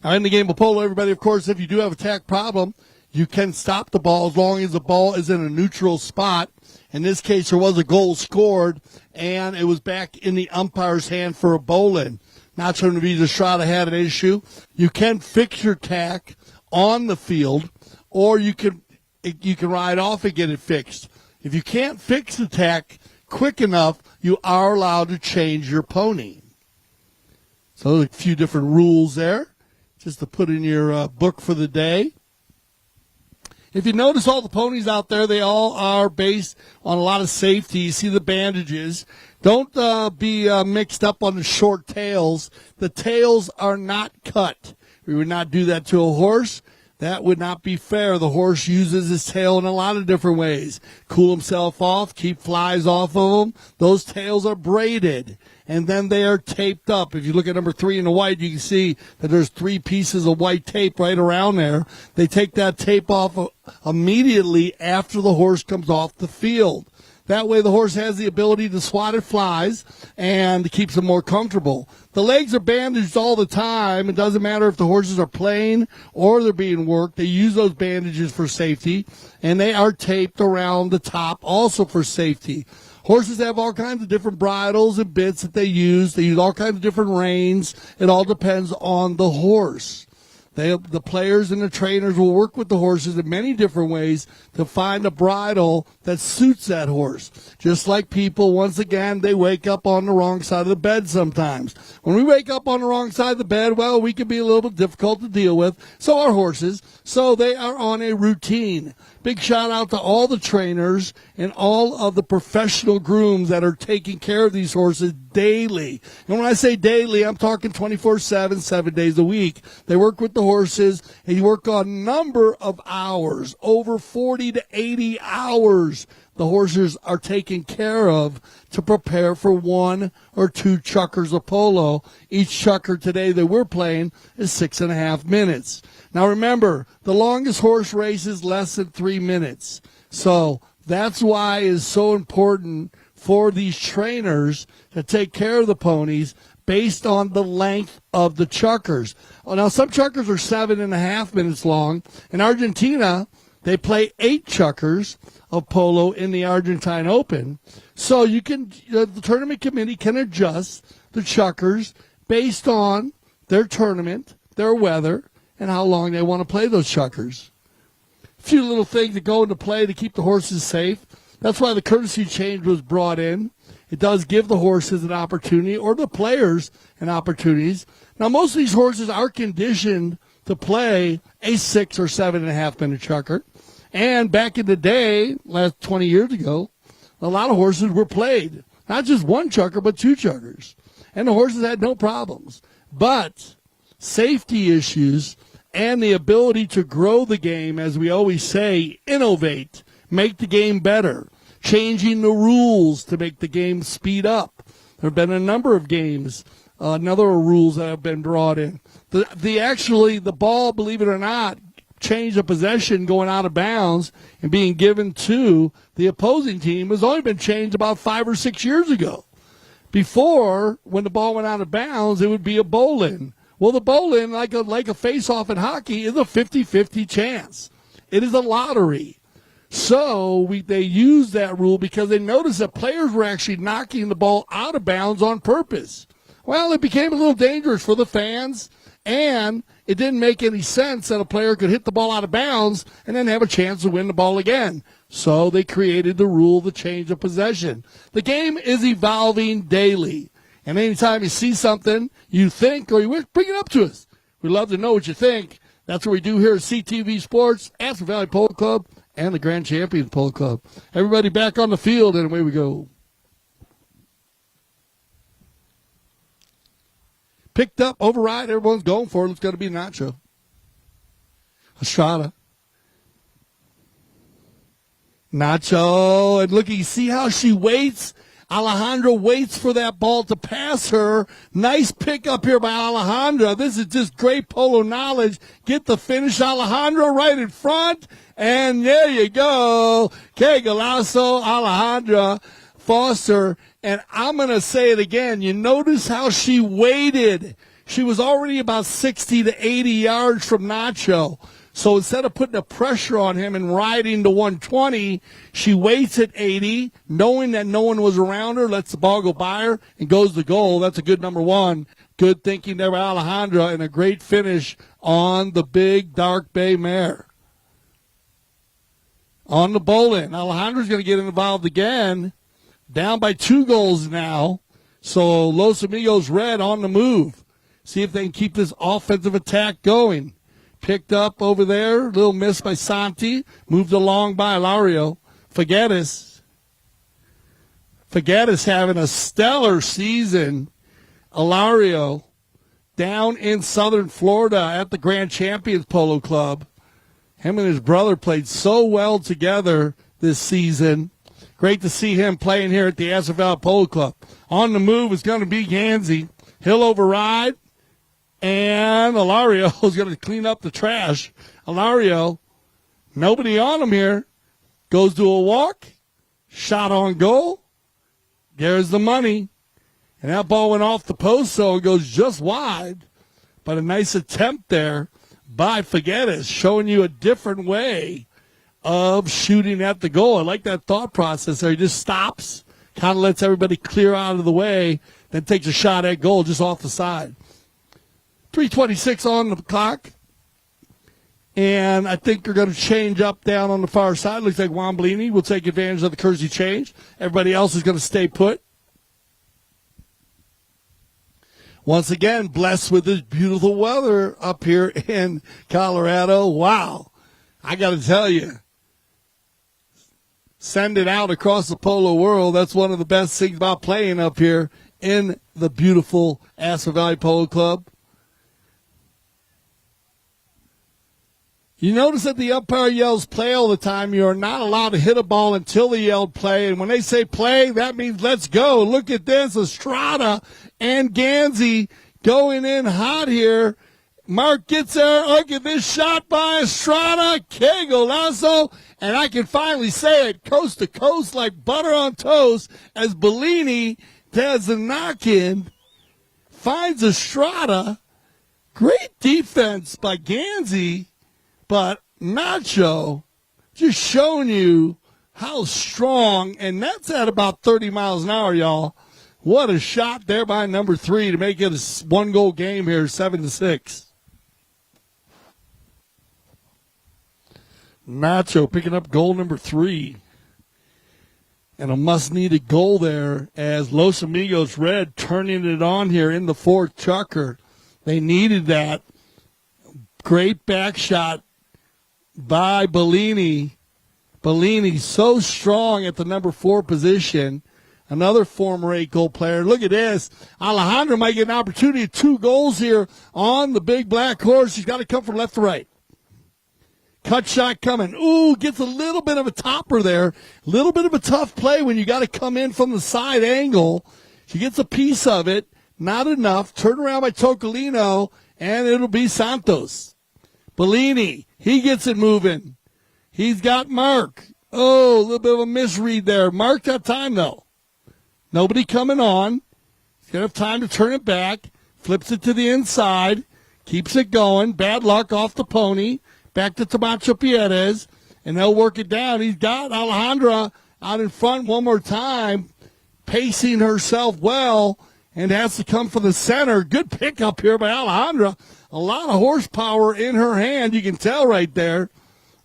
A: Now in the game of polo, everybody, of course, if you do have a attack problem, you can stop the ball as long as the ball is in a neutral spot. In this case, there was a goal scored, and it was back in the umpire's hand for a bowl-in. Not sure if Estrada had an issue. You can fix your tack on the field, or you can ride off and get it fixed. If you can't fix the tack quick enough, you are allowed to change your pony. So a few different rules there, just to put in your book for the day. If you notice all the ponies out there, they all are based on a lot of safety. You see the bandages. Don't be mixed up on the short tails. The tails are not cut. We would not do that to a horse. That would not be fair. The horse uses his tail in a lot of different ways. Cool himself off, keep flies off of him. Those tails are braided, and then they are taped up. If you look at number 3 in the white, you can see that there's 3 pieces of white tape right around there. They take that tape off immediately after the horse comes off the field. That way the horse has the ability to swat at flies and keeps them more comfortable. The legs are bandaged all the time. It doesn't matter if the horses are playing or they're being worked. They use those bandages for safety, and they are taped around the top also for safety. Horses have all kinds of different bridles and bits that they use. They use all kinds of different reins. It all depends on the horse. The players and the trainers will work with the horses in many different ways to find a bridle that suits that horse. Just like people, once again, they wake up on the wrong side of the bed sometimes. When we wake up on the wrong side of the bed, well, we can be a little bit difficult to deal with. So are horses. So they are on a routine. Big shout out to all the trainers and all of the professional grooms that are taking care of these horses daily. And when I say daily, I'm talking 24/7, 7 days a week. They work with the horses, and you work on a number of hours, over 40 to 80 hours. The horses are taken care of to prepare for 1 or 2 chukkers of polo. Each chukker today that we're playing is 6.5 minutes. Now remember, the longest horse race is less than 3 minutes. So that's why it is so important for these trainers to take care of the ponies based on the length of the chukkers. Well, now some chukkers are 7.5 minutes long. In Argentina, they play 8 chukkers of polo in the Argentine Open. So you can, the tournament committee can adjust the chukkers based on their tournament, their weather, and how long they want to play those chukkers. A few little things that go into play to keep the horses safe. That's why the courtesy change was brought in. It does give the horses an opportunity, or the players an opportunity. Now, most of these horses are conditioned to play a 6 or 7.5 minute chukker. And back in the day, last 20 years ago, a lot of horses were played. Not just 1 chukker, but 2 chukkers. And the horses had no problems. But safety issues, and the ability to grow the game, as we always say, innovate, make the game better, changing the rules to make the game speed up. There have been a number of games, another rules that have been brought in. The ball, believe it or not, change of possession going out of bounds and being given to the opposing team has only been changed about 5 or 6 years ago. Before, when the ball went out of bounds, it would be a bowl-in. Well, the bowl-in, like a face-off in hockey, is a 50-50 chance. It is a lottery. So they used that rule because they noticed that players were actually knocking the ball out of bounds on purpose. Well, it became a little dangerous for the fans, and it didn't make any sense that a player could hit the ball out of bounds and then have a chance to win the ball again. So they created the rule of the change of possession. The game is evolving daily. And anytime you see something you think or you wish, bring it up to us. We'd love to know what you think. That's what we do here at CTV Sports, Aspen Valley Polo Club, and the Grand Champions Polo Club. Everybody back on the field, and away we go. Picked up, override, everyone's going for it. It's going to be Nacho. Estrada. Nacho, and look, you see how she waits? Alejandra waits for that ball to pass her. Nice pick up here by Alejandra. This is just great polo knowledge. Get the finish, Alejandra, right in front. And there you go. Que golazo, Alejandra Foster. And I'm going to say it again. You notice how she waited. She was already about 60 to 80 yards from Nacho. So instead of putting the pressure on him and riding to 120, she waits at 80, knowing that no one was around her, lets the ball go by her, and goes to goal. That's a good number one. Good thinking there by Alejandra, and a great finish on the big Dark Bay mare. On the bowl-in. Alejandra's going to get involved again. Down by 2 goals now. So Los Amigos Red on the move. See if they can keep this offensive attack going. Picked up over there. Little miss by Santi. Moved along by Ilario. Figueres having a stellar season. Ilario down in southern Florida at the Grand Champions Polo Club. Him and his brother played so well together this season. Great to see him playing here at the Aspen Valley Polo Club. On the move is going to be Gansey. He'll override. And Ilario is going to clean up the trash. Ilario, nobody on him here. Goes to a walk. Shot on goal. There's the money. And that ball went off the post, so it goes just wide. But a nice attempt there by Figueres, showing you a different way of shooting at the goal. I like that thought process there. He just stops, kind of lets everybody clear out of the way, then takes a shot at goal just off the side. 3:26 on the clock. And I think they're going to change up down on the far side. Looks like Juan Bellini will take advantage of the courtesy change. Everybody else is going to stay put. Once again, blessed with this beautiful weather up here in Colorado. Wow. I got to tell you, send it out across the polo world. That's one of the best things about playing up here in the beautiful Aspen Valley Polo Club. You notice that the umpire yells play all the time. You are not allowed to hit a ball until they yell play. And when they say play, that means let's go. Look at this. Estrada and Gansey going in hot here. Mark gets there. Look at this shot by Estrada. Que golazo. And I can finally say it coast to coast like butter on toast as Bellini does the knock-in. Finds Estrada. Great defense by Gansey. But Nacho just showing you how strong, and that's at about 30 miles an hour, y'all. What a shot there by number 3 to make it a 1-goal game here, 7-6. Nacho picking up goal number 3. And a must-needed goal there as Los Amigos Red turning it on here in the 4th chucker. They needed that. Great back shot by Bellini. Bellini so strong at the number 4 position. another former 8-goal player. Look at this. Alejandra might get an opportunity of 2 goals here on the big black horse. She's got to come from left to right. Cut shot coming. Ooh, gets a little bit of a topper there. A little bit of a tough play when you got to come in from the side angle. She gets a piece of it. Not enough. Turn around by Tocolino, and it'll be Santos. Bellini, he gets it moving. He's got Mark. Oh, a little bit of a misread there. Mark that time, though. Nobody coming on. He's going to have time to turn it back. Flips it to the inside. Keeps it going. Bad luck off the pony. Back to Tomacho Pierez. And they'll work it down. He's got Alejandra out in front one more time. Pacing herself well. And has to come from the center. Good pickup here by Alejandra. A lot of horsepower in her hand. You can tell right there.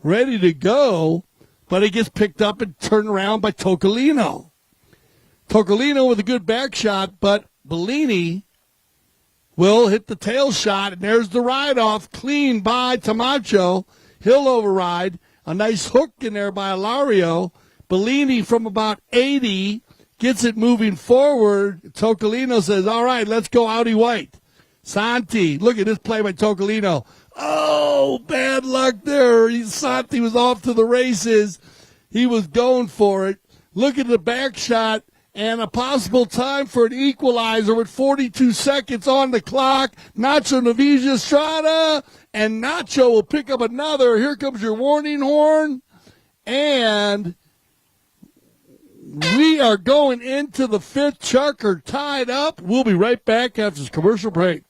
A: Ready to go. But it gets picked up and turned around by Tocolino. Tocolino with a good back shot, but Bellini will hit the tail shot, and there's the ride-off, clean by Tamacho. He'll override. A nice hook in there by Ilario. Bellini from about 80 gets it moving forward. Tocolino says, all right, let's go outie white. Santi, look at this play by Tocolino. Oh, bad luck there. Santi was off to the races. He was going for it. Look at the back shot and a possible time for an equalizer with 42 seconds on the clock. Nacho Navija Estrada, and Nacho will pick up another. Here comes your warning horn. And we are going into the 5th. Chuck are tied up. We'll be right back after this commercial break.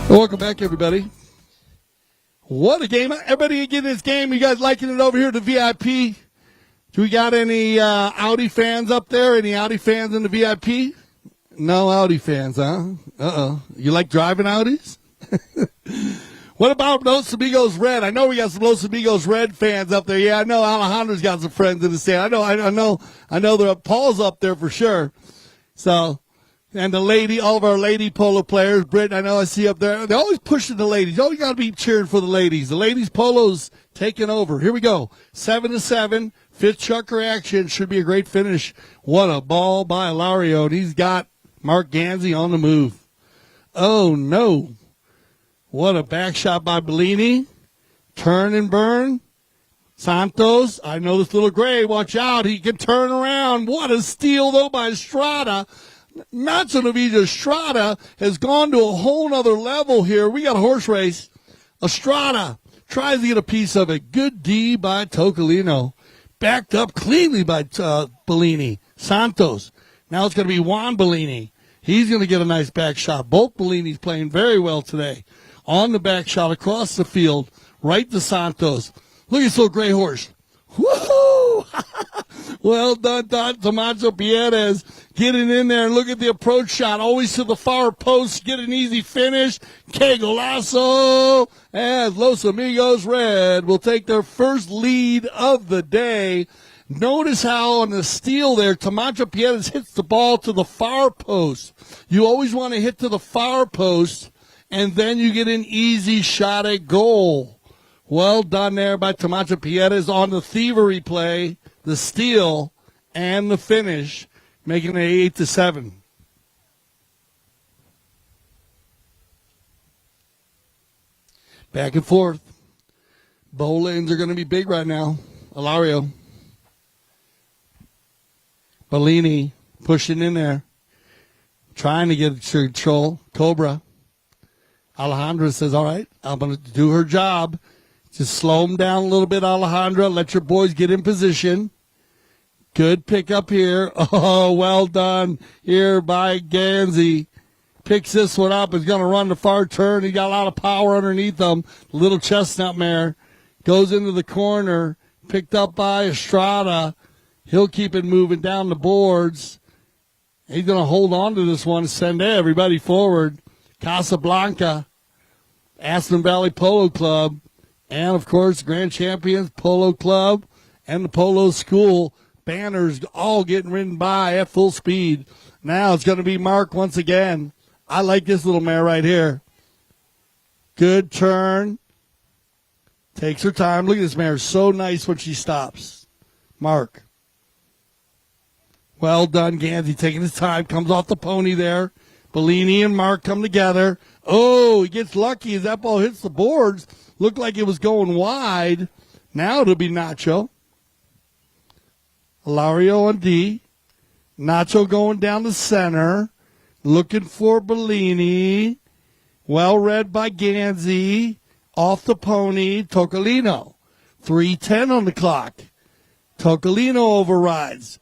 A: Welcome back, everybody. What a game. Everybody get this game. You guys liking it over here at the VIP? Do we got any Audi fans up there? Any Audi fans in the VIP? No Audi fans, huh? Uh-oh. You like driving Audis? What about Los Amigos Red? I know we got some Los Amigos Red fans up there. Yeah, I know Alejandra's got some friends in the stand. I know there are Paul's up there for sure. So, and the lady, all of our lady polo players, Britt, I know I see up there. They're always pushing the ladies. You always got to be cheering for the ladies. The ladies polo's taking over. Here we go. 7-7. 5th chucker action. Should be a great finish. What a ball by Ilario. And he's got Mark Ganzi on the move. Oh, no. What a back shot by Bellini. Turn and burn. Santos, I know this little gray. Watch out. He can turn around. What a steal, though, by Estrada. Nacho Navidad Estrada has gone to a whole nother level here. We got a horse race. Estrada tries to get a piece of it. Good D by Tocolino. Backed up cleanly by Bellini. Santos. Now it's going to be Juan Bellini. He's going to get a nice back shot. Both Bellinis playing very well today. On the back shot across the field, right to Santos. Look at this little gray horse. Woo! Well done, Tomaso Pierres getting in there. And look at the approach shot. Always to the far post. Get an easy finish. Que golazo. As Los Amigos Red will take their first lead of the day. Notice how on the steal there, Tomaso Pierres hits the ball to the far post. You always want to hit to the far post, and then you get an easy shot at goal. Well done there by Tomaso Pierres on the thievery play, the steal, and the finish, making it 8-7. Back and forth. Bow lanes are going to be big right now. Alario. Bellini pushing in there. Trying to get control. Cobra. Alejandra says, all right, I'm going to do her job. Just slow them down a little bit, Alejandra. Let your boys get in position. Good pick up here. Oh, well done here by Ganzi. Picks this one up. Is going to run the far turn. He got a lot of power underneath him. Little chestnut mare goes into the corner. Picked up by Estrada. He'll keep it moving down the boards. He's going to hold on to this one and send everybody forward. Casablanca, Aspen Valley Polo Club, and, of course, Grand Champions Polo Club and the Polo School. Banners all getting ridden by at full speed. Now it's going to be Mark once again. I like this little mare right here. Good turn. Takes her time. Look at this mare. So nice when she stops. Mark. Well done, Ganzi, taking his time. Comes off the pony there. Bellini and Mark come together. Oh, he gets lucky as that ball hits the boards. Looked like it was going wide. Now it'll be Nacho. Ilario on D. Nacho going down the center. Looking for Bellini. Well read by Ganzi. Off the pony. Tocolino. 3:10 on the clock. Tocolino overrides.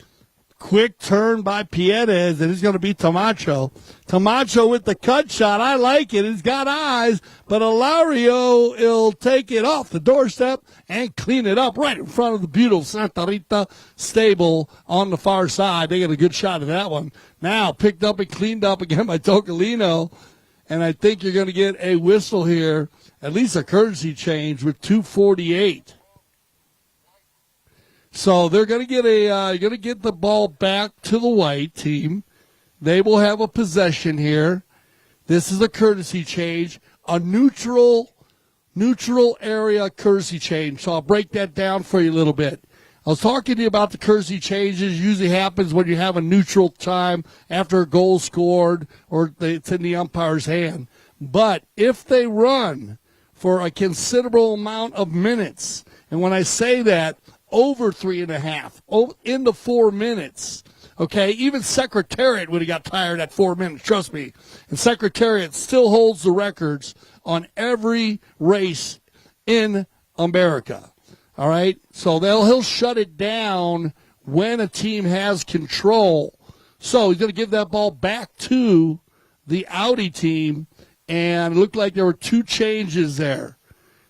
A: Quick turn by Pierres, and it's going to be Tomacho. Tomacho with the cut shot. I like it. He's got eyes, but Ilario will take it off the doorstep and clean it up right in front of the beautiful Santa Rita stable on the far side. They get a good shot of that one. Now picked up and cleaned up again by Tocolino, and I think you're going to get a whistle here, at least a courtesy change with 2:48. So they're going to get the ball back to the white team. They will have a possession here. This is a courtesy change, a neutral area courtesy change. So I'll break that down for you a little bit. I was talking to you about the courtesy changes. Usually happens when you have a neutral time after a goal scored or it's in the umpire's hand. But if they run for a considerable amount of minutes, and when I say that, over 3.5, into 4 minutes. Okay, even Secretariat would have got tired at 4 minutes, trust me. And Secretariat still holds the records on every race in America. All right, so he'll shut it down when a team has control. So he's going to give that ball back to the Audi team, and it looked like there were two changes there.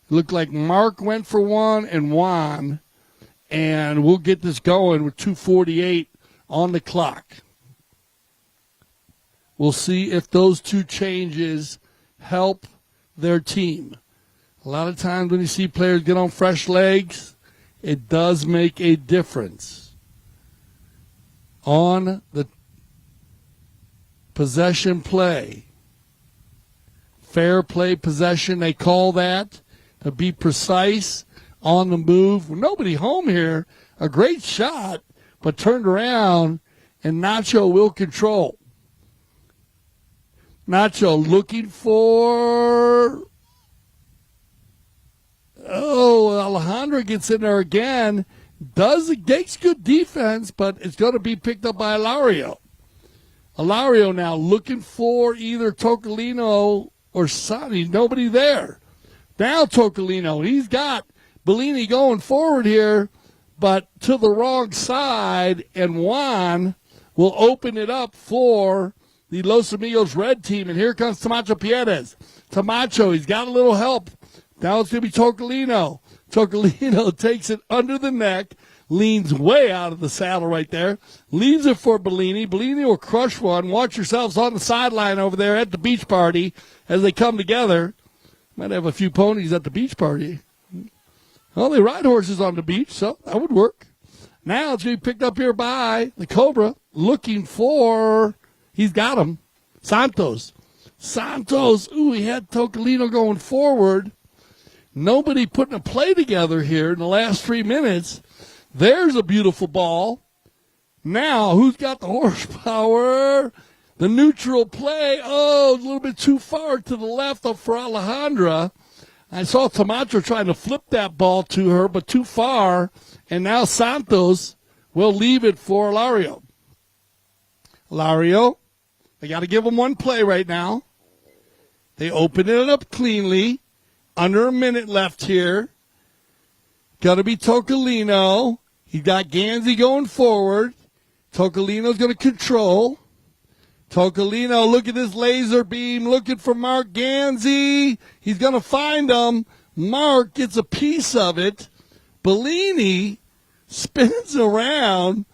A: It looked like Mark went for one and Juan. And we'll get this going with 2:48 on the clock. We'll see if those two changes help their team. A lot of times when you see players get on fresh legs, it does make a difference. On the possession play, fair play possession, they call that, to be precise. On the move. Nobody home here. A great shot, but turned around, and Nacho will control. Nacho looking for Alejandro gets in there again. Takes good defense, but it's going to be picked up by Ilario. Ilario now looking for either Tocolino or Sonny. Nobody there. Now Tocolino. He's got Bellini going forward here, but to the wrong side, and Juan will open it up for the Los Amigos red team. And here comes Tamacho Pierres. Tamacho, he's got a little help. Now it's going to be Tocolino. Tocolino takes it under the neck, leans way out of the saddle right there, leaves it for Bellini. Bellini will crush one. Watch yourselves on the sideline over there at the beach party as they come together. Might have a few ponies at the beach party. Well, they ride horses on the beach, so that would work. Now it's going to be picked up here by the Cobra, looking for, he's got him, Santos. Ooh, he had Tocolino going forward. Nobody putting a play together here in the last 3 minutes. There's a beautiful ball. Now, who's got the horsepower? The neutral play. Oh, a little bit too far to the left up for Alejandra. I saw Tamacho trying to flip that ball to her, but too far. And now Santos will leave it for Ilario. Ilario, they got to give him one play right now. They open it up cleanly. Under a minute left here. Got to be Tocolino. He got Ganzi going forward. Tocolino's going to control. Tocolino, look at this laser beam, looking for Mark Ganzi. He's going to find him. Mark gets a piece of it. Bellini spins around.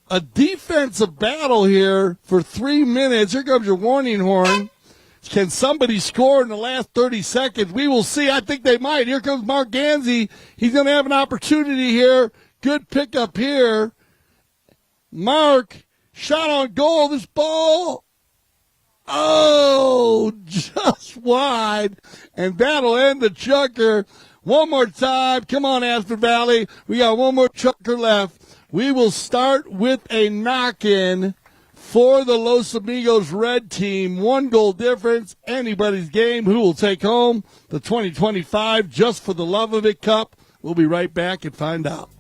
A: A defensive battle here for 3 minutes. Here comes your warning horn. Can somebody score in the last 30 seconds? We will see. I think they might. Here comes Mark Ganzi. He's going to have an opportunity here. Good pickup here. Mark, shot on goal. This ball, just wide. And that'll end the chucker. One more time. Come on, Aspen Valley. We got one more chucker left. We will start with a knock-in for the Los Amigos red team. 1 goal difference. Anybody's game. Who will take home the 2025 Just for the Love of It Cup? We'll be right back and find out.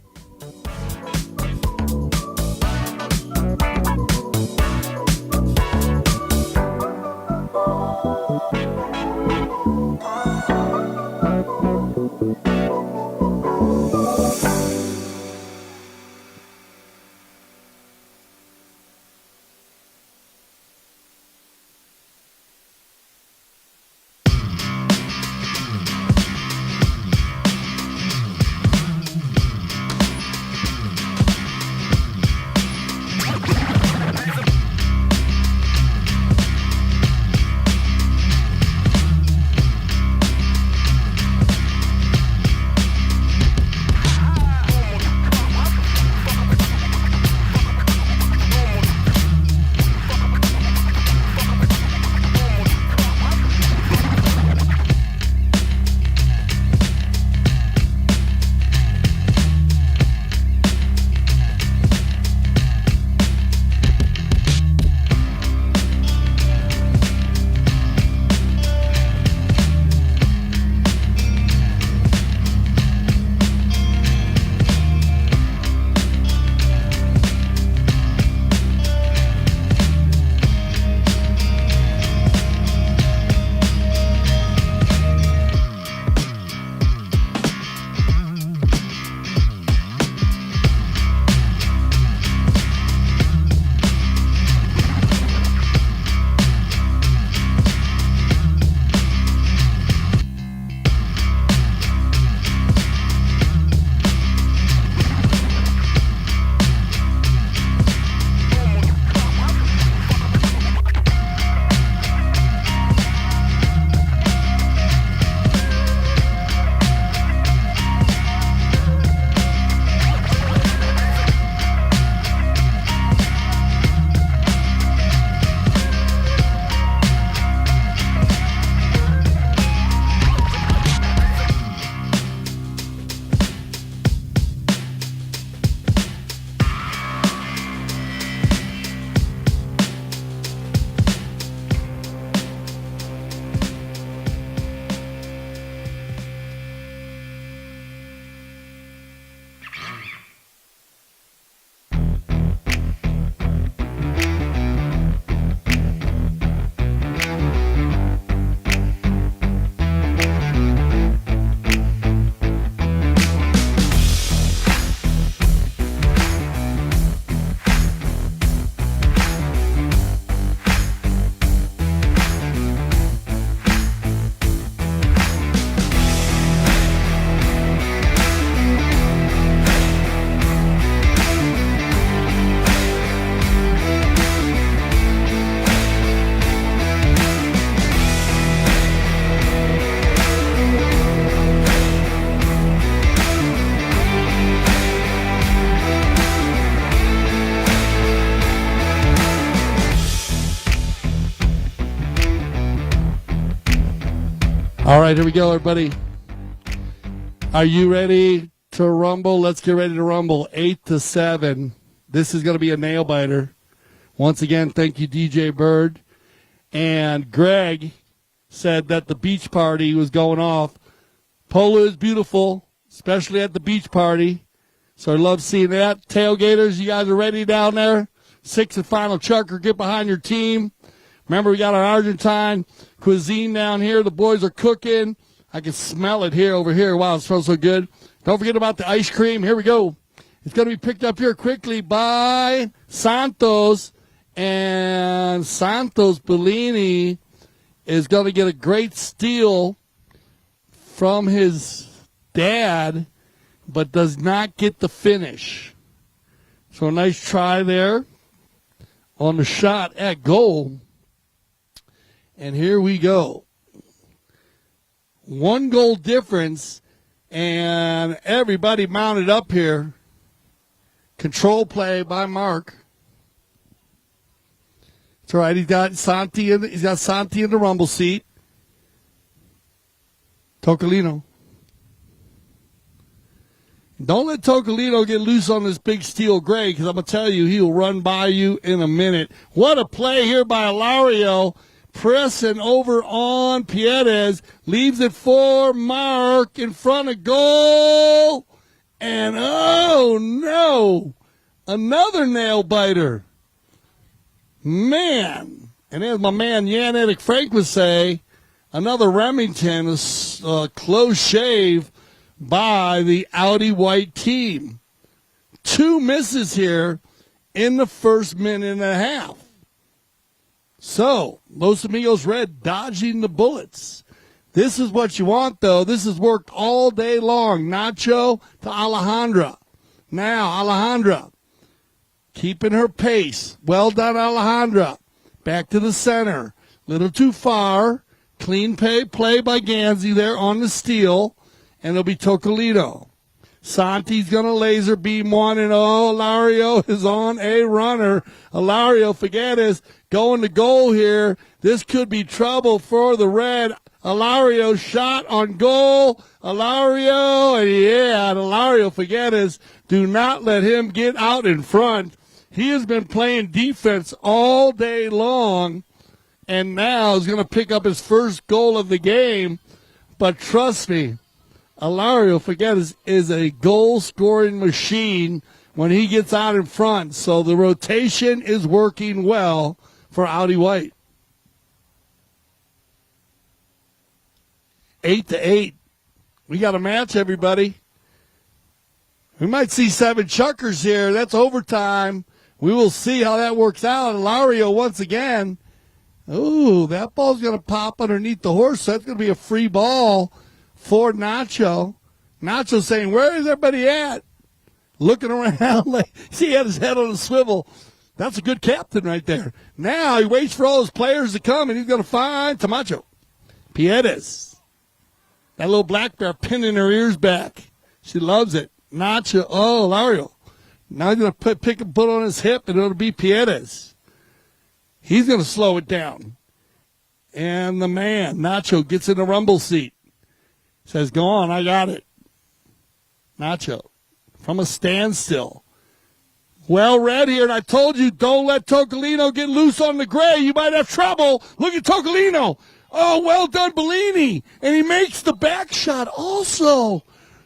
A: All right, here we go, everybody. Are you ready to rumble? Let's get ready to rumble. 8-7. This is going to be a nail biter. Once again, thank you, DJ Bird. And Greg said that the beach party was going off. Polo is beautiful, especially at the beach party. So I love seeing that. Tailgaters, you guys are ready down there? 6th and final chucker, get behind your team. Remember, we got our Argentine cuisine down here. The boys are cooking. I can smell it here over here. Wow, it smells so good. Don't forget about the ice cream. Here we go. It's going to be picked up here quickly by Santos. And Santos Bellini is going to get a great steal from his dad, but does not get the finish. So a nice try there on the shot at goal. And here we go. 1 goal difference, and everybody mounted up here. Control play by Mark. It's all right. He's got Santi in the rumble seat. Tocolino. Don't let Tocolino get loose on this big steel Greg, because I'm going to tell you, he'll run by you in a minute. What a play here by Ilario. Pressing over on Piedes. Leaves it for Mark in front of goal. And, oh, no. Another nail biter. Man. And as my man Jan-Erik Frank would say, another Remington, a close shave by the Audi White team. 2 misses here in the first minute and a half. So, Los Amigos Red dodging the bullets. This is what you want, though. This has worked all day long. Nacho to Alejandra. Now, Alejandra keeping her pace. Well done, Alejandra. Back to the center. Little too far. Clean play by Ganzi there on the steal. And it'll be Tocolino. Santi's going to laser beam one, and Ilario is on a runner. Ilario Figueres going to goal here. This could be trouble for the Red. Ilario shot on goal. Ilario, and Ilario Figueres, do not let him get out in front. He has been playing defense all day long, and now is going to pick up his first goal of the game. But trust me, Ilario Figueres is a goal-scoring machine when he gets out in front. So the rotation is working well for Audi White. 8-8. We got a match, everybody. We might see 7 chuckers here. That's overtime. We will see how that works out. Ilario once again. Ooh, that ball's going to pop underneath the horse. So that's going to be a free ball for Nacho. Nacho saying, where is everybody at? Looking around like, see, he had his head on a swivel. That's a good captain right there. Now he waits for all his players to come, and he's going to find Tamacho. Piedes. That little black bear pinning her ears back. She loves it. Nacho. Oh, Ilario. Now he's going to put on his hip, and it'll be Piedes. He's going to slow it down. And the man, Nacho, gets in the rumble seat. Says, go on, I got it. Nacho, from a standstill. Well read here, and I told you, don't let Tocolino get loose on the gray. You might have trouble. Look at Tocolino. Oh, well done, Bellini. And he makes the back shot also.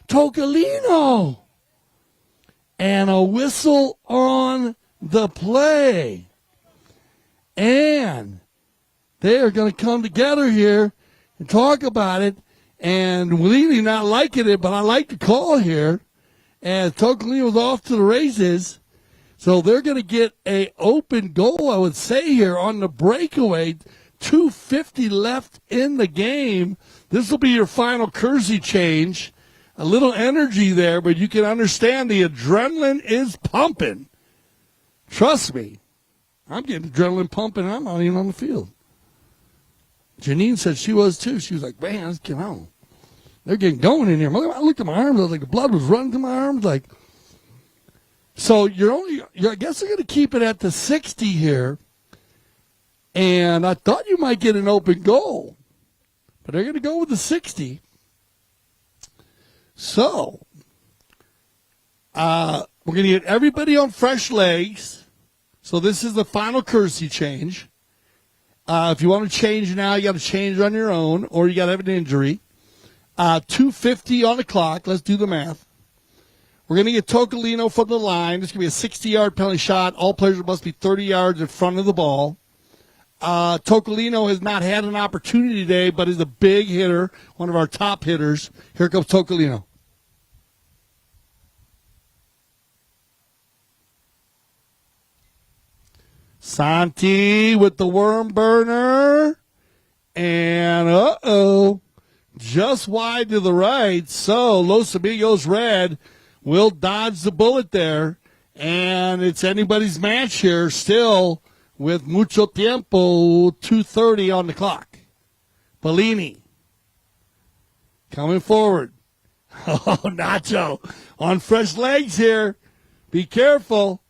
A: Tocolino. And a whistle on the play. And they are going to come together here and talk about it. And Bellini not liking it, but I like the call here. And Tocolino was off to the races. So they're going to get a open goal, I would say, here on the breakaway. 2:50 left in the game. This will be your final Kersey change. A little energy there, but you can understand the adrenaline is pumping. Trust me. I'm getting adrenaline pumping, and I'm not even on the field. Janine said she was too. She was like, man, get on. They're getting going in here. I looked at my arms. I was like, the blood was running to my arms. Like, so I guess they're going to keep it at the 60 here. And I thought you might get an open goal. but they're going to go with the 60. So, we're going to get everybody on fresh legs. So this is the final courtesy change. If you want to change now, you got to change on your own, or you got to have an injury. 250 on the clock. Let's do the math. We're going to get Tocolino from the line. This is going to be a 60-yard penalty shot. All players must be 30 yards in front of the ball. Tocolino has not had an opportunity today, but is a big hitter, one of our top hitters. Here comes Tocolino. Santi with the worm burner. And, just wide to the right. So Los Amigos Red will dodge the bullet there. And it's anybody's match here still with mucho tiempo, 2:30 on the clock. Bellini coming forward. Oh, Nacho on fresh legs here. Be careful.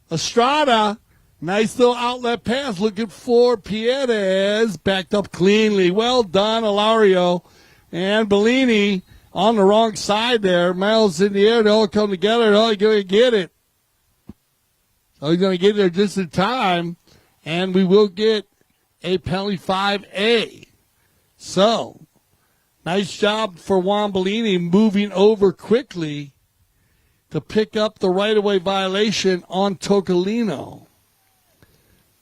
A: Estrada. Nice little outlet pass looking for Pierez. Backed up cleanly. Well done, Ilario. And Bellini on the wrong side there. Miles in the air. They all come together. Oh, he's going to get it. Oh, he's going to get there just in time. And we will get a penalty 5A. So, nice job for Juan Bellini moving over quickly to pick up the right-of-way violation on Tocolino.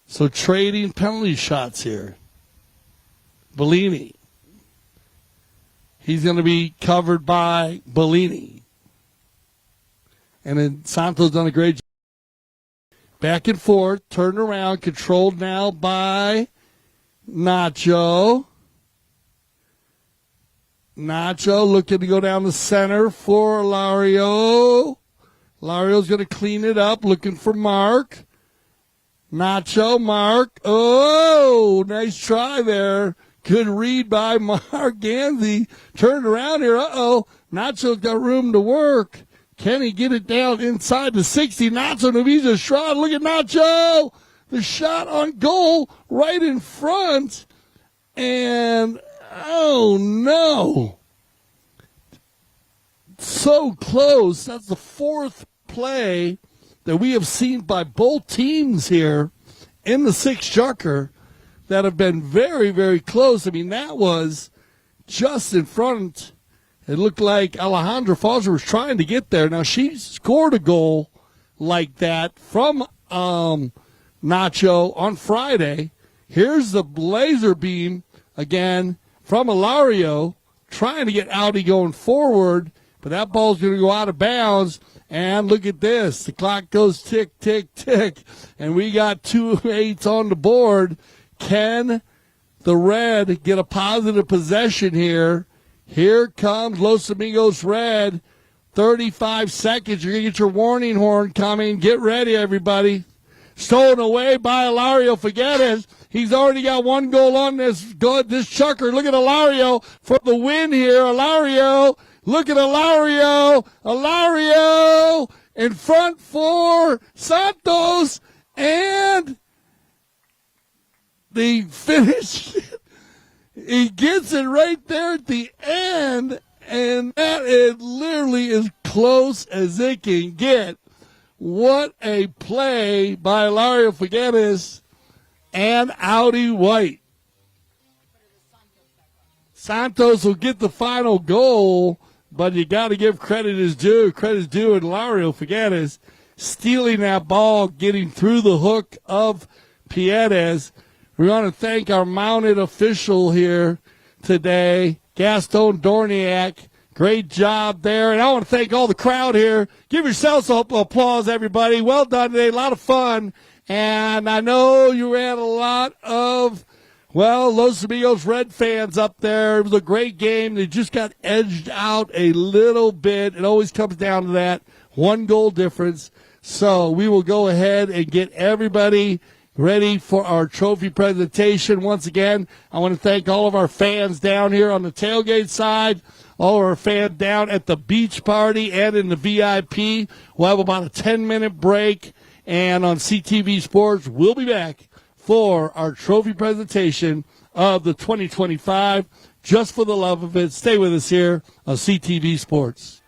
A: So trading penalty shots here. Bellini. He's going to be covered by Bellini. And then Santos done a great job. Back and forth, turned around, controlled now by Nacho. Nacho looking to go down the center for Ilario. Ilario's going to clean it up, looking for Mark. Nacho, Mark. Oh, nice try there. Good read by Mark Ganzi. Turned around here. Nacho's got room to work. Can he get it down inside the 60? Nacho Navisa Estrada. Look at Nacho. The shot on goal right in front. And, oh, no. So close. That's the fourth play that we have seen by both teams here in the six jucker that have been very, very close. I mean, that was just in front. It looked like Alejandra Foster was trying to get there. Now, she scored a goal like that from Nacho on Friday. Here's the laser beam again from Ilario, trying to get Audi going forward, but that ball's going to go out of bounds. And look at this. The clock goes tick, tick, tick. And we got 2-8 on the board. Can the Red get a positive possession here? Here comes Los Amigos Red. 35 seconds. You're going to get your warning horn coming. Get ready, everybody. Stolen away by Ilario Figueres. He's already got one goal on this chucker. Look at Ilario for the win here. Ilario. Look at Ilario. Ilario in front for Santos. And the finish. He gets it right there at the end. And that is literally as close as it can get. What a play by Ilario Figueres and Audi White. Santos will get the final goal. But you got to give credit as due. Credit is due, and Ilario Figueres stealing that ball, getting through the hook of Pierez. We want to thank our mounted official here today, Gaston Dorniak. Great job there. And I want to thank all the crowd here. Give yourselves a applause, everybody. Well done today. A lot of fun. And I know you had a lot of Los Amigos Red fans up there. It was a great game. They just got edged out a little bit. It always comes down to that one goal difference. So we will go ahead and get everybody ready for our trophy presentation. Once again, I want to thank all of our fans down here on the tailgate side, all of our fans down at the beach party and in the VIP. We'll have about a 10-minute break. And on CTV Sports, we'll be back for our trophy presentation of the 2025 just for the love of it. Stay with us here on CTV Sports.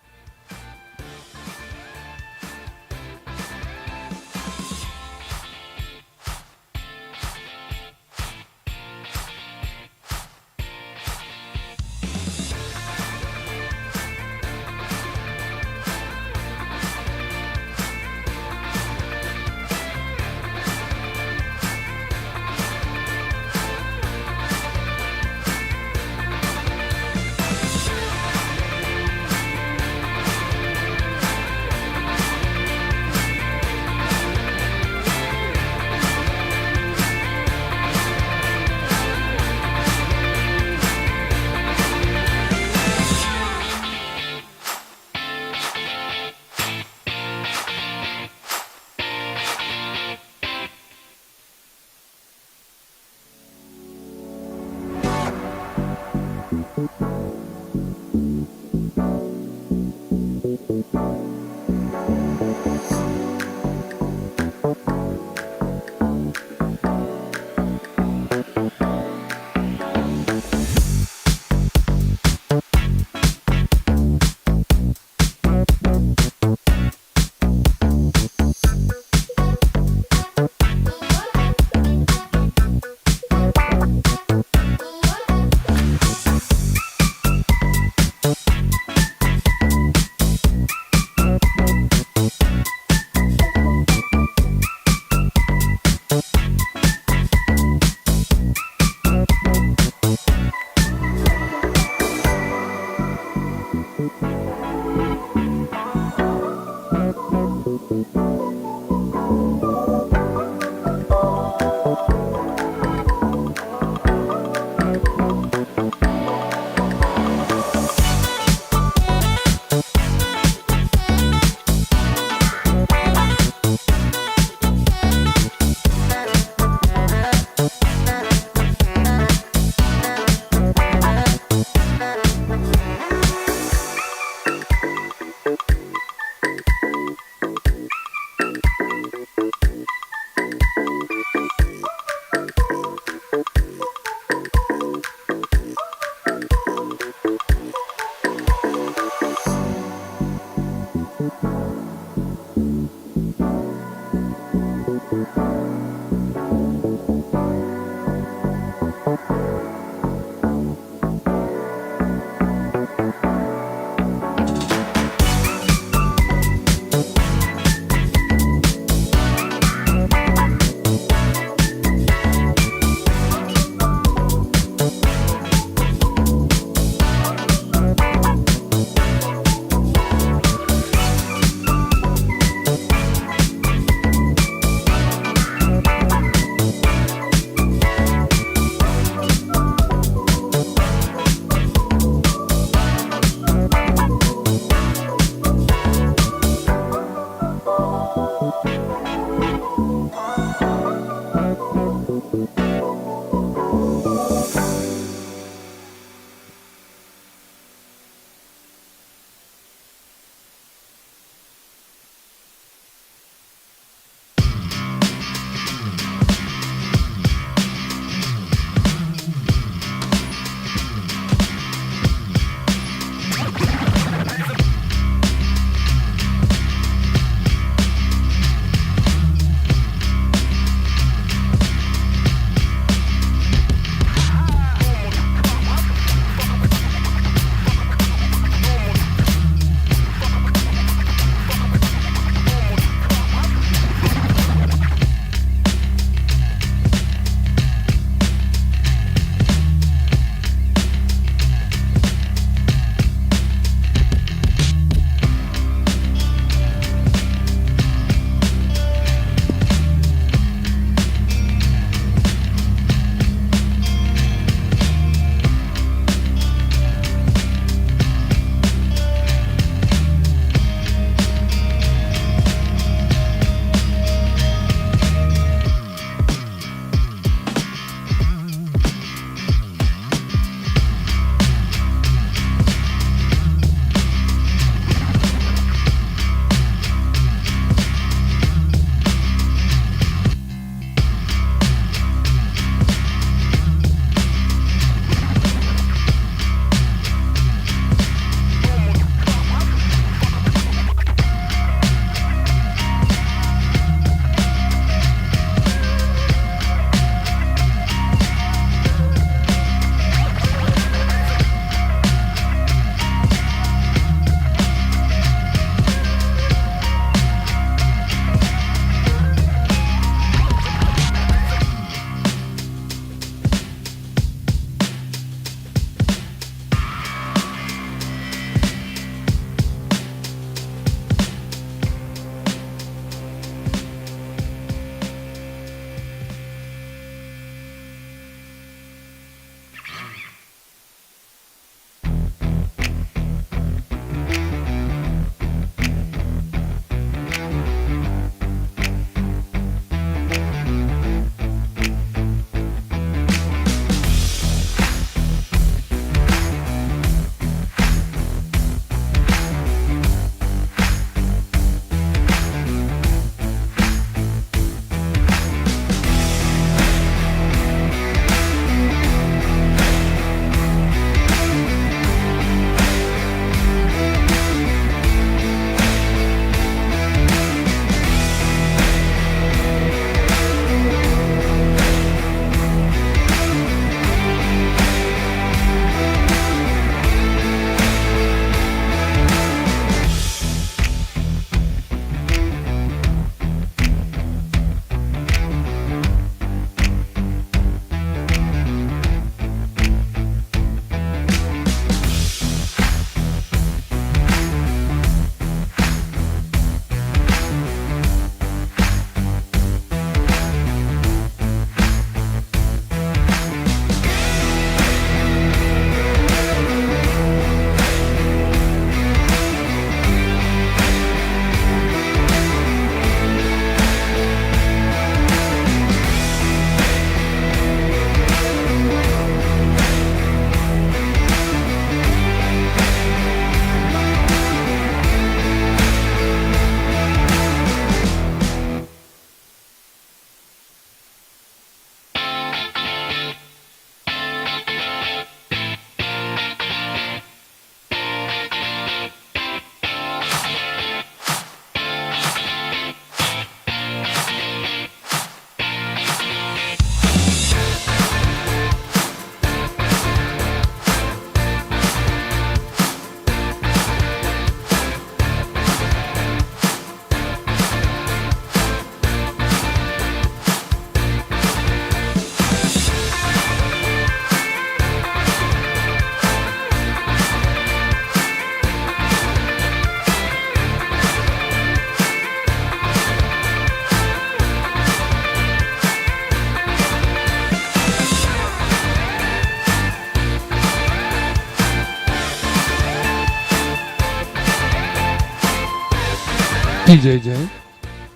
A: DJ James.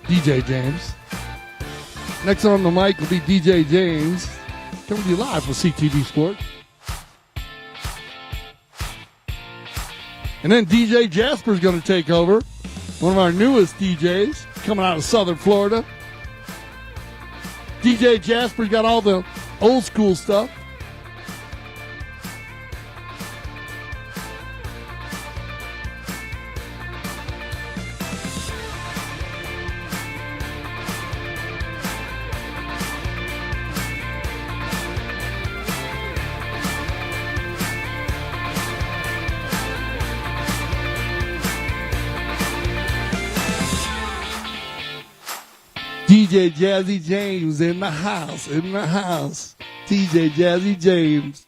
A: DJ James. Next on the mic will be DJ James. Coming to you live for CTV Sports. And then DJ Jasper's going to take over. One of our newest DJs coming out of Southern Florida. DJ Jasper's got all the old school stuff. DJ Jazzy James in the house, DJ Jazzy James.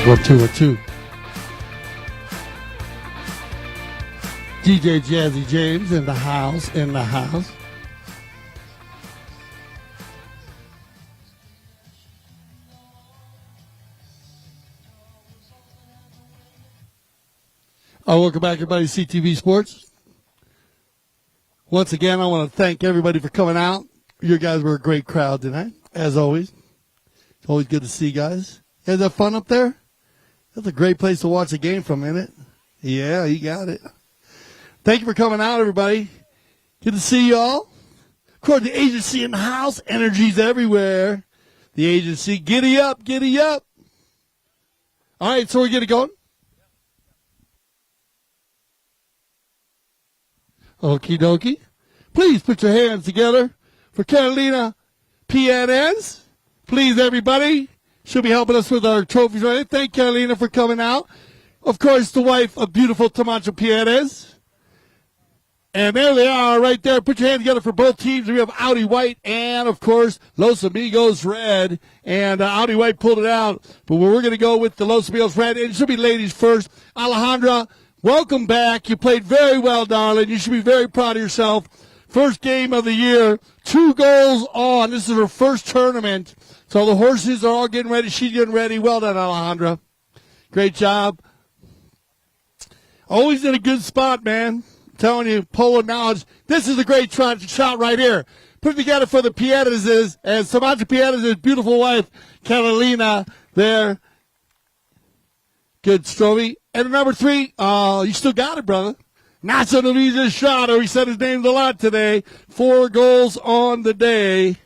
A: 1, 2. DJ Jazzy James in the house, welcome back, everybody, to CTV Sports. Once again, I want to thank everybody for coming out. You guys were a great crowd tonight, as always. It's always good to see you guys. You guys have fun up there? That's a great place to watch a game from, isn't it? Yeah, you got it. Thank you for coming out, everybody. Good to see you all. Of course, the agency in the house. Energy's everywhere. The agency. Giddy up, giddy up. All right, so we're getting going. Okie dokie. Please put your hands together for Carolina Pianez. Please, everybody. She'll be helping us with our trophies right. Thank Carolina for coming out. Of course, the wife of beautiful Tamacho Pianez. And there they are right there. Put your hands together for both teams. We have Audi White and, of course, Los Amigos Red. And Audi White pulled it out. But we're going to go with the Los Amigos Red. And it should be ladies first. Alejandra, welcome back. You played very well, darling. You should be very proud of yourself. First game of the year. 2 goals on. This is her first tournament. So the horses are all getting ready. She's getting ready. Well done, Alejandra. Great job. Always in a good spot, man. Telling you, polo knowledge. This is a great shot right here. Put it together for the Pianez's and Samantha Pianez's beautiful wife, Carolina, there. Good, Stroby. And number 3, you still got it, brother. Nacho Luis's shot, or he said his name a lot today. 4 goals on the day.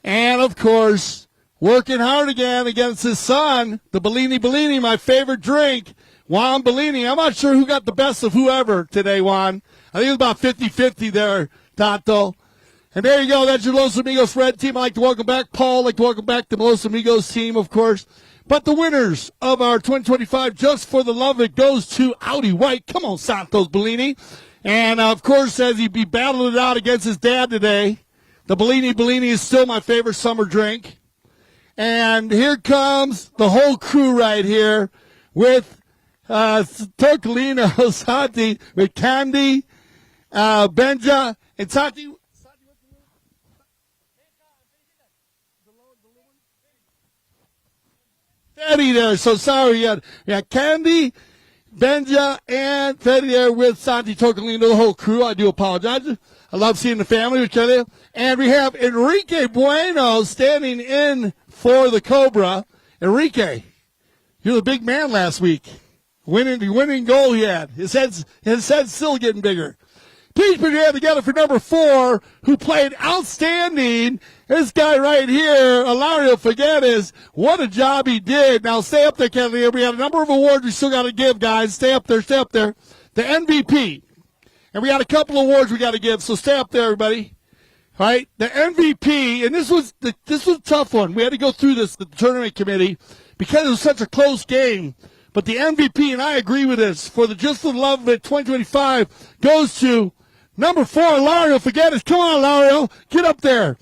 A: And, of course, working hard again against his son, the Bellini, my favorite drink. Juan Bellini. I'm not sure who got the best of whoever today, Juan. I think it was about 50-50 there, Tato. And there you go. That's your Los Amigos Red team. I'd like to welcome back Paul. I'd like to welcome back the Los Amigos team, of course. But the winners of our 2025 Just for the Love of It goes to Audi White. Come on, Santos Bellini. And, of course, as he be battling it out against his dad today, the Bellini is still my favorite summer drink. And here comes the whole crew right here with Torcolino, Santi, with Candy, Benja, and Santi. Fetty there, so sorry. Yeah, Candy, Benja, and Fetty there with Santi Torcolino, the whole crew. I do apologize. I love seeing the family with Kelly. And we have Enrique Bueno standing in for the Cobra. Enrique, you're the big man last week. Winning goal he had. His head's still getting bigger. Please put your hand together for number 4, who played outstanding. This guy right here, Ilario Figueres, what a job he did. Now stay up there, Catalina. We have a number of awards we still got to give, guys. Stay up there. The MVP. And we got a couple of awards we got to give, so stay up there, everybody. All right, the MVP, and this was a tough one. We had to go through this, the tournament committee, because it was such a close game. But the MVP, and I agree with this, for the Just for the Love of It 2025 goes to number 4, Ilario Figueres. Come on, Ilario, get up there.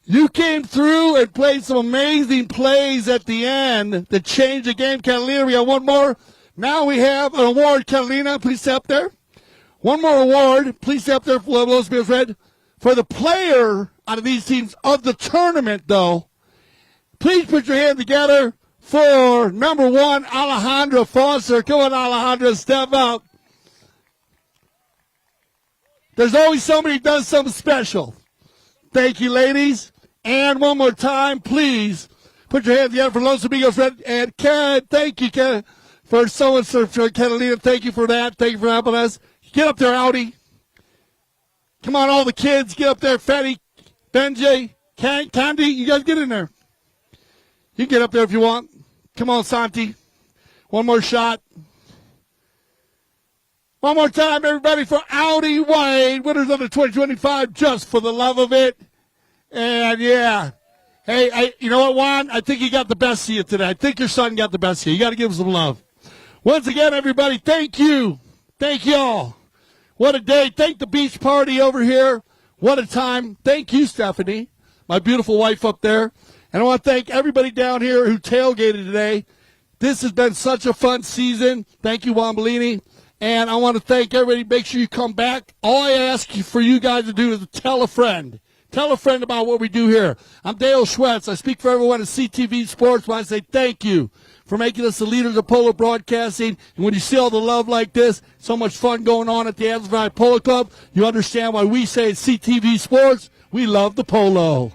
A: You came through and played some amazing plays at the end that changed the game. Catalina, we got one more. Now we have an award, Catalina. Please stay up there. One more award. Please stay up there for Los Bears Red. For the player out of these teams of the tournament, though, please put your hand together for number 1, Alejandra Foster. Come on, Alejandra, step up. There's always somebody who does something special. Thank you, ladies. And one more time, please put your hands together for Los Amigos Red. And Karen, thank you, Karen, for someone for Catalina. Thank you for that. Thank you for helping us. Get up there, Audi. Come on, all the kids. Get up there. Fetty, Benjay, Candy. You guys get in there. You can get up there if you want. Come on, Santi. One more shot. One more time, everybody, for Audi White, winners of the 2025 Just for the Love of It. And, yeah. Hey, you know what, Juan? I think he got the best of you today. I think your son got the best of you. You got to give him some love. Once again, everybody, thank you. Thank y'all. What a day. Thank the beach party over here. What a time. Thank you, Stephanie, my beautiful wife up there. And I want to thank everybody down here who tailgated today. This has been such a fun season. Thank you, Wambolini. And I want to thank everybody. Make sure you come back. All I ask you for you guys to do is tell a friend. Tell a friend about what we do here. I'm Dale Schwetz. I speak for everyone at CTV Sports. I want to say thank you for making us the leaders of polo broadcasting. And when you see all the love like this, so much fun going on at the Adams Valley Polo Club, you understand why we say at CTV Sports, we love the polo.